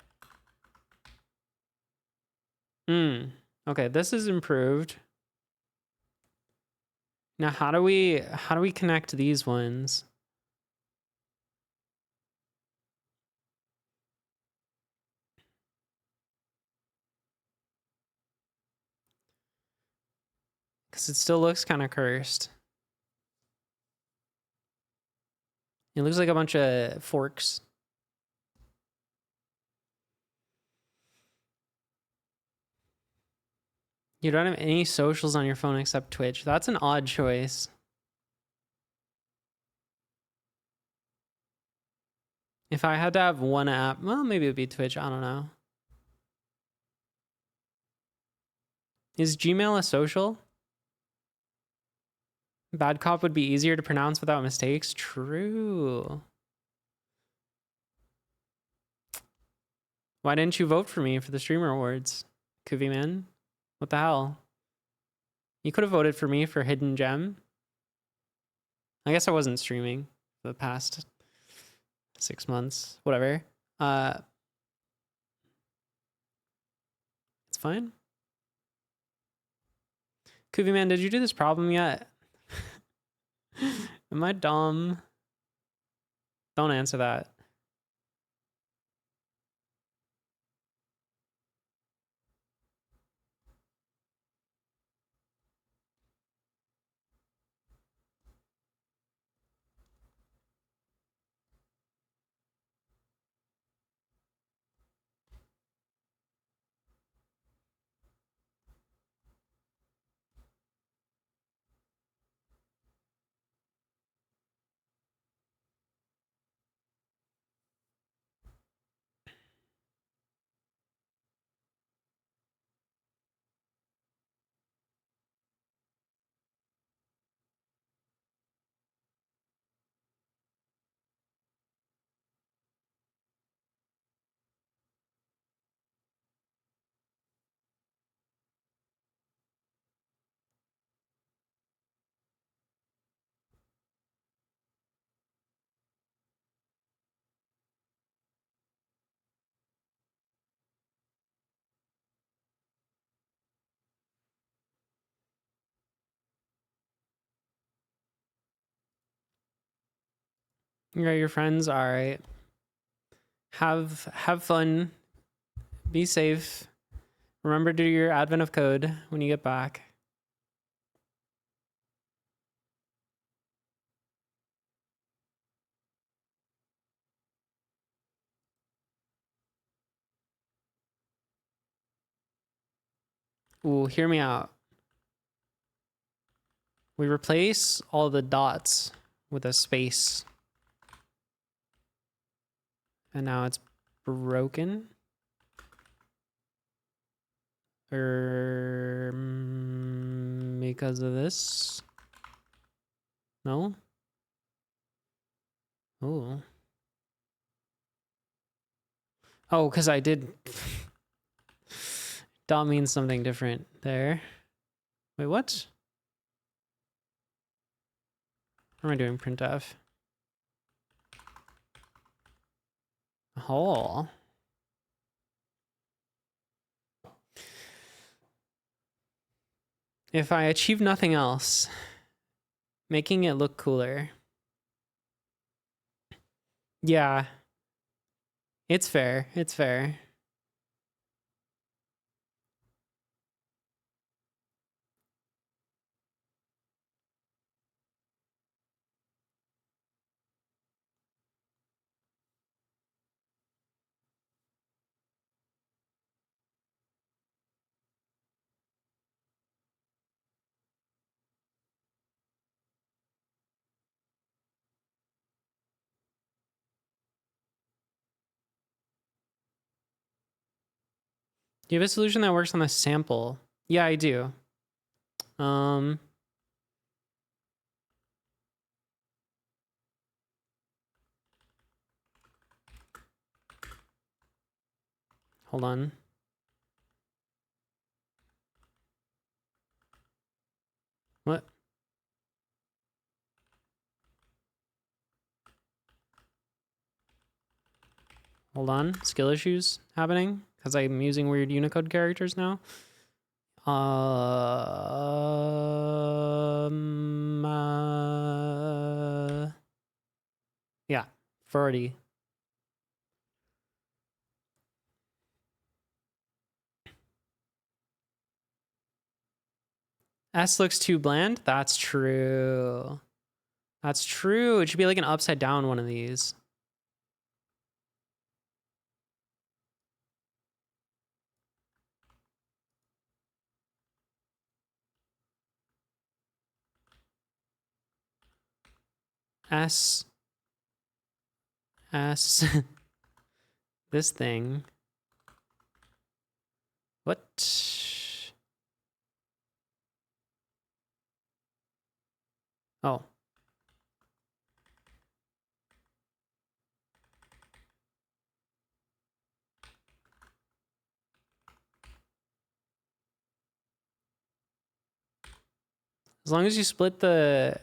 Okay, this is improved. Now how do we connect these ones? Because it still looks kind of cursed. It looks like a bunch of forks. You don't have any socials on your phone except Twitch. That's an odd choice. If I had to have one app, well, maybe it would be Twitch. I don't know. Is Gmail a social? Bad cop would be easier to pronounce without mistakes. True. Why didn't you vote for me for the Streamer Awards? Kuvi man? What the hell? You could have voted for me for Hidden Gem. I guess I wasn't streaming for the past 6 months. Whatever. It's fine. Kuvi man, did you do this problem yet? Am I dumb? Don't answer that. You got your friends? All right. Have fun. Be safe. Remember to do your Advent of Code when you get back. Ooh, hear me out. We replace all the dots with a space. And now it's broken. Because of this? No? Oh. Oh, because I did. Dot means something different there. Wait, what? What am I doing? Printf. Oh. If I achieve nothing else, making it look cooler. Yeah. It's fair. It's fair. Do you have a solution that works on the sample? Yeah, I do. Hold on. What? Hold on. Skill issues happening because I'm using weird Unicode characters now. Yeah, 40. S looks too bland. That's true. That's true. It should be like an upside down one of these. S this thing. What? Oh. As long as you split the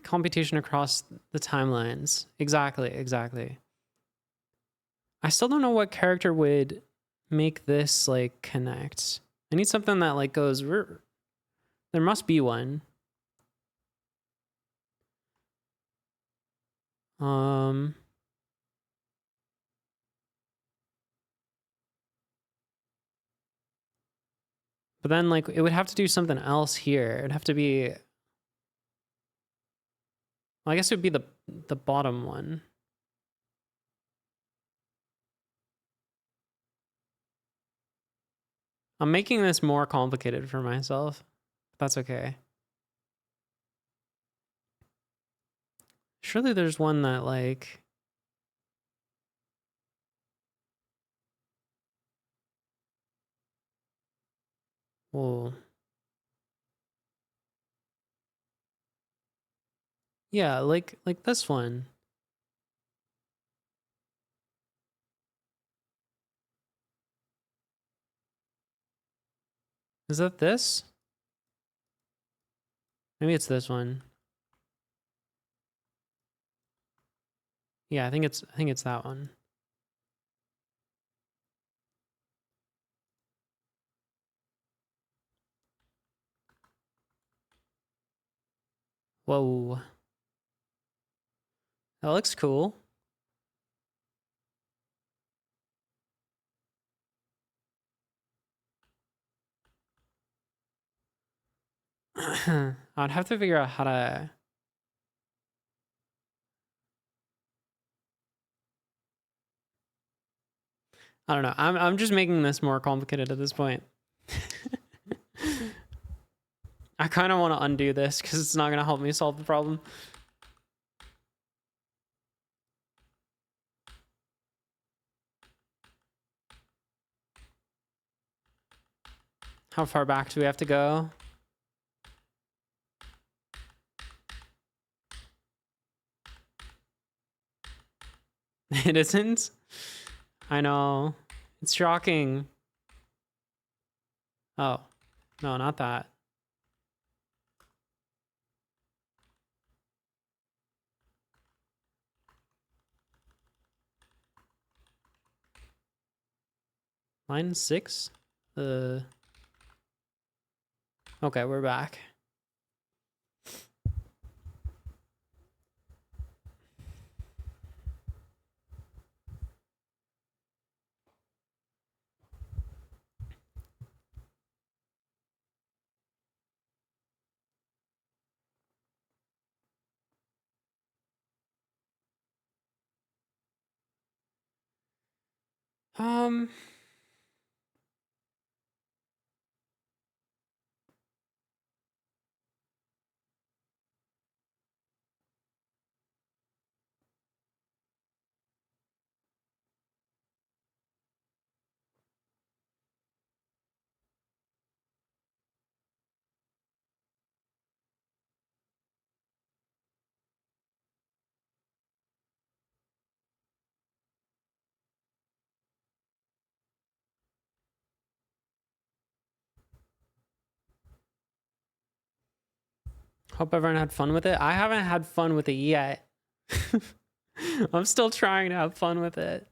computation across the timelines. Exactly, exactly. I still don't know what character would make this like connect. I need something that like goes. There must be one. But then like it would have to do something else here. It'd have to be. Well, I guess it would be the bottom one. I'm making this more complicated for myself. That's okay. Surely there's one that like. Whoa. Yeah, like this one. Is that this? Maybe it's this one. Yeah, I think it's that one. Whoa. That looks cool. I'd have to figure out how to. I don't know. I'm just making this more complicated at this point. I kind of want to undo this because it's not going to help me solve the problem. How far back do we have to go? It isn't? I know. It's shocking. Oh. No, not that. Line 6? Okay, we're back. Hope everyone had fun with it. I haven't had fun with it yet. I'm still trying to have fun with it.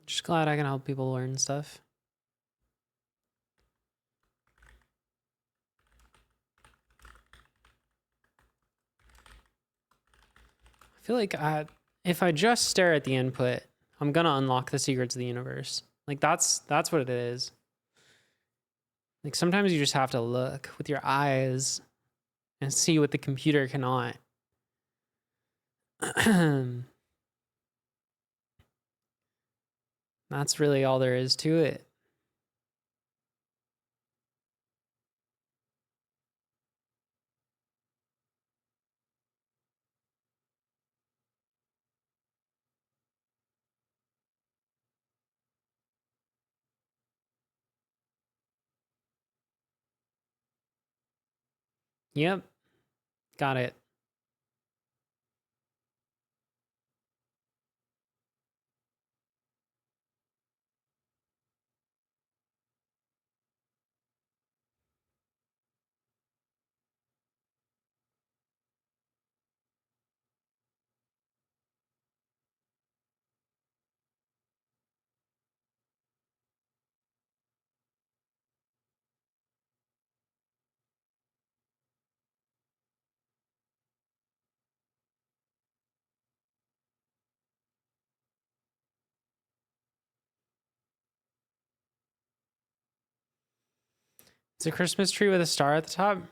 Just glad I can help people learn stuff. feel like if I just stare at the input, I'm gonna unlock the secrets of the universe. Like that's what it is. Like sometimes you just have to look with your eyes and see what the computer cannot. That's really all there is to it. Yep, got it. It's a Christmas tree with a star at the top.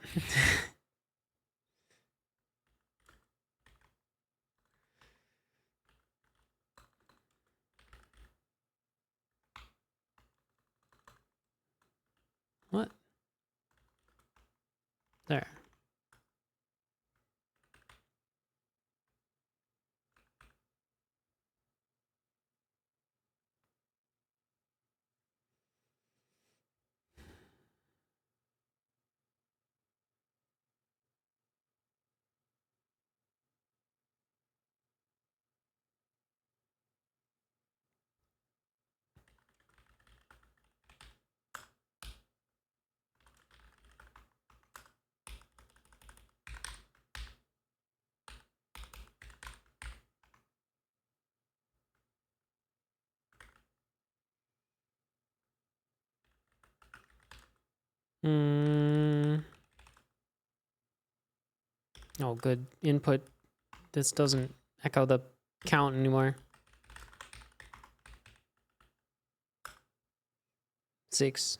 What? There. Oh, good input. This doesn't echo the count anymore. 6.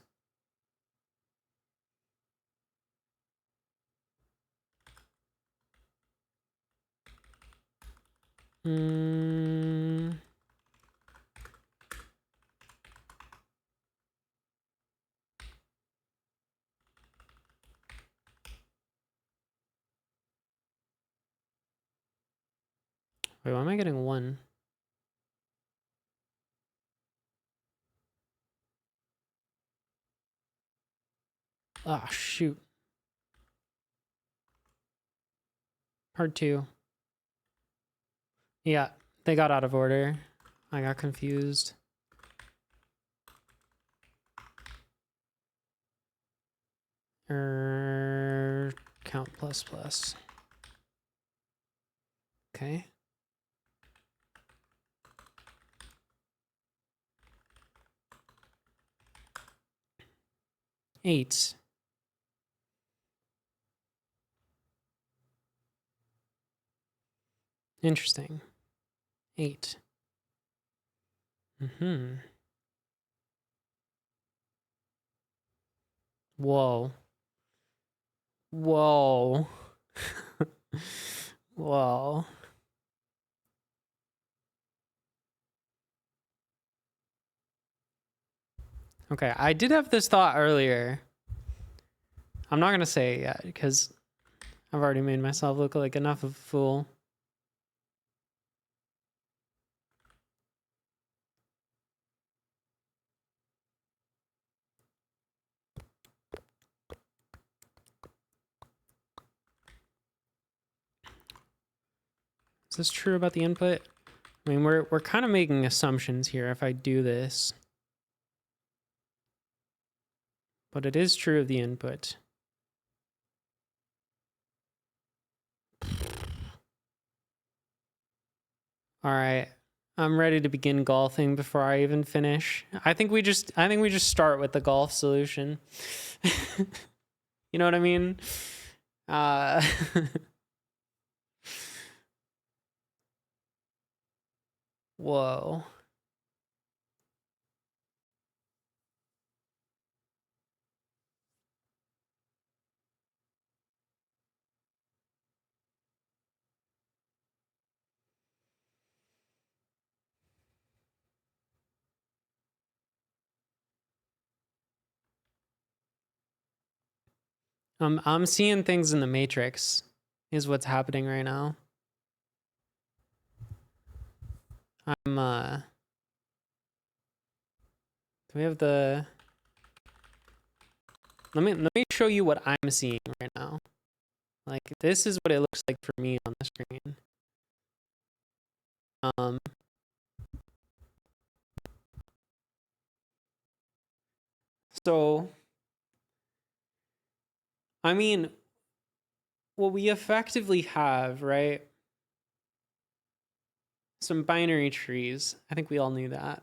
Wait, why am I getting 1? Ah, shoot. Part 2. Yeah, they got out of order. I got confused. Count plus plus. Okay. Eight. Interesting. 8. Whoa. Whoa. Whoa. Okay, I did have this thought earlier. I'm not gonna say it yet because I've already made myself look like enough of a fool. Is this true about the input? I mean, we're kind of making assumptions here if I do this. But it is true of the input. All right. I'm ready to begin golfing before I even finish. I think we just start with the golf solution. You know what I mean? Whoa. I'm seeing things in the Matrix is what's happening right now. Do we have the let me show you what I'm seeing right now. Like this is what it looks like for me on the screen. So I mean, what we effectively have, right? Some binary trees. I think we all knew that.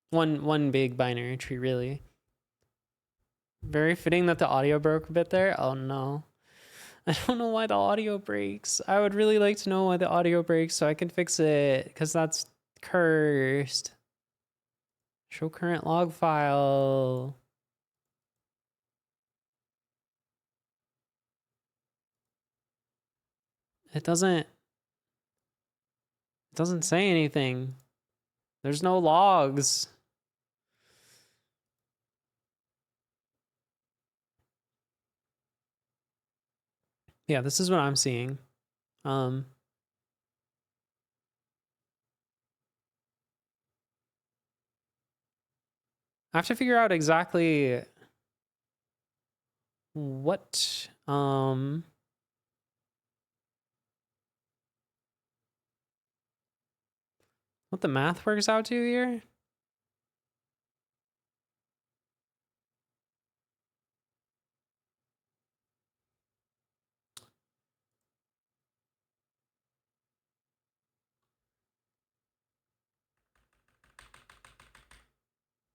One big binary tree, really. Very fitting that the audio broke a bit there. Oh no. I don't know why the audio breaks. I would really like to know why the audio breaks so I can fix it, because that's cursed. Show current log file. It doesn't say anything. There's no logs. Yeah, this is what I'm seeing. I have to figure out exactly what the math works out to here.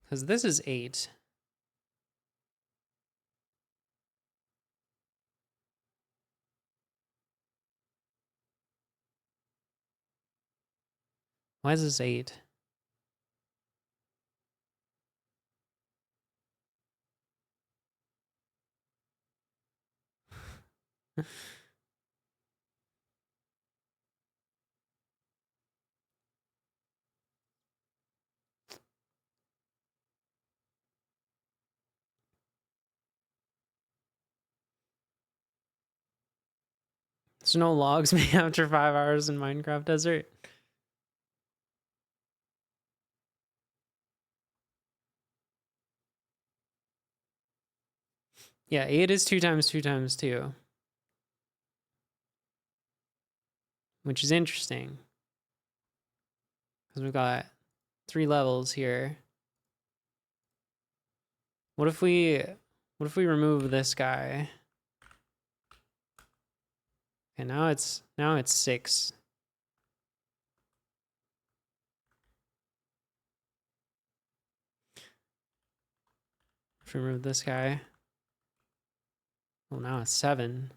Because this is 8. Why is this 8? There's no logs made after 5 hours in Minecraft Desert. Yeah, 8 is 2 times 2 times 2. Which is interesting. Because we've got 3 levels here. What if we remove this guy? Okay, now it's 6. If we remove this guy. Oh, now it's 7.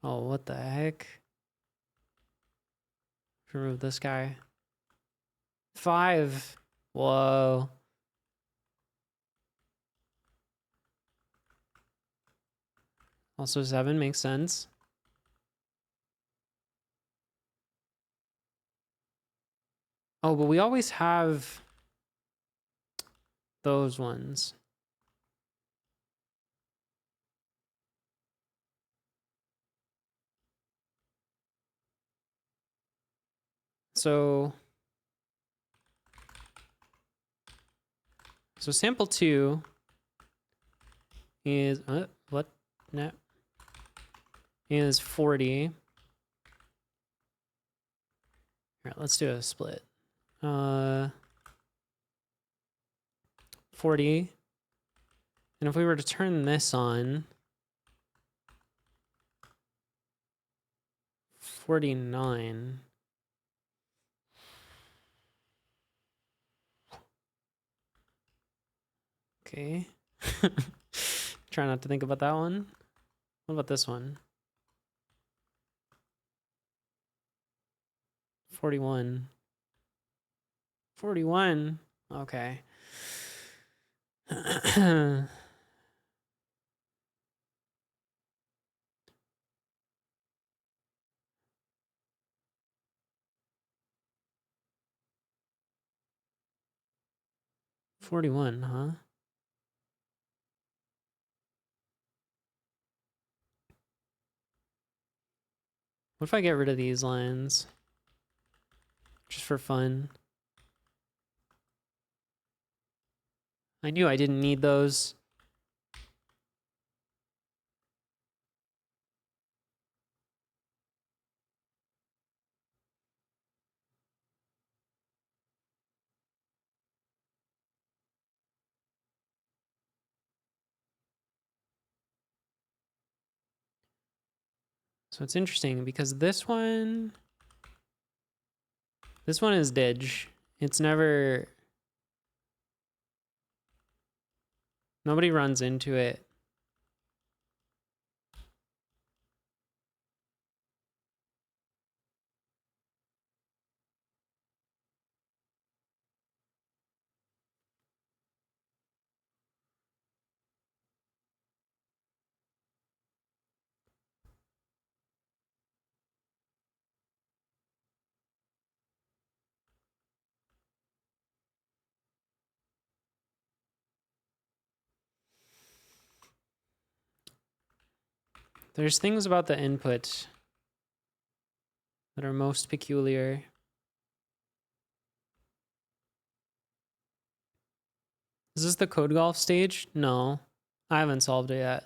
Oh, what the heck? If we remove this guy. 5. Whoa. Also 7 makes sense. Oh, but we always have those ones. So sample 2 is what? No. Is 40. All right, let's do a split. 40. And if we were to turn this on, 49. Okay. Try not to think about that one. What about this one? 41. 41. Okay. 41, huh? What if I get rid of these lines? Just for fun. I knew I didn't need those. So it's interesting because this one is Didge. It's never, nobody runs into it. There's things about the input that are most peculiar. Is this the code golf stage? No, I haven't solved it yet.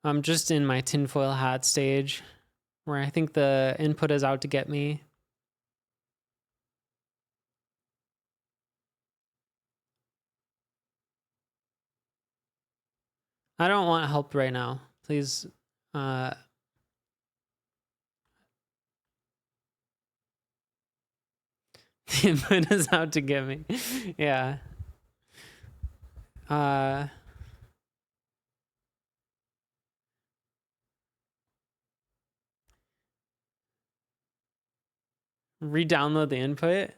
I'm just in my tinfoil hat stage where I think the input is out to get me. I don't want help right now. Please, the input is out to get me. Yeah. Re-download the input.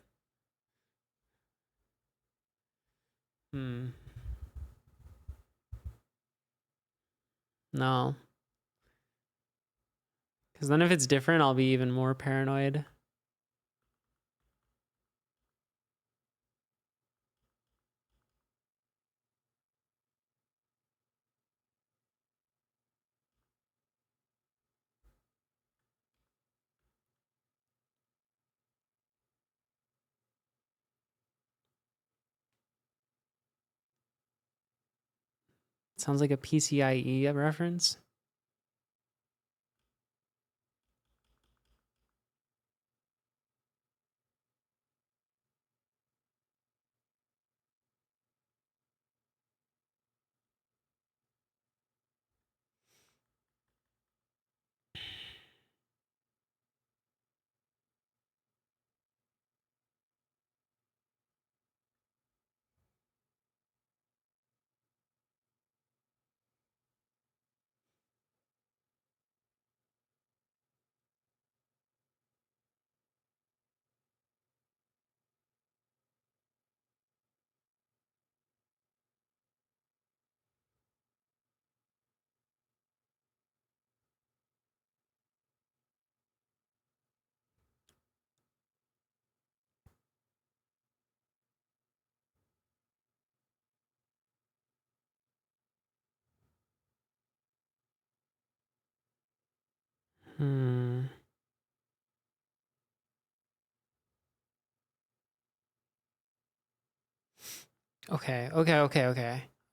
No. Because then if it's different, I'll be even more paranoid. Sounds like a PCIe reference.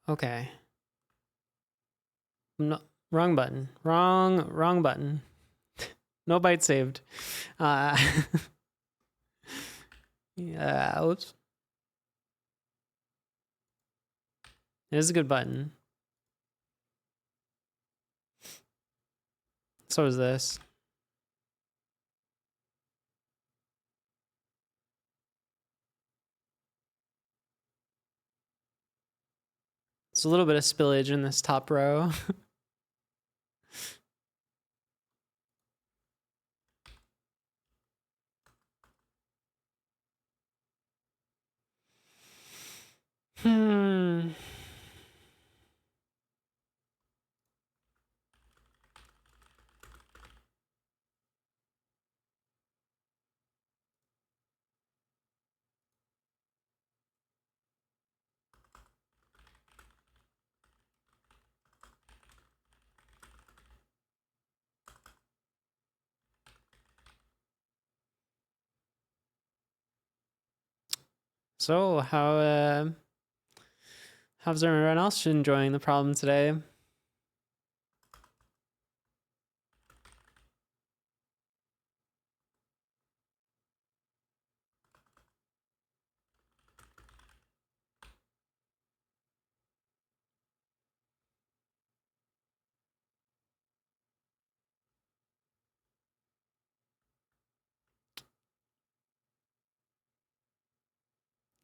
Okay. No, wrong button. Wrong button. No byte saved. Yeah, oops. It is a good button. So is this. It's a little bit of spillage in this top row. Hmm. So how's everyone else enjoying the problem today?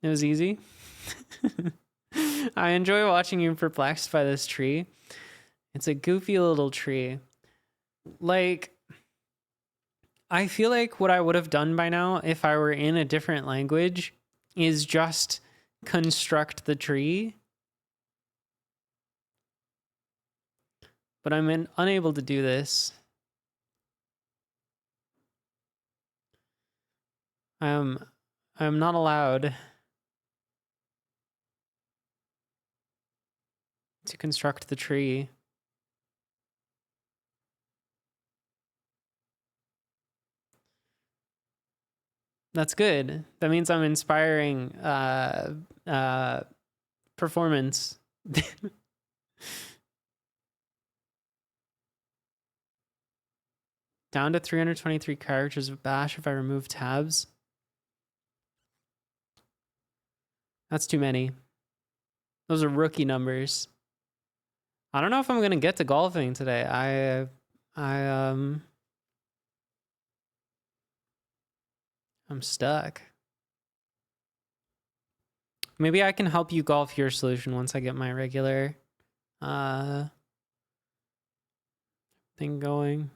It was easy. I enjoy watching you perplexed by this tree. It's a goofy little tree. Like, I feel like what I would have done by now if I were in a different language is just construct the tree. But I'm unable to do this. I'm not allowed to construct the tree. That's good. That means I'm inspiring performance. Down to 323 characters of bash if I remove tabs. That's too many. Those are rookie numbers. I don't know if I'm gonna get to golfing today. I'm stuck. Maybe I can help you golf your solution once I get my regular thing going.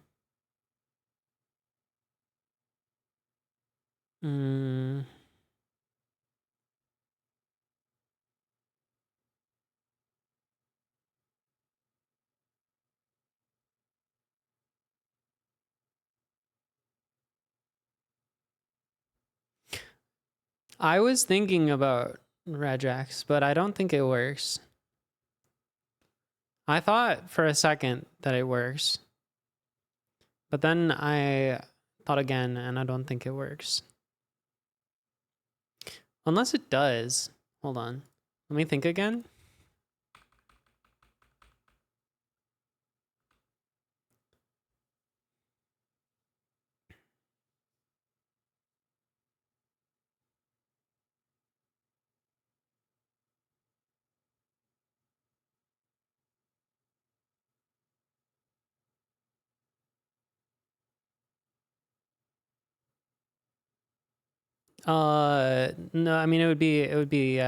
I was thinking about regex, but I don't think it works. I thought for a second that it works, but then I thought again and I don't think it works. Unless it does. Hold on. Let me think again. No, I mean it would be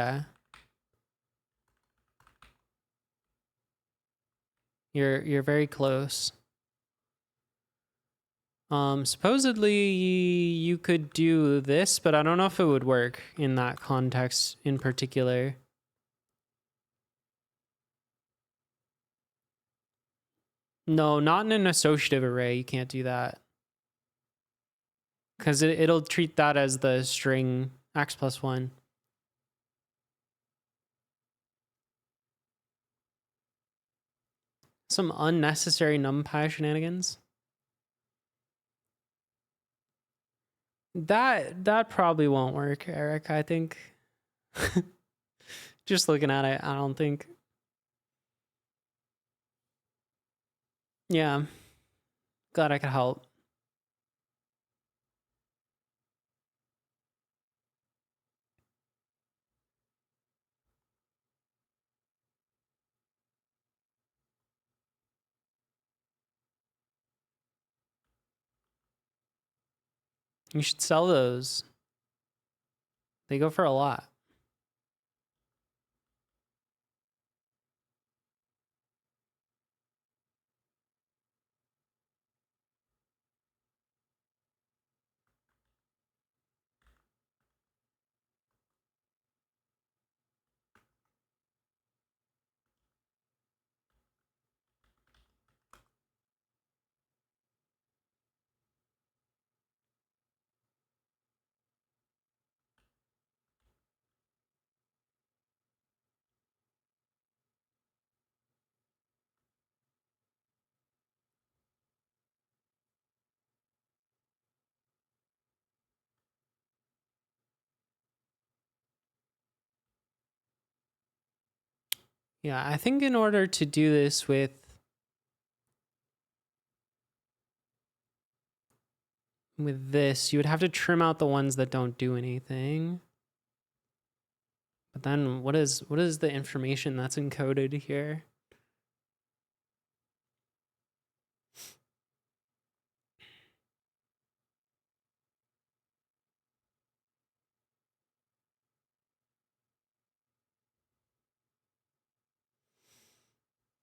you're very close. Supposedly you could do this, but I don't know if it would work in that context in particular. No, not in an associative array. You can't do that. Because it'll treat that as the string x+1. Some unnecessary numpy shenanigans. That probably won't work, Eric. I think. Just looking at it, I don't think. Yeah. Glad I could help. You should sell those. They go for a lot. Yeah, I think in order to do this with this, you would have to trim out the ones that don't do anything. But then what is the information that's encoded here?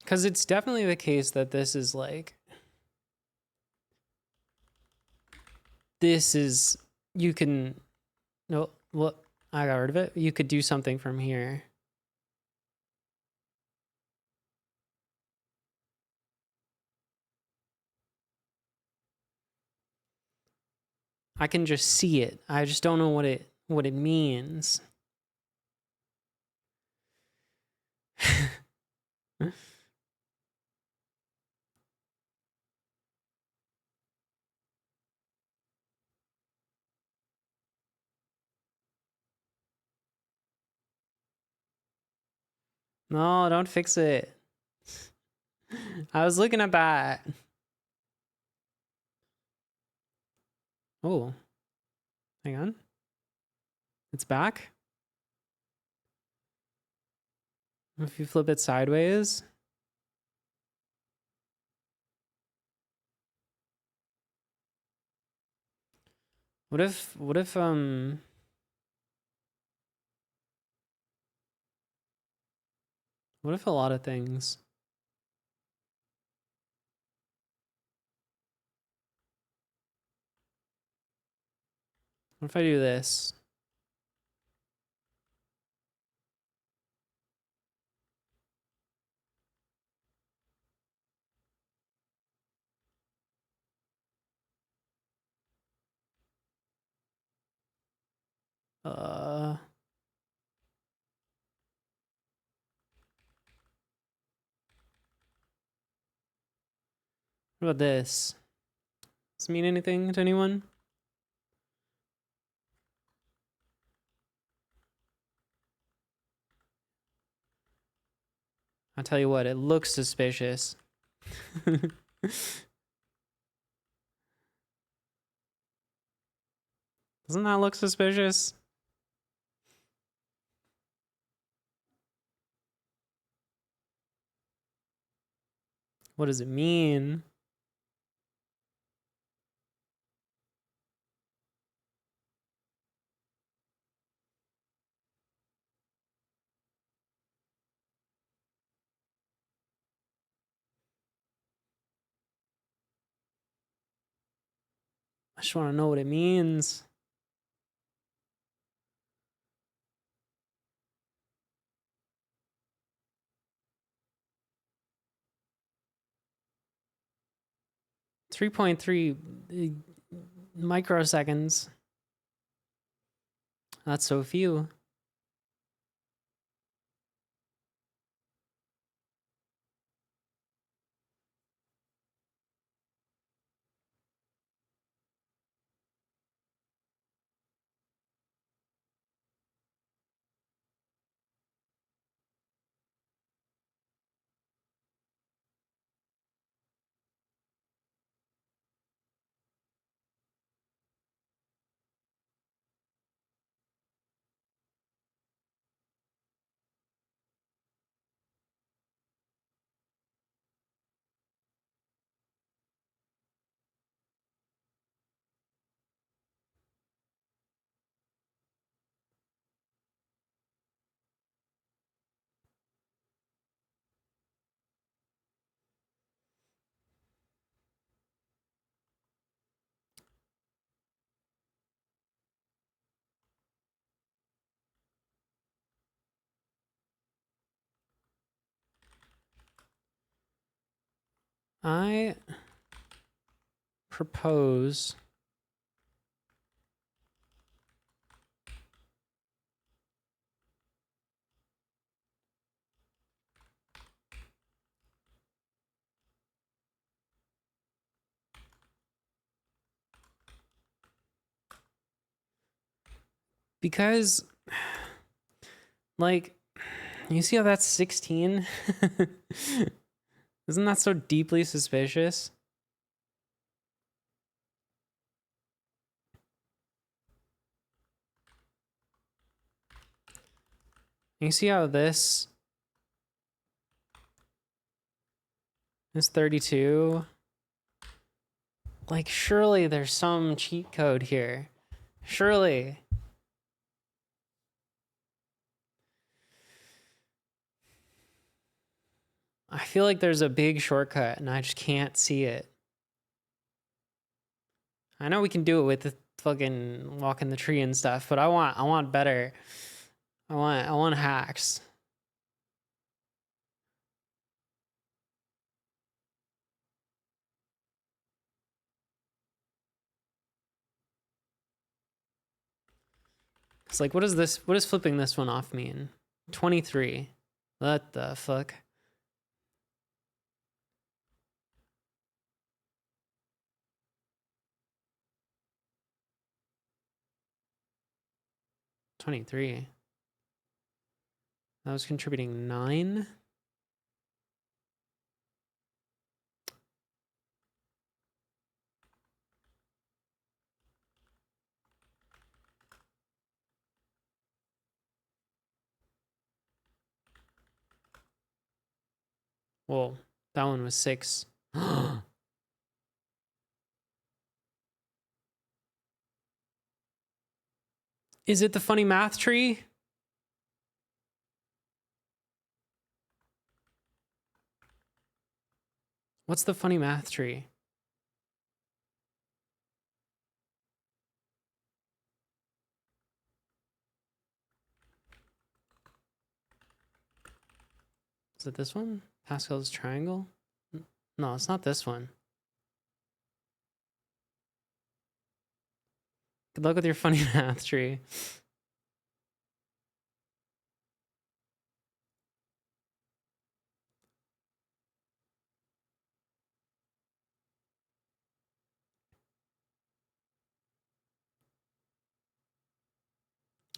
Because it's definitely the case that this is like, you can, no, what, I got rid of it. You could do something from here. I can just see it. I just don't know what it means. No, don't fix it. I was looking at that. Oh, hang on. It's back. If you flip it sideways. What if what if a lot of things? What if I do this? Uh, what about this? Does it mean anything to anyone? I'll tell you what, it looks suspicious. Doesn't that look suspicious? What does it mean? I just want to know what it means. Three 3.3 microseconds. That's so few. I propose because, like, You see how that's 16? Isn't that so deeply suspicious? You see how this is 32? Like, surely there's some cheat code here. Surely. I feel like there's a big shortcut and I just can't see it. I know we can do it with the fucking walking the tree and stuff, but I want better. I want hacks. It's like, what is this? What does flipping this one off mean? 23. What the fuck? $23. That was contributing 9. Whoa, that one was 6. Is it the funny math tree? What's the funny math tree? Is it this one? Pascal's triangle? No, it's not this one. Good luck with your funny math tree.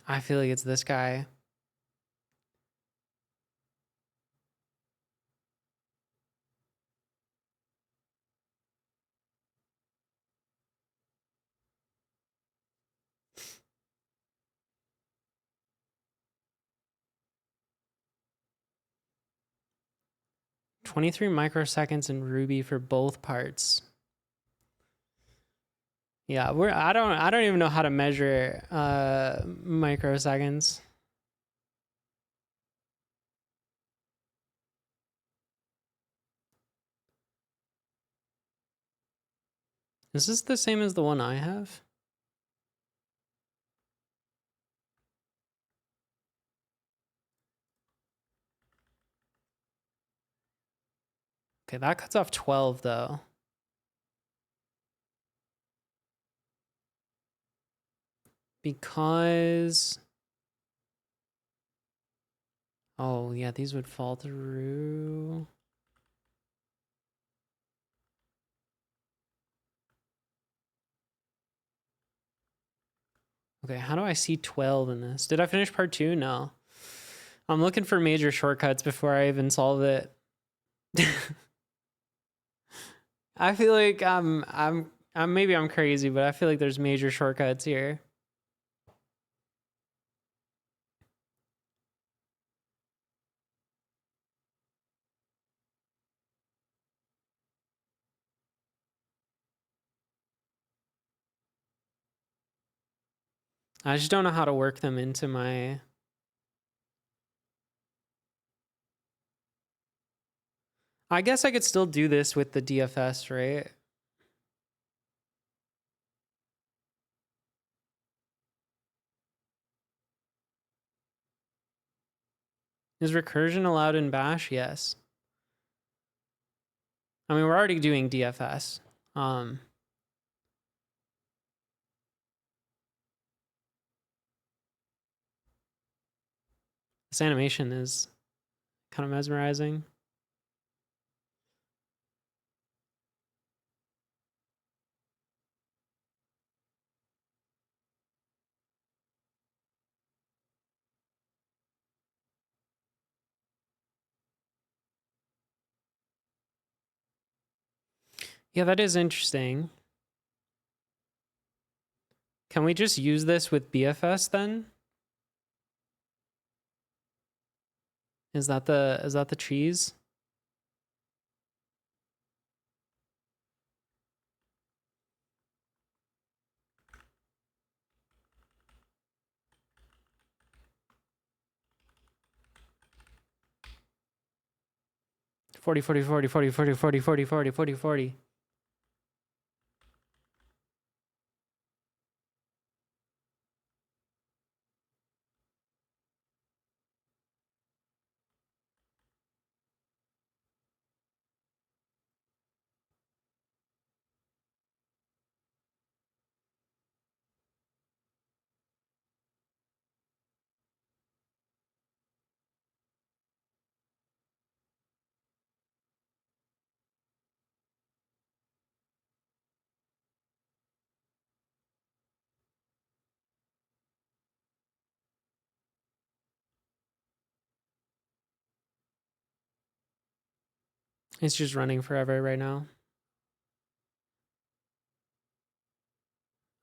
I feel like it's this guy. $23 microseconds in Ruby for both parts. Yeah, I don't even know how to measure microseconds. Is this the same as the one I have? Okay, that cuts off 12 though. Because... Oh, yeah, these would fall through. Okay, how do I see 12 in this? Did I finish part 2? No. I'm looking for major shortcuts before I even solve it. I feel like maybe I'm crazy, but I feel like there's major shortcuts here. I just don't know how to work them into my... I guess I could still do this with the DFS, right? Is recursion allowed in Bash? Yes. I mean, we're already doing DFS. This animation is kind of mesmerizing. Yeah, that is interesting. Can we just use this with BFS then? Is that the trees? Forty, 40, 40, 40, 40, 40, 40, 40, 40, 40. It's just running forever right now.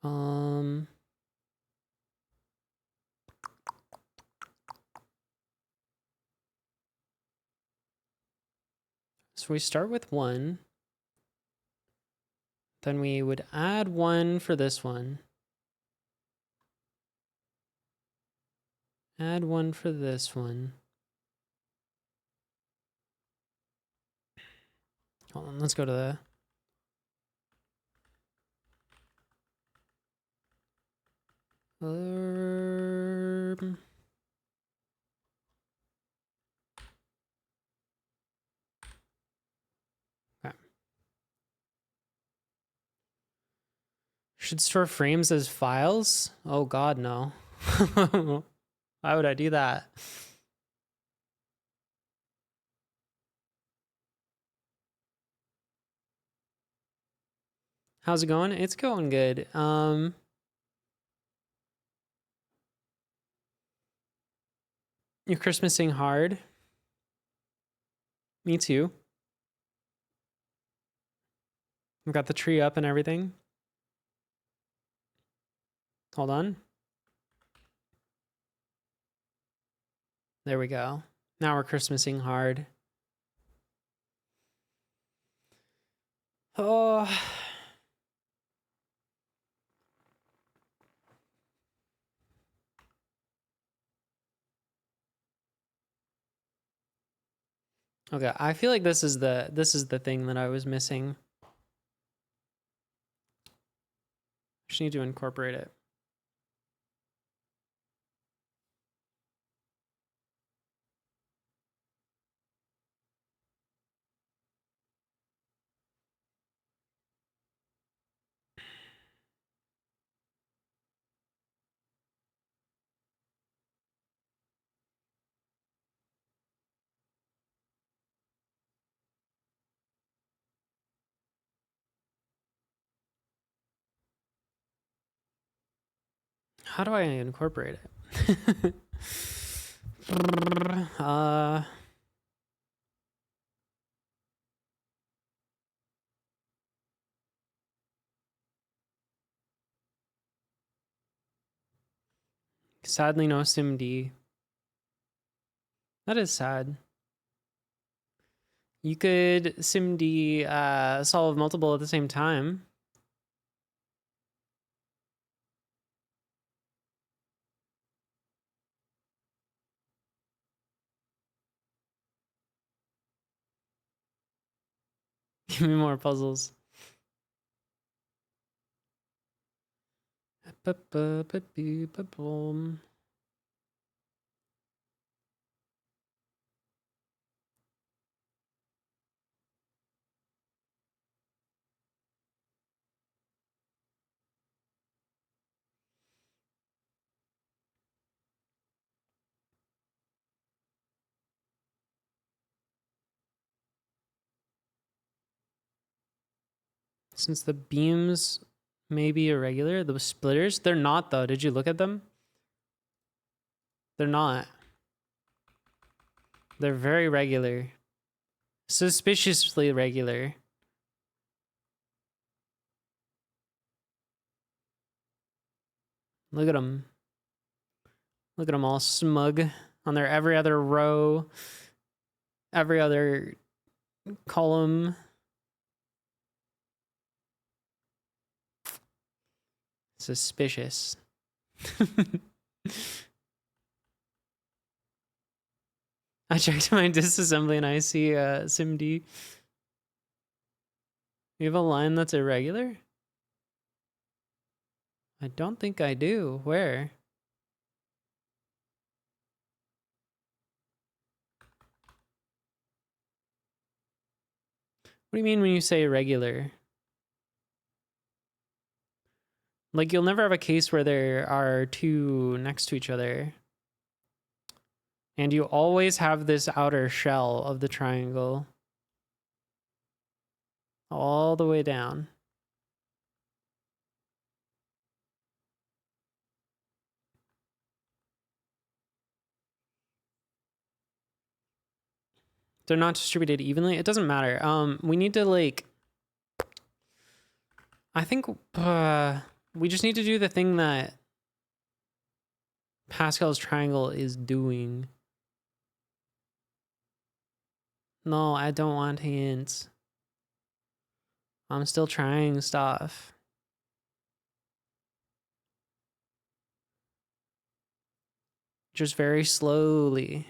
So we start with 1. Then we would add 1 for this one. Add 1 for this one. Hold on, let's go to the... Okay. Should store frames as files? Oh god, no. Why would I do that? How's it going? It's going good. You're Christmasing hard. Me too. We've got the tree up and everything. Hold on. There we go. Now we're Christmasing hard. Oh. Okay, I feel like this is the thing that I was missing. Just need to incorporate it. How do I incorporate it? Sadly, no SIMD. That is sad. You could SIMD solve multiple at the same time. Give me more puzzles. Since the beams may be irregular, the splitters, they're not though. Did you look at them? They're not. They're very regular. Suspiciously regular. Look at them. Look at them all smug on their every other row, every other column. Suspicious. I checked my disassembly and I see SIMD. You have a line that's irregular? I don't think I do. Where? What do you mean when you say irregular? Like, you'll never have a case where there are two next to each other. And you always have this outer shell of the triangle. All the way down. They're not distributed evenly. It doesn't matter. We need to like, I think we just need to do the thing that Pascal's triangle is doing. No, I don't want hints. I'm still trying stuff. Just very slowly.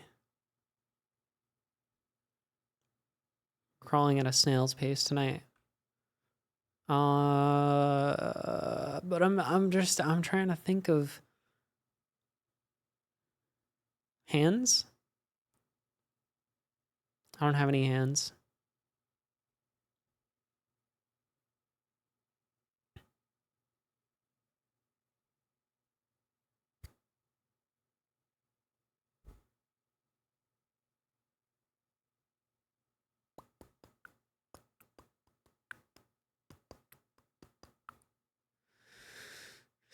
Crawling at a snail's pace tonight. But I'm trying to think of hands. I don't have any hands.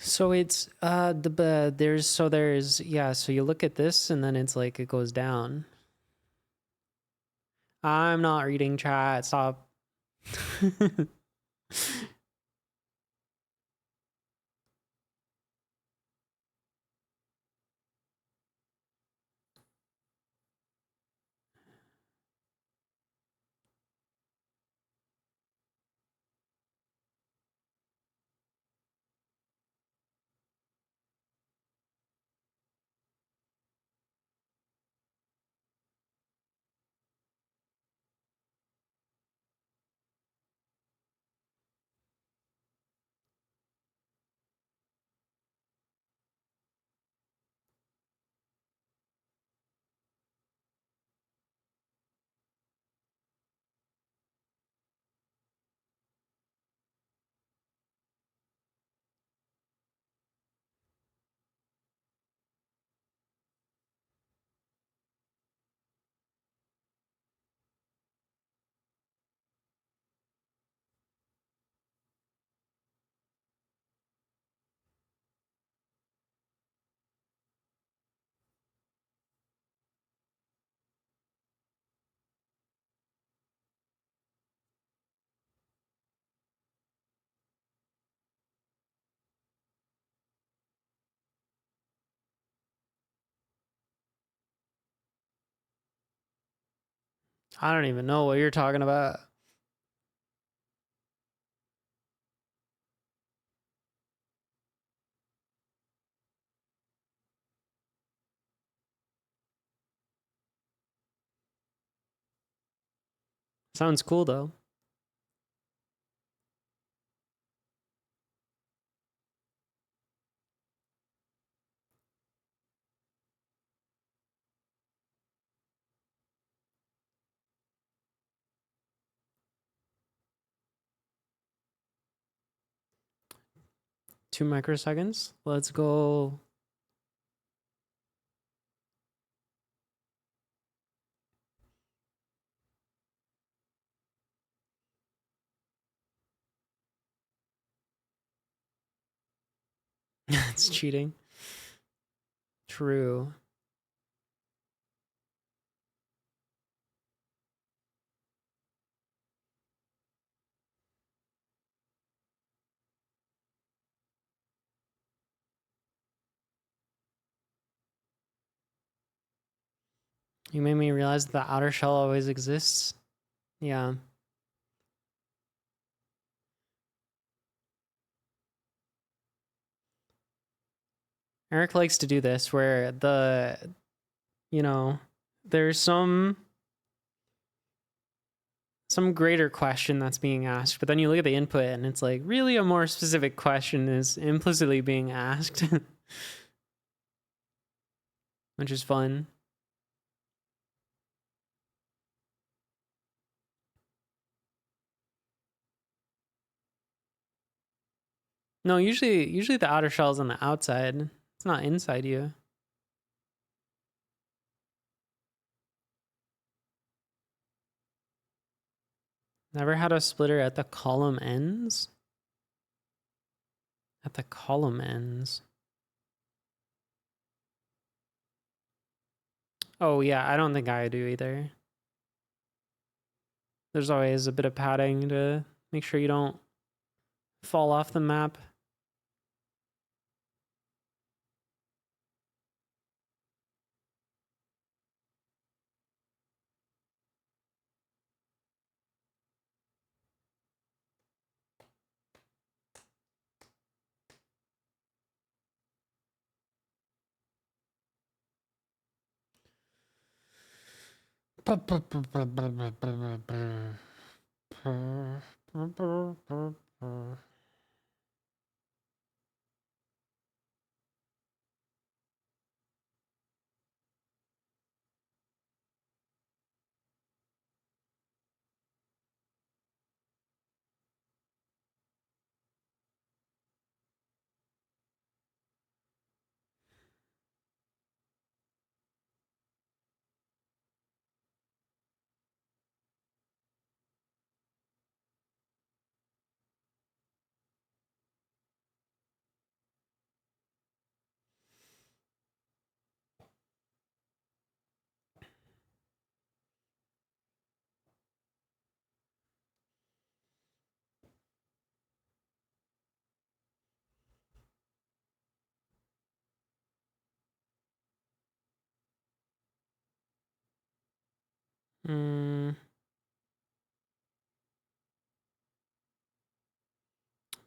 So it's there's yeah, so you look at this and then it's like it goes down. I'm not reading chat, stop. I don't even know what you're talking about. Sounds cool though. Two microseconds. Let's go. It's cheating. True. You made me realize that the outer shell always exists. Yeah. Eric likes to do this where there's some greater question that's being asked, but then you look at the input and it's like really a more specific question is implicitly being asked, which is fun. No, usually the outer shell is on the outside. It's not inside you. Never had a splitter at the column ends? At the column ends. Oh yeah, I don't think I do either. There's always a bit of padding to make sure you don't fall off the map.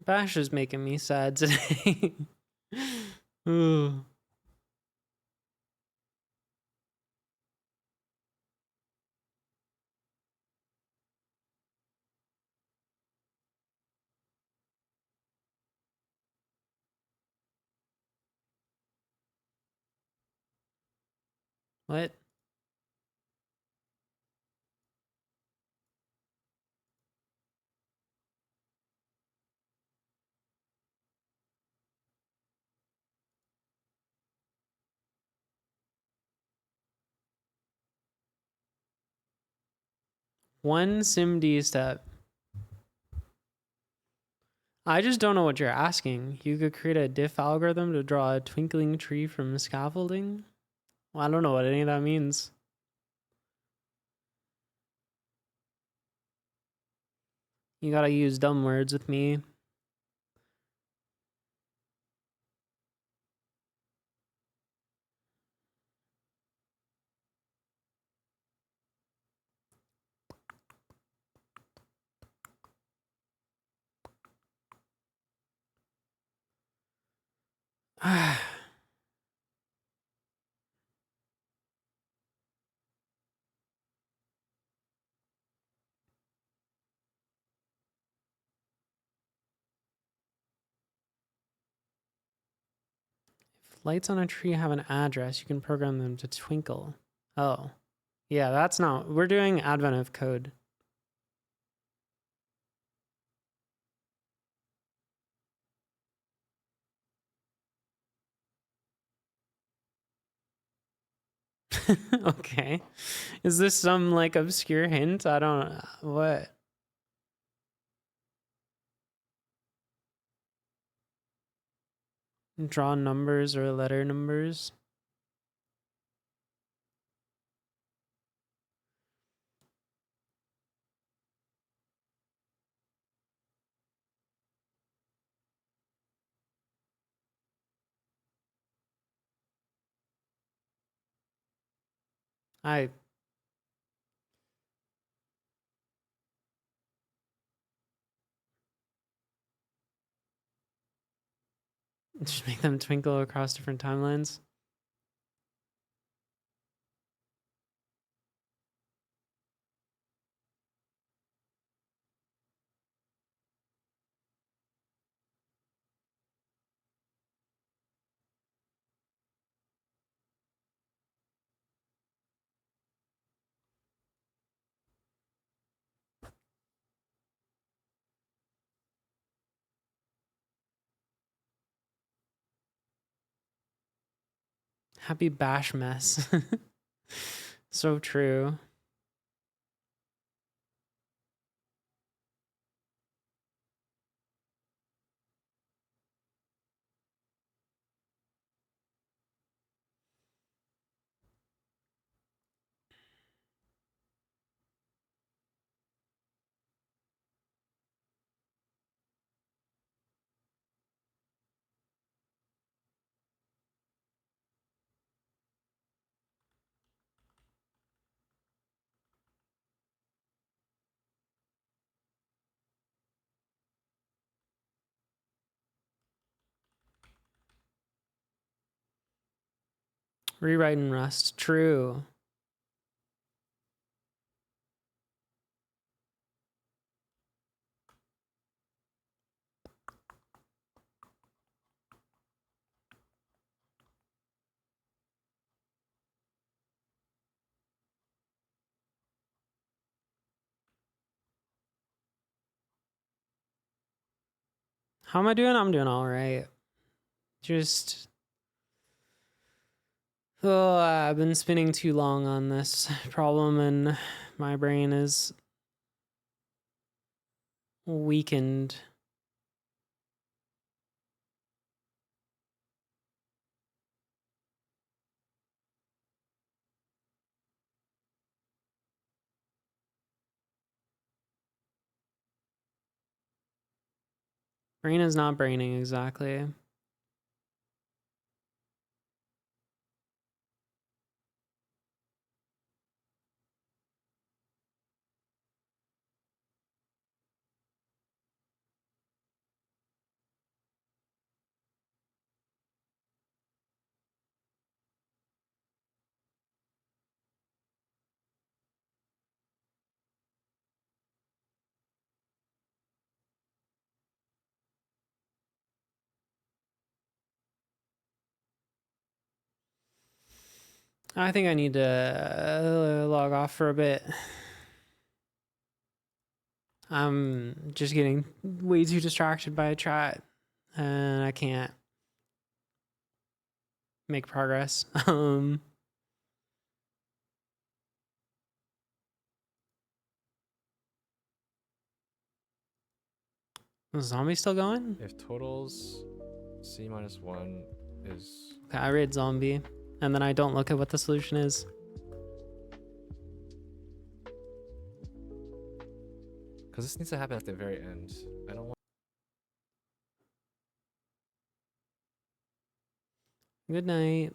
Bash is making me sad today. Ooh. What? One SIMD step. I just don't know what you're asking. You could create a diff algorithm to draw a twinkling tree from scaffolding? Well, I don't know what any of that means. You gotta use dumb words with me. If lights on a tree have an address, you can program them to twinkle. Oh. Yeah, that's not... We're doing Advent of code. Okay. Is this some, like, obscure hint? I don't... What? Draw numbers or letter numbers? I just make them twinkle across different timelines. Happy bash mess. So true. Rewriting Rust. True. How am I doing? I'm doing all right. Just, oh, I've been spinning too long on this problem and my brain is weakened. Brain is not braining exactly. I think I need to log off for a bit. I'm just getting way too distracted by chat and I can't make progress. Is zombie still going? If totals C minus 1 is... Okay, I read zombie and then I don't look at what the solution is. Because this needs to happen at the very end. I don't want... Good night.